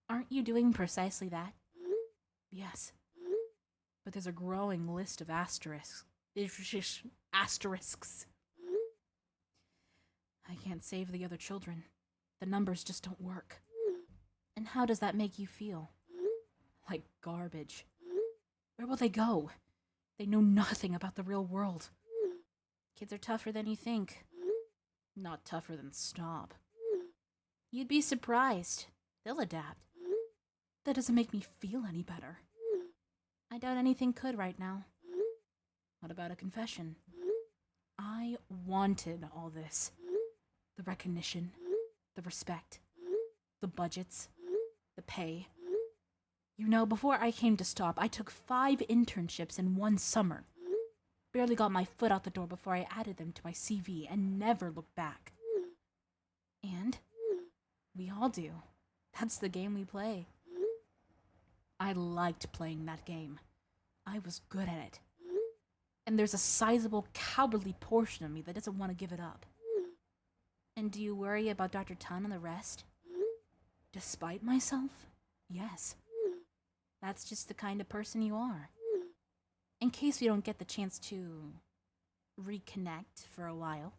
Aren't you doing precisely that? Yes. But there's a growing list of asterisks. Asterisks. I can't save the other children. The numbers just don't work. And how does that make you feel? Like garbage. Where will they go? They know nothing about the real world. Kids are tougher than you think. Not tougher than Stop. You'd be surprised. They'll adapt. That doesn't make me feel any better. I doubt anything could right now. What about a confession? I wanted all this. The recognition, the respect, the budgets, the pay. You know, before I came to Stop, I took 5 internships in one summer. Barely got my foot out the door before I added them to my CV and never looked back. And we all do. That's the game we play. I liked playing that game. I was good at it. And there's a sizable, cowardly portion of me that doesn't want to give it up. And do you worry about Dr. Tan and the rest? Despite myself? Yes. That's just the kind of person you are. In case we don't get the chance to reconnect for a while,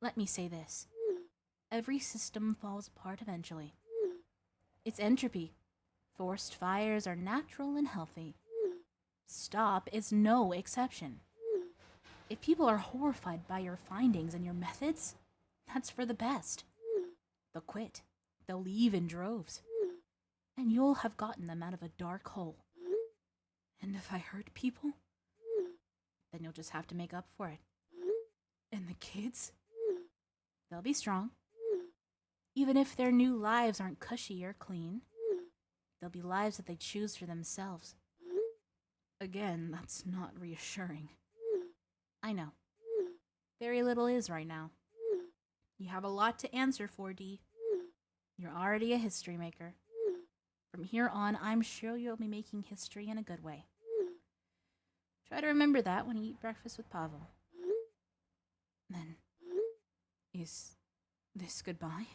let me say this. Every system falls apart eventually. It's entropy. Forced fires are natural and healthy. Stop is no exception. If people are horrified by your findings and your methods, that's for the best. They'll quit. They'll leave in droves. And you'll have gotten them out of a dark hole. And if I hurt people? Then you'll just have to make up for it. And the kids? They'll be strong. Even if their new lives aren't cushy or clean, they'll be lives that they choose for themselves. Again, that's not reassuring. I know. Very little is right now. You have a lot to answer for, Dee. You're already a history maker. From here on, I'm sure you'll be making history in a good way. Try to remember that when you eat breakfast with Pavel. Then, is this goodbye?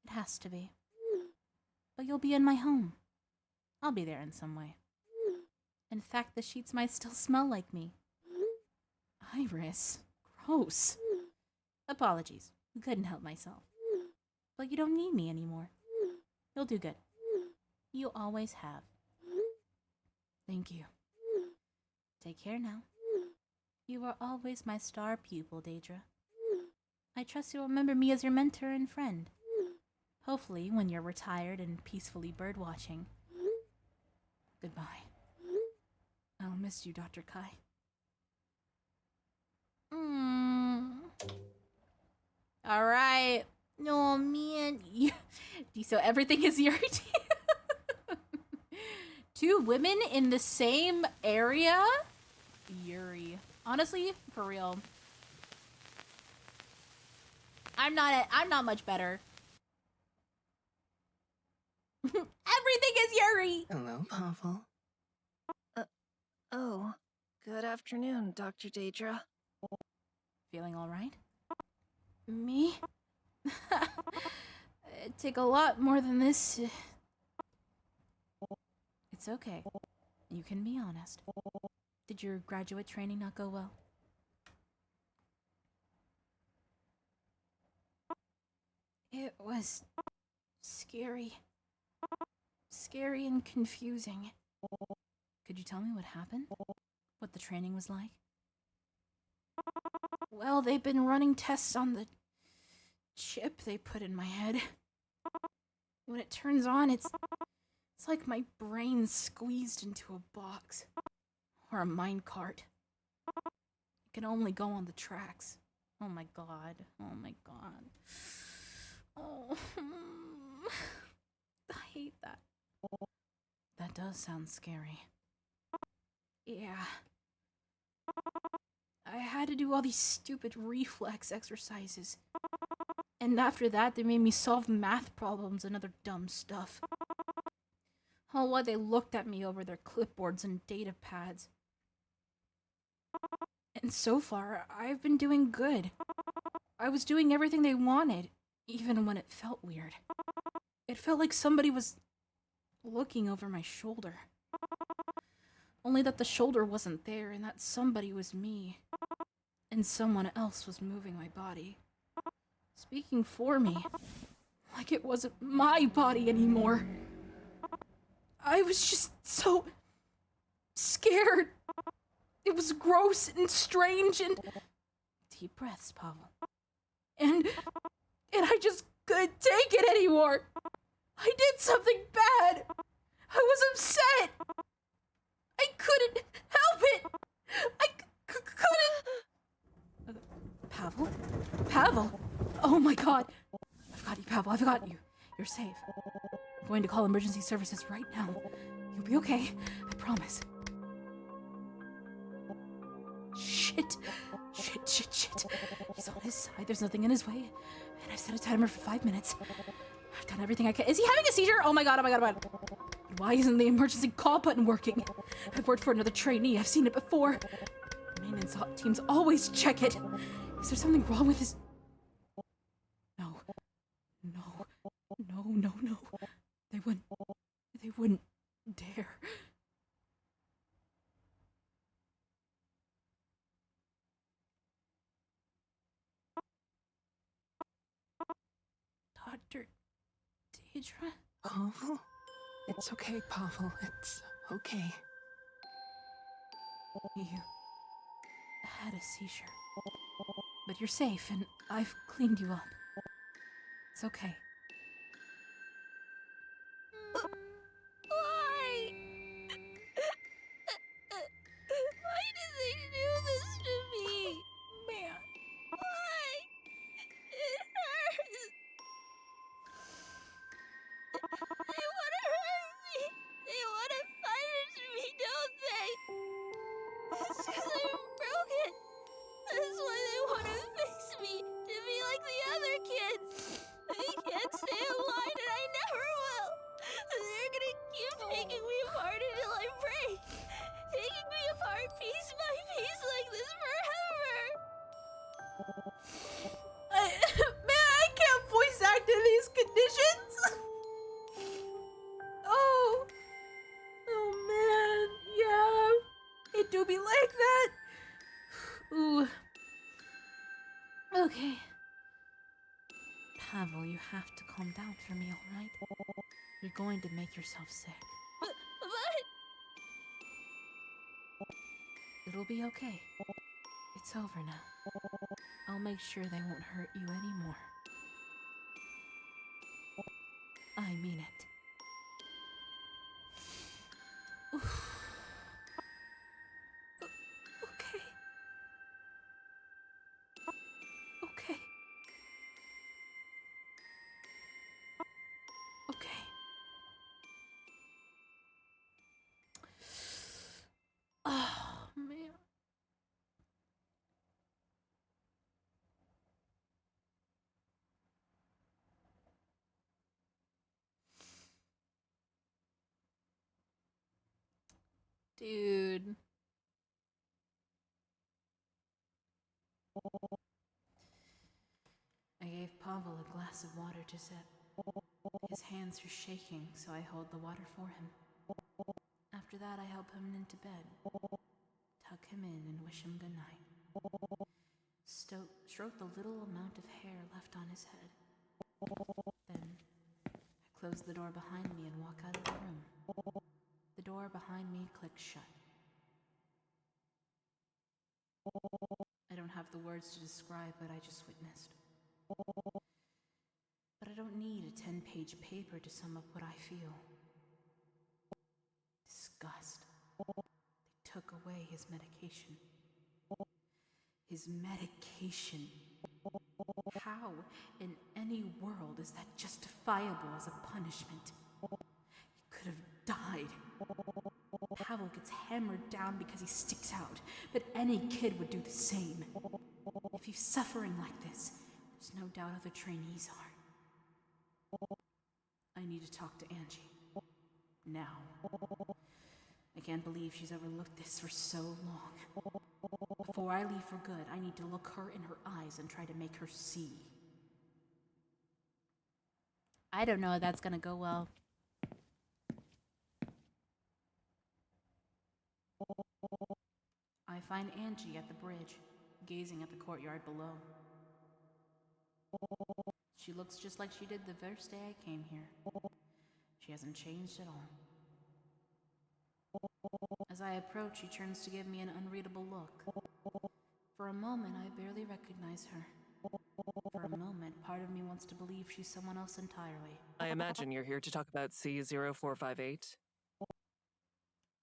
It has to be. But you'll be in my home. I'll be there in some way. In fact, the sheets might still smell like me. Iris. Gross. Apologies. Couldn't help myself. But you don't need me anymore. You'll do good. You always have. Thank you. Take care now. You are always my star pupil, Daedra. I trust you'll remember me as your mentor and friend. Hopefully, when you're retired and peacefully birdwatching. Goodbye. I'll miss you, Dr. Kai. All right. Oh, man. So everything is Yuri. Two women in the same area? Yuri. Honestly, for real. I'm not much better. Everything is Yuri! Hello, Pavel. Oh, good afternoon, Dr. Daedra. Feeling alright? Me? It'd take a lot more than this. It's okay. You can be honest. Did your graduate training not go well? It was scary. Scary and confusing. Could you tell me what happened? What the training was like? Well, they've been running tests on the chip they put in my head. When it turns on, it's like my brain squeezed into a box. Or a minecart. It can only go on the tracks. Oh my god. Oh my god. Oh. I hate that. That does sound scary. Yeah. I had to do all these stupid reflex exercises. And after that, they made me solve math problems and other dumb stuff. Oh, while they looked at me over their clipboards and data pads. And so far, I've been doing good. I was doing everything they wanted, even when it felt weird. It felt like somebody was looking over my shoulder. Only that the shoulder wasn't there, and that somebody was me. And someone else was moving my body. Speaking for me. Like it wasn't my body anymore. I was just so scared. It was gross and strange and... Deep breaths, Pavel. And I just couldn't take it anymore. I did something bad. I was upset. I couldn't help it. I couldn't. Pavel? Pavel? Oh my god. I've got you, Pavel. I've got you. You're safe. I'm going to call emergency services right now. You'll be okay. I promise. Shit. Shit. He's on his side. There's nothing in his way. And I've set a timer for 5 minutes. I've done everything I can. Is he having a seizure? Oh my god. Why isn't the emergency call button working? I've worked for another trainee. I've seen it before. Maintenance teams always check it. Is there something wrong with his... No. They wouldn't dare. Dr. Daedra? Pavel? It's okay, Pavel. It's okay. You had a seizure. But you're safe, and I've cleaned you up. It's okay. Why? Why did they do this to me? Man. Why? It hurts. They want to hurt me. They want to punish me, don't they? It's 'cause I'm broken. That's why they want to fix me to be like the Okay. Pavel, you have to calm down for me, alright? You're going to make yourself sick. But It'll be okay. It's over now. I'll make sure they won't hurt you anymore. I mean it. Oof. Okay. Okay. Okay. Oh, man. Dude. I gave Pavel a glass of water to sip. His hands are shaking, so I hold the water for him. After that, I help him into bed, tuck him in, and wish him good night. Stroke the little amount of hair left on his head. Then, I close the door behind me and walk out of the room. The door behind me clicks shut. I don't have the words to describe what I just witnessed. But I don't need a 10-page paper to sum up what I feel. Disgust. They took away his medication. His medication. How in any world is that justifiable as a punishment? He could have died. Pavel gets hammered down because he sticks out, but any kid would do the same. If he's suffering like this, there's no doubt other trainees are. I need to talk to Angie. Now. I can't believe she's overlooked this for so long. Before I leave for good, I need to look her in her eyes and try to make her see. I don't know if that's gonna go well. I find Angie at the bridge, gazing at the courtyard below. She looks just like she did the first day I came here. She hasn't changed at all. As I approach, she turns to give me an unreadable look. For a moment, I barely recognize her. For a moment, part of me wants to believe she's someone else entirely. I imagine you're here to talk about C0458.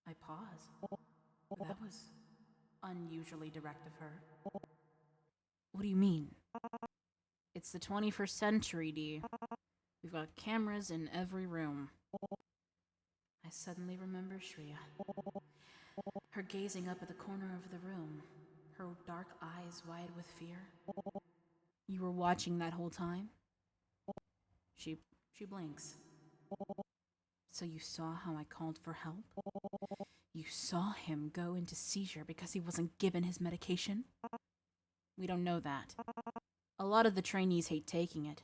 I pause. That was unusually direct of her. What do you mean? It's the 21st century, D. We've got cameras in every room. I suddenly remember Shreya. Her gazing up at the corner of the room, her dark eyes wide with fear. You were watching that whole time? She blinks. So you saw how I called for help? You saw him go into seizure because he wasn't given his medication? We don't know that. A lot of the trainees hate taking it.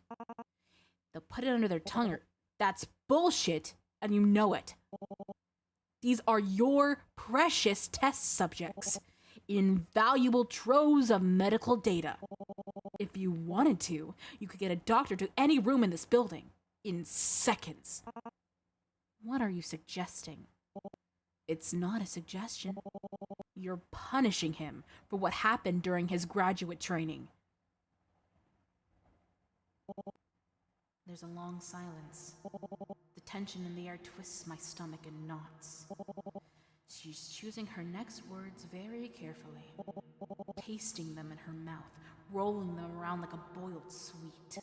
They'll put it under their tongue or... That's bullshit, and you know it. These are your precious test subjects. Invaluable troves of medical data. If you wanted to, you could get a doctor to any room in this building. In seconds. What are you suggesting? It's not a suggestion. You're punishing him for what happened during his graduate training. There's a long silence. The tension in the air twists my stomach in knots. She's choosing her next words very carefully, tasting them in her mouth, rolling them around like a boiled sweet.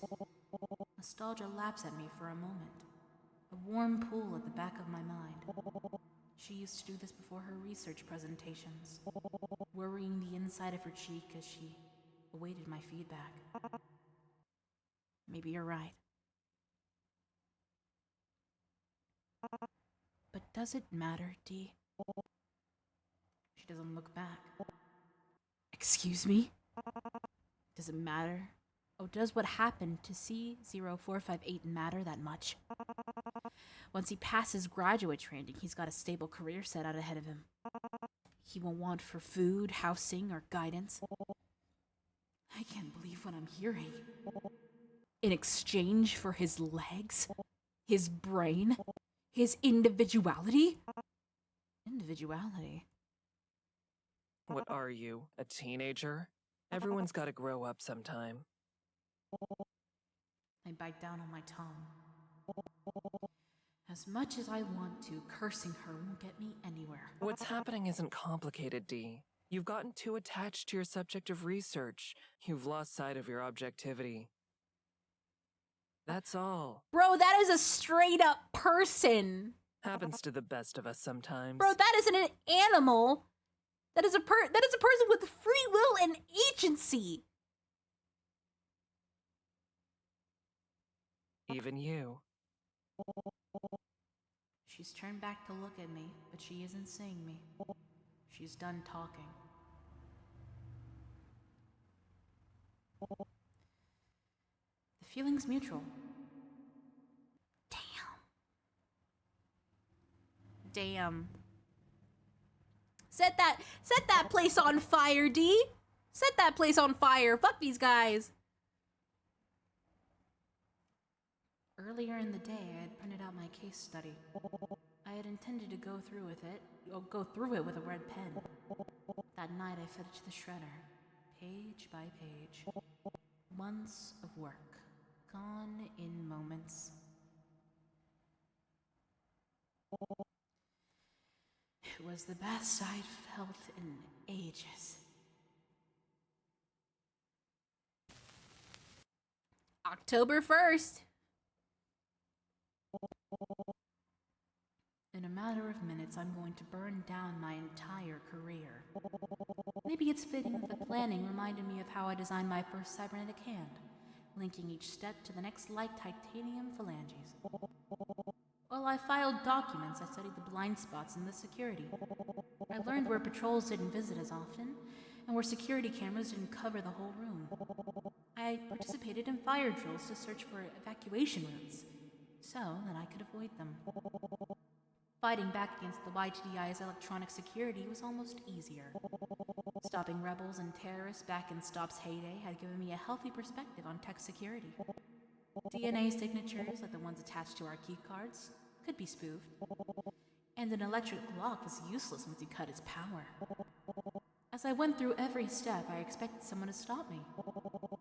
Nostalgia laps at me for a moment, a warm pull at the back of my mind. She used to do this before her research presentations, worrying the inside of her cheek as she awaited my feedback. Maybe you're right. But does it matter, Dee? She doesn't look back. Excuse me? Does it matter? Oh, does what happened to C0458 matter that much? Once he passes graduate training, he's got a stable career set out ahead of him. He won't want for food, housing, or guidance. I can't believe what I'm hearing. In exchange for his legs, his brain, his individuality? Individuality? What are you, a teenager? Everyone's gotta grow up sometime. I bite down on my tongue. As much as I want to, cursing her won't get me anywhere. What's happening isn't complicated, Dee. You've gotten too attached to your subject of research. You've lost sight of your objectivity. That's all. Bro, that is a straight up person. Happens to the best of us sometimes. Bro, that isn't an animal. That is a person with free will and agency. Even you. She's turned back to look at me, but she isn't seeing me. She's done talking. The feeling's mutual. Damn. Set that place on fire, D. Set that place on fire. Fuck these guys. Earlier in the day, I had printed out my case study. I had intended to go through it with a red pen. That night, I fed it to the shredder, page by page. Months of work, gone in moments. It was the best I'd felt in ages. October 1st. In a matter of minutes, I'm going to burn down my entire career. Maybe it's fitting that the planning reminded me of how I designed my first cybernetic hand, linking each step to the next like titanium phalanges. While I filed documents, I studied the blind spots in the security. I learned where patrols didn't visit as often, and where security cameras didn't cover the whole room. I participated in fire drills to search for evacuation routes, so that I could avoid them. Fighting back against the YTDI's electronic security was almost easier. Stopping rebels and terrorists back in STOP's heyday had given me a healthy perspective on tech security. DNA signatures, like the ones attached to our keycards, could be spoofed. And an electric lock was useless once you cut its power. As I went through every step, I expected someone to stop me.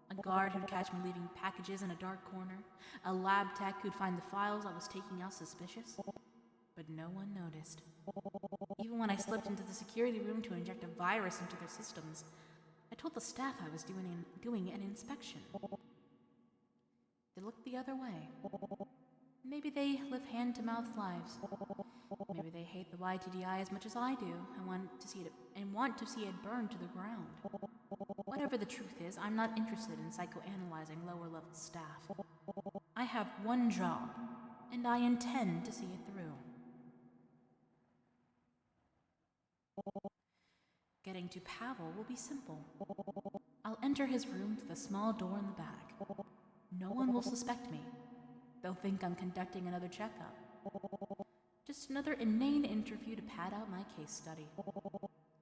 A guard who'd catch me leaving packages in a dark corner, a lab tech who'd find the files I was taking out suspicious. But no one noticed. Even when I slipped into the security room to inject a virus into their systems, I told the staff I was doing an inspection. They looked the other way. Maybe they live hand-to-mouth lives. Maybe they hate the YTDI as much as I do and want to see it burned to the ground. Whatever the truth is, I'm not interested in psychoanalyzing lower-level staff. I have one job, and I intend to see it through. Getting to Pavel will be simple. I'll enter his room through the small door in the back. No one will suspect me. They'll think I'm conducting another checkup. Just another inane interview to pad out my case study.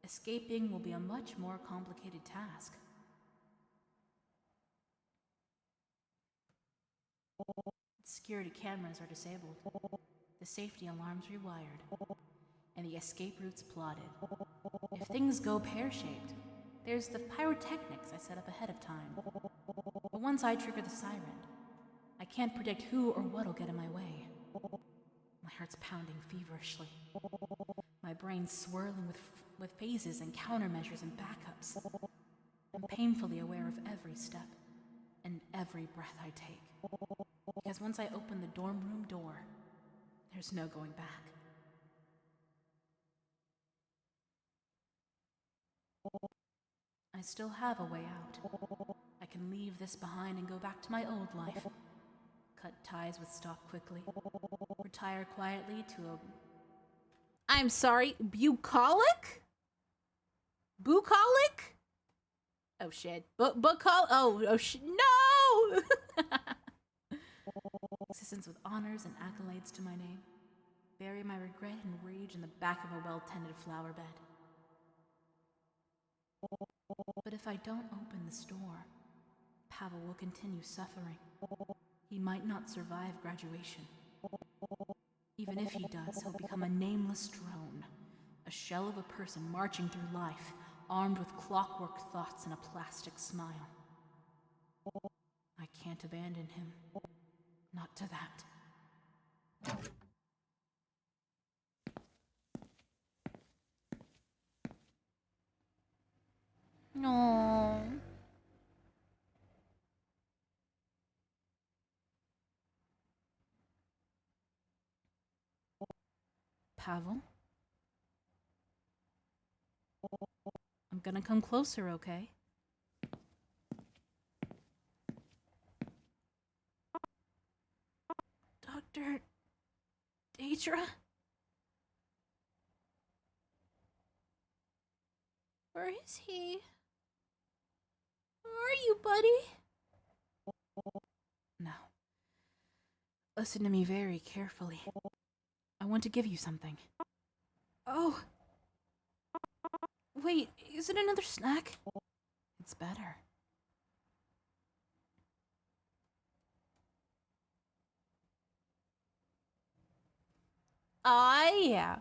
Escaping will be a much more complicated task. Security cameras are disabled, the safety alarms rewired, and the escape routes plotted. If things go pear-shaped, there's the pyrotechnics I set up ahead of time. But once I trigger the siren, I can't predict who or what'll get in my way. My heart's pounding feverishly. My brain swirling with phases and countermeasures and backups. I'm painfully aware of every step and every breath I take. Because once I open the dorm room door, there's no going back. I still have a way out. I can leave this behind and go back to my old life. Cut ties with Stop quickly. Retire quietly to a... I'm sorry, bucolic? Bucolic? Oh shit. Oh shit. No! Existence with honors and accolades to my name. Bury my regret and rage in the back of a well-tended flower bed. But if I don't open this door, Pavel will continue suffering. He might not survive graduation. Even if he does, he'll become a nameless drone, a shell of a person marching through life, armed with clockwork thoughts and a plastic smile. I can't abandon him. Not to that. No. Pavel? I'm gonna come closer, okay? Dr. Deidre? Where is he? Where are you, buddy? Now, listen to me very carefully. I want to give you something. Oh! Wait, is it another snack? It's better. Yeah.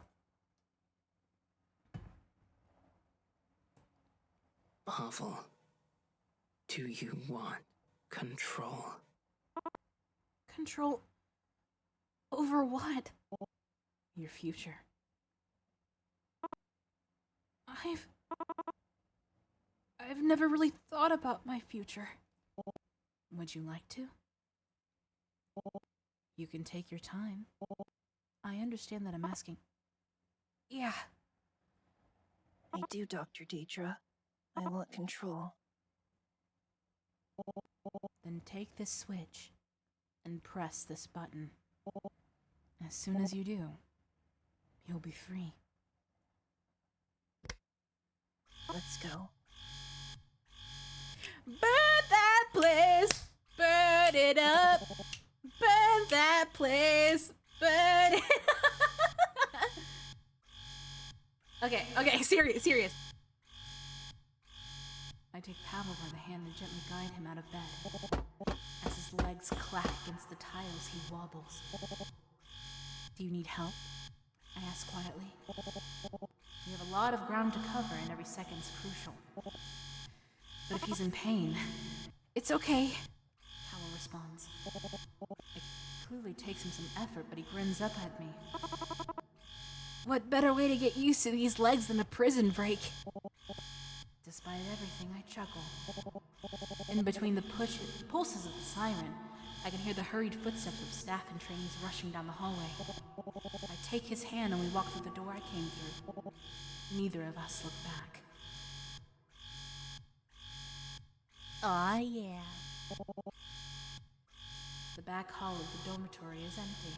Pavel, do you want control? Control over what? Your future. I've never really thought about my future. Would you like to? You can take your time. I understand that I'm asking. Yeah. I do, Dr. Deidre. I want control. Then take this switch and press this button. As soon as you do, you'll be free. Let's go. Burn that place! Burn it up! Burn that place! Burn it Okay, serious. I take Pavel by the hand and gently guide him out of bed. As his legs clack against the tiles, he wobbles. Do you need help? I ask quietly. We have a lot of ground to cover and every second's crucial. But if he's in pain, it's okay, Pavel responds. It clearly takes him some effort, but he grins up at me. What better way to get used to these legs than a prison break? Despite everything, I chuckle. In between the pulses of the siren, I can hear the hurried footsteps of staff and trainees rushing down the hallway. I take his hand and we walk through the door I came through. Neither of us look back. Aw, yeah. The back hall of the dormitory is empty.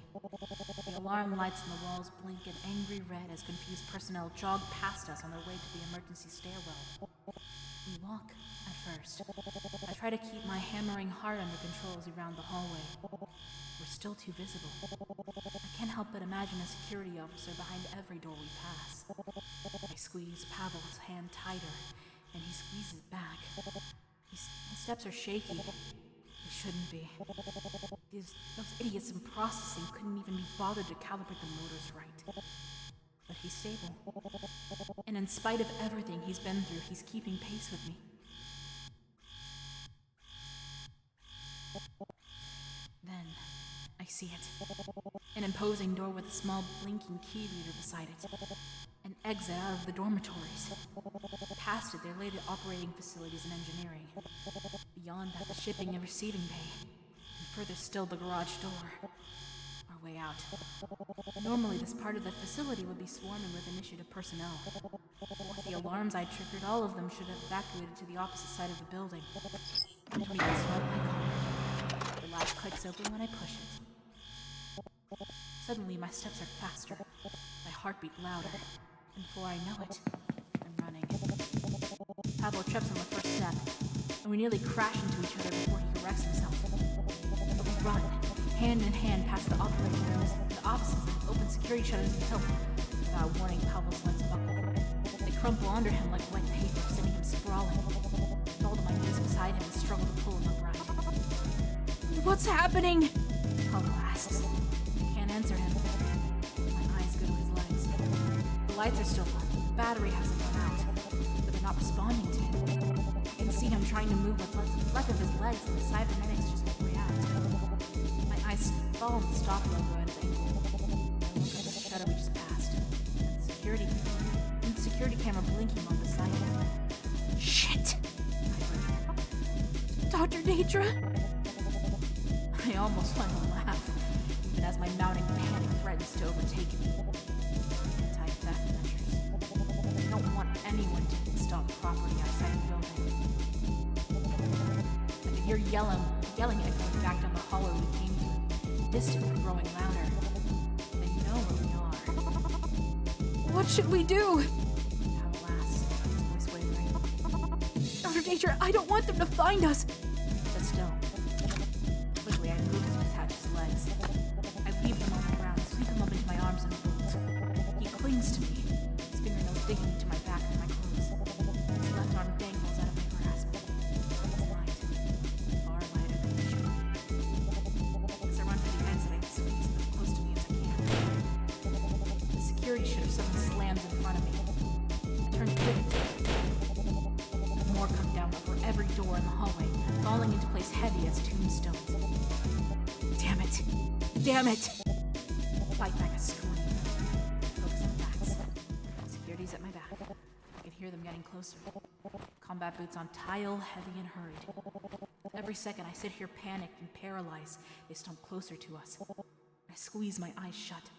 The alarm lights on the walls blink an angry red as confused personnel jog past us on their way to the emergency stairwell. We walk at first. I try to keep my hammering heart under control as we round the hallway. We're still too visible. I can't help but imagine a security officer behind every door we pass. I squeeze Pavel's hand tighter, and he squeezes back. His steps are shaky. They shouldn't be. Those idiots in processing couldn't even be bothered to calibrate the motors right. But he's stable. And in spite of everything he's been through, he's keeping pace with me. Then, I see it. An imposing door with a small blinking key reader beside it. An exit out of the dormitories. Past it, there lay the operating facilities and engineering. Beyond that, the shipping and receiving bay. And further still, the garage door. Our way out. Normally, this part of the facility would be swarming with initiative personnel. With the alarms I triggered, all of them should have evacuated to the opposite side of the building. I don't even start my car. The latch clicks open when I push it. Suddenly, my steps are faster. My heartbeat louder. And before I know it, I'm running. Pavel trips on the first step, and we nearly crash into each other before he corrects himself. But we run, hand in hand past the operating rooms, the offices, and open security shutters until, without warning, Pavel's legs buckle. They crumple under him like wet paper, sending him sprawling. I fall to my knees beside him and struggle to pull him upright. What's happening? Pavel asks. I can't answer him. My eyes go to his legs. The lights are still on. The battery hasn't gone out. But they're not responding to him. I can see him trying to move what's left of his legs, and the cybernetics just won't react. My eyes fall on the stop logo at his ankle. I look at the shutter we just passed. And the security camera blinking on beside him. Shit! Dr. Deidre? I almost want to laugh, even as my mounting panic threatens to overtake me. Anti-theft measures. I don't want anyone to install property outside the building. I can hear yelling echoing back down the hallway we came through, distantly growing louder. They know where we are. What should we do? Pavel asks, his voice wavering. Dr. Deidre, I don't want them to find us. But still. Quickly, I move to detach his legs. I leave him on the ground, sweep him up into my arms and hold. He clings to me, his fingernails digging into my back and my clothes. His left arm dangles out of my grasp. It's light, far lighter than usual. As I run for the exit, I squeeze him as close to me as I can. The security shutter suddenly slams in front of me. I turn quickly. More come down over every door in the hallway, falling into place heavy as tombstones. Damn it! Damn it! I fight back a scream. Focus on facts. Security's at my back. I can hear them getting closer. Combat boots on tile, heavy and hurried. Every second I sit here panicked and paralyzed. They stomp closer to us. I squeeze my eyes shut.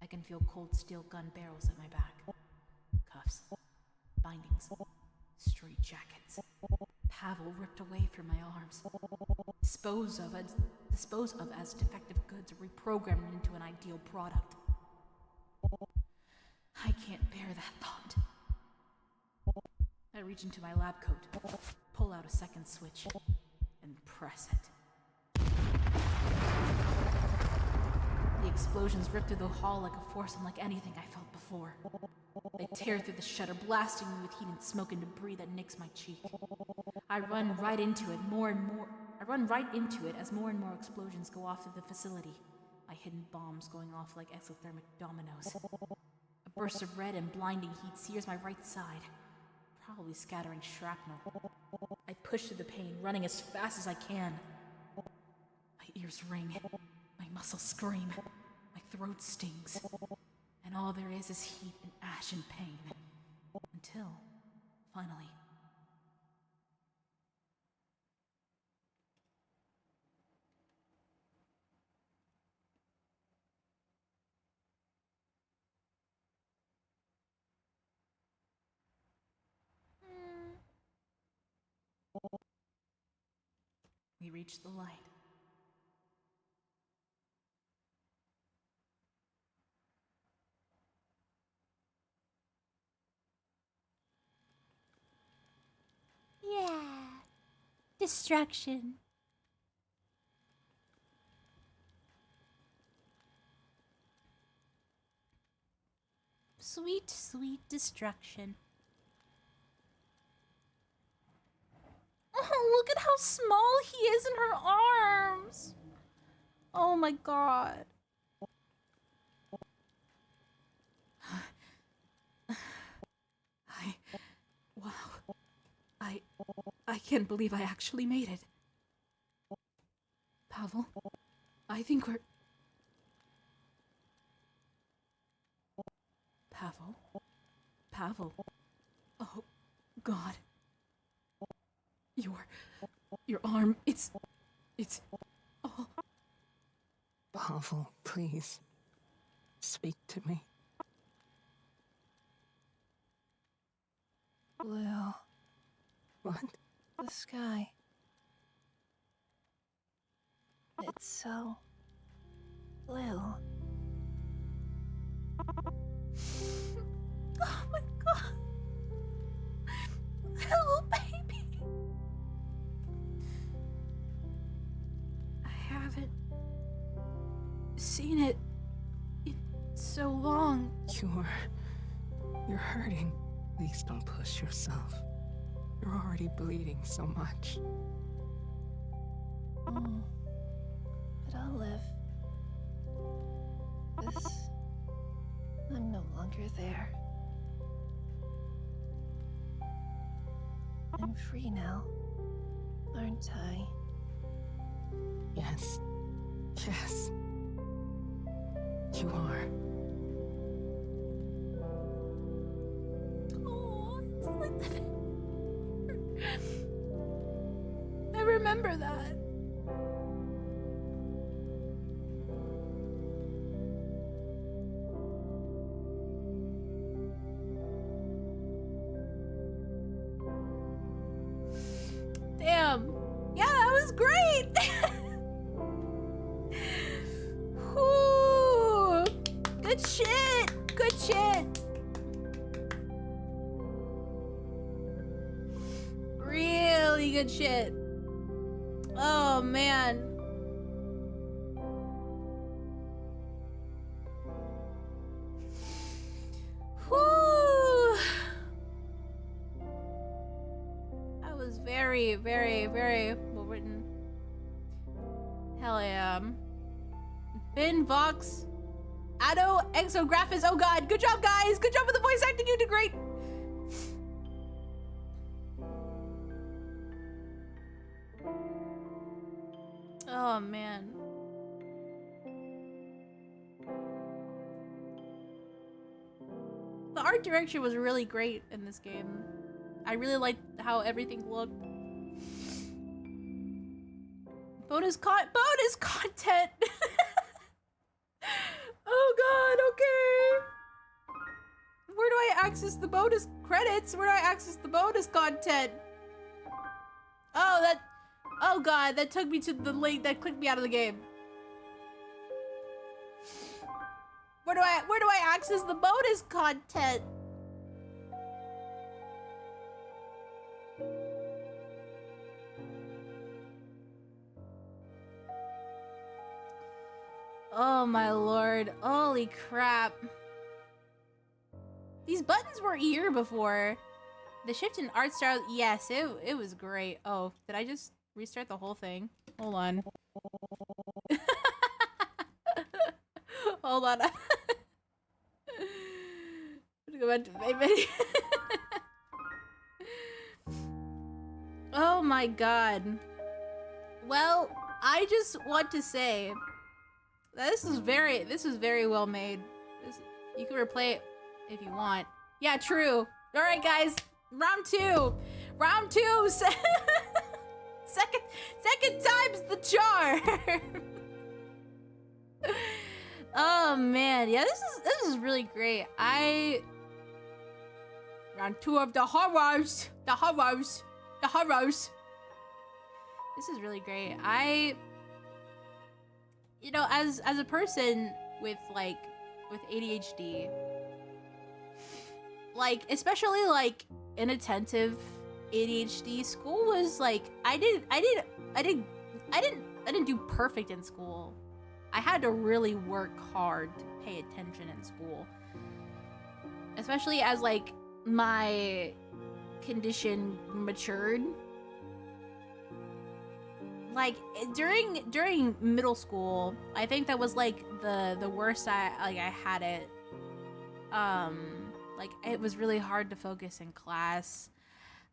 I can feel cold steel gun barrels at my back. Cuffs. Bindings. Straight jackets. Pavel ripped away from my arms. Disposed of as defective goods or reprogrammed into an ideal product. I can't bear that thought. I reach into my lab coat, pull out a second switch, and press it. The explosions rip through the hall like a force unlike anything I felt before. They tear through the shutter, blasting me with heat and smoke and debris that nicks my cheek. I run right into it as more and more explosions go off through the facility. My hidden bombs going off like exothermic dominoes. A burst of red and blinding heat sears my right side, probably scattering shrapnel. I push through the pain, running as fast as I can. My ears ring, my muscles scream, my throat stings, and all there is heat and ash and pain. Until, finally, we reach the light. Yeah. Destruction. Sweet, sweet destruction. Oh, look at how small he is in her arms. Oh my god. Wow. I can't believe I actually made it. Pavel, I think we're... Pavel. Oh, God. Your arm, it's... Oh. Pavel, please. Speak to me. Blue. What? The sky. It's so blue. Oh my god. Hello, baby. I haven't seen it in so long. You're hurting. Please don't push yourself. You're already bleeding so much. But I'll live. 'Cause I'm no longer there. I'm free now, aren't I? Yes. Yes. You are. Oh, it's like I remember that. Damn. Yeah, that was great. Whew. Good shit. Good shit. Really good shit. Oh man. Whew. That was very, very, very well written. Hell yeah. Ben Vox. Addo Exographis. Oh god. Good job, guys. Good job with the voice acting. You did great. Oh man. The art direction was really great in this game. I really liked how everything looked. Bonus content. Oh god, okay. Where do I access the bonus credits? Where do I access the bonus content? Oh god, that took me to the link that clicked me out of the game. Where do I access the bonus content? Oh my lord. Holy crap. These buttons were here before. The shift in art style, yes, it was great. Oh, did I just restart the whole thing? Hold on. Hold on. I'm gonna go back to my menu. Oh my god. Well, I just want to say that this is very well made. You can replay it if you want. Yeah, true. All right, guys. Round two. Round two. Second time's the charm. Oh man, yeah, this is really great. Round two of the horrors. This is really great. You know, as a person with ADHD, like especially like inattentive ADHD, school was like I didn't do perfect in school. I had to really work hard to pay attention in school. Especially as like my condition matured. Like during middle school, I think that was like the worst I had it. Like it was really hard to focus in class.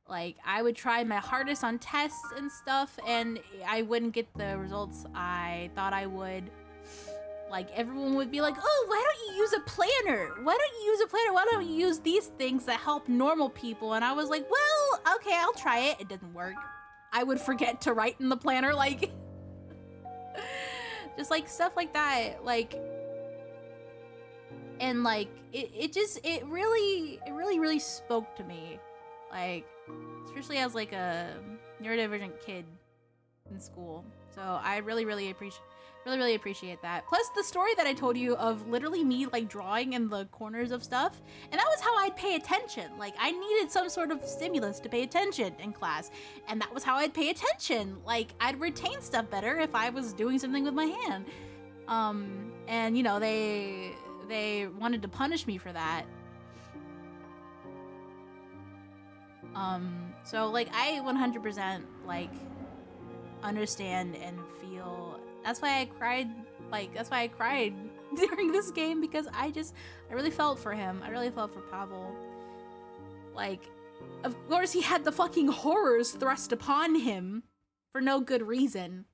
Like I would try my hardest on tests and stuff and I wouldn't get the results I thought I would. Like everyone would be like, "Oh, why don't you use a planner? Why don't you use a planner? Why don't you use these things that help normal people?" And I was like, "Well, okay, I'll try it." It didn't work. I would forget to write in the planner, like just like stuff like that, like, and like it really spoke to me, like especially as like a neurodivergent kid in school. So I really appreciate that. Plus the story that I told you of literally me like drawing in the corners of stuff, and that was how I'd pay attention. Like I needed some sort of stimulus to pay attention in class, and that was how I'd pay attention. Like I'd retain stuff better if I was doing something with my hand. And you know, they wanted to punish me for that. So like I 100% like understand and feel. That's why I cried. Like, that's why I cried during this game, because I really felt for him. I really felt for Pavel. Like, of course he had the fucking horrors thrust upon him for no good reason.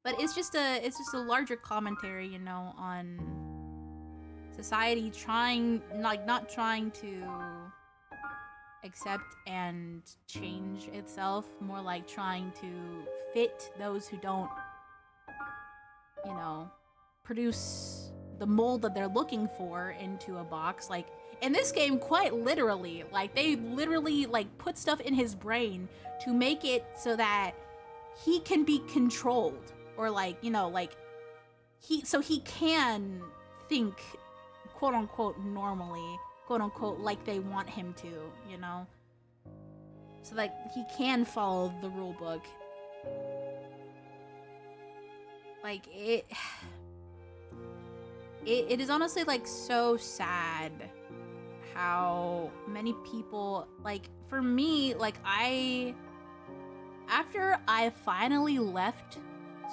But it's just a larger commentary, you know, on society trying, like, not trying to accept and change itself, more like trying to fit those who don't, you know, produce the mold that they're looking for into a box. Like, in this game, quite literally, like, they literally, like, put stuff in his brain to make it so that he can be controlled, or, like, you know, like, so he can think, quote unquote, normally, quote unquote, like they want him to, you know? So, like, he can follow the rule book. Like, it is honestly, like, so sad how many people, like, for me, like, after I finally left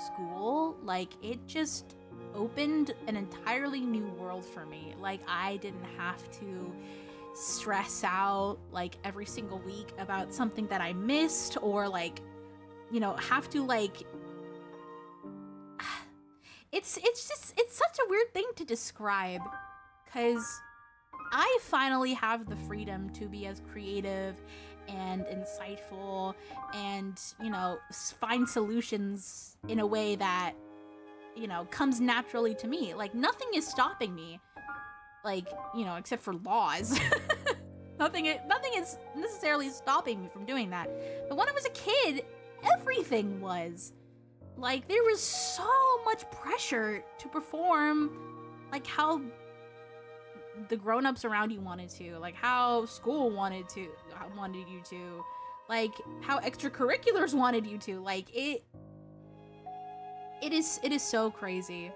school, like, it just opened an entirely new world for me. Like, I didn't have to stress out, like, every single week about something that I missed, or, like, you know, have to, like, it's such a weird thing to describe, because I finally have the freedom to be as creative and insightful and, you know, find solutions in a way that, you know, comes naturally to me. Like, nothing is stopping me, like, you know, except for laws. nothing is necessarily stopping me from doing that. But when I was a kid, everything was. Like, there was so much pressure to perform, like, how the grown-ups around you wanted to, like, how school wanted you to, like, how extracurriculars wanted you to. Like, it is so crazy.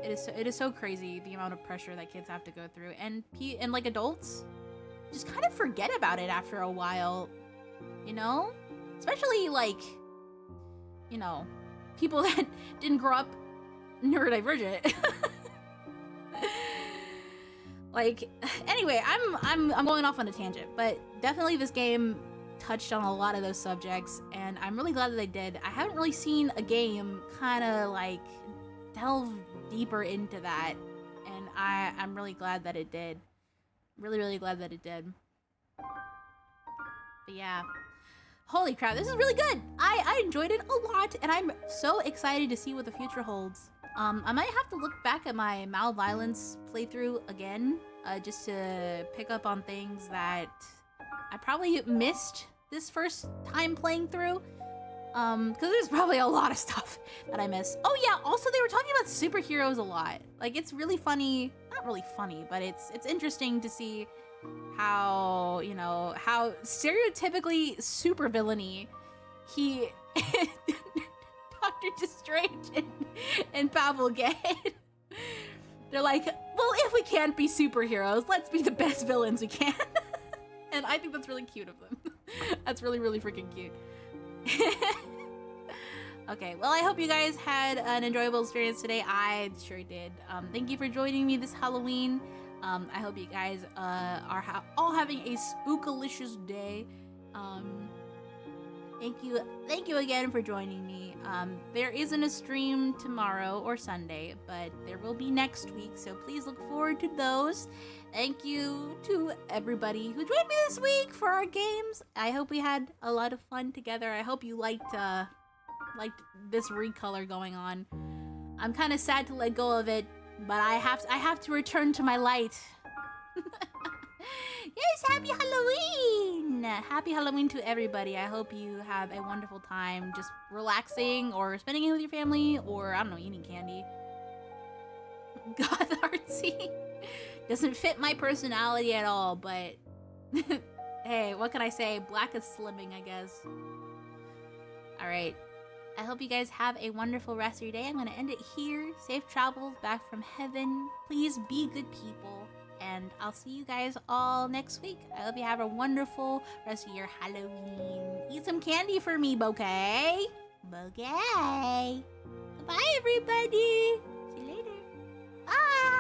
It is so crazy, the amount of pressure that kids have to go through, and like, adults just kind of forget about it after a while, you know? Especially, like, you know, people that didn't grow up neurodivergent. Like, anyway, I'm going off on a tangent, but definitely this game touched on a lot of those subjects, and I'm really glad that they did. I haven't really seen a game kind of, like, delve deeper into that, and I'm really glad that it did. Really, really glad that it did. But yeah. Holy crap, this is really good! I enjoyed it a lot, and I'm so excited to see what the future holds. I might have to look back at my malViolence playthrough again, just to pick up on things that I probably missed this first time playing through. Because there's probably a lot of stuff that I missed. Oh yeah, also they were talking about superheroes a lot. Like, it's really funny, not really funny, but it's interesting to see how, you know, how stereotypically supervillainy he Dr. Strange and Pavel get. They're like, well, if we can't be superheroes, let's be the best villains we can. And I think that's really cute of them. That's really, really freaking cute. Okay, well, I hope you guys had an enjoyable experience today. I sure did. Thank you for joining me this Halloween. I hope you guys are all having a spookalicious day. Thank you again for joining me. There isn't a stream tomorrow or Sunday, but there will be next week, so please look forward to those. Thank you to everybody who joined me this week for our games. I hope we had a lot of fun together. I hope you liked this recolor going on. I'm kind of sad to let go of it, but I have to return to my light. Yes, happy Halloween! Happy Halloween to everybody. I hope you have a wonderful time just relaxing or spending it with your family, or, I don't know, eating candy. God, artsy. Doesn't fit my personality at all, but hey, what can I say? Black is slimming, I guess. Alright. I hope you guys have a wonderful rest of your day. I'm going to end it here. Safe travels back from heaven. Please be good people. And I'll see you guys all next week. I hope you have a wonderful rest of your Halloween. Eat some candy for me, bouquet. Okay. Bye, everybody. See you later. Bye.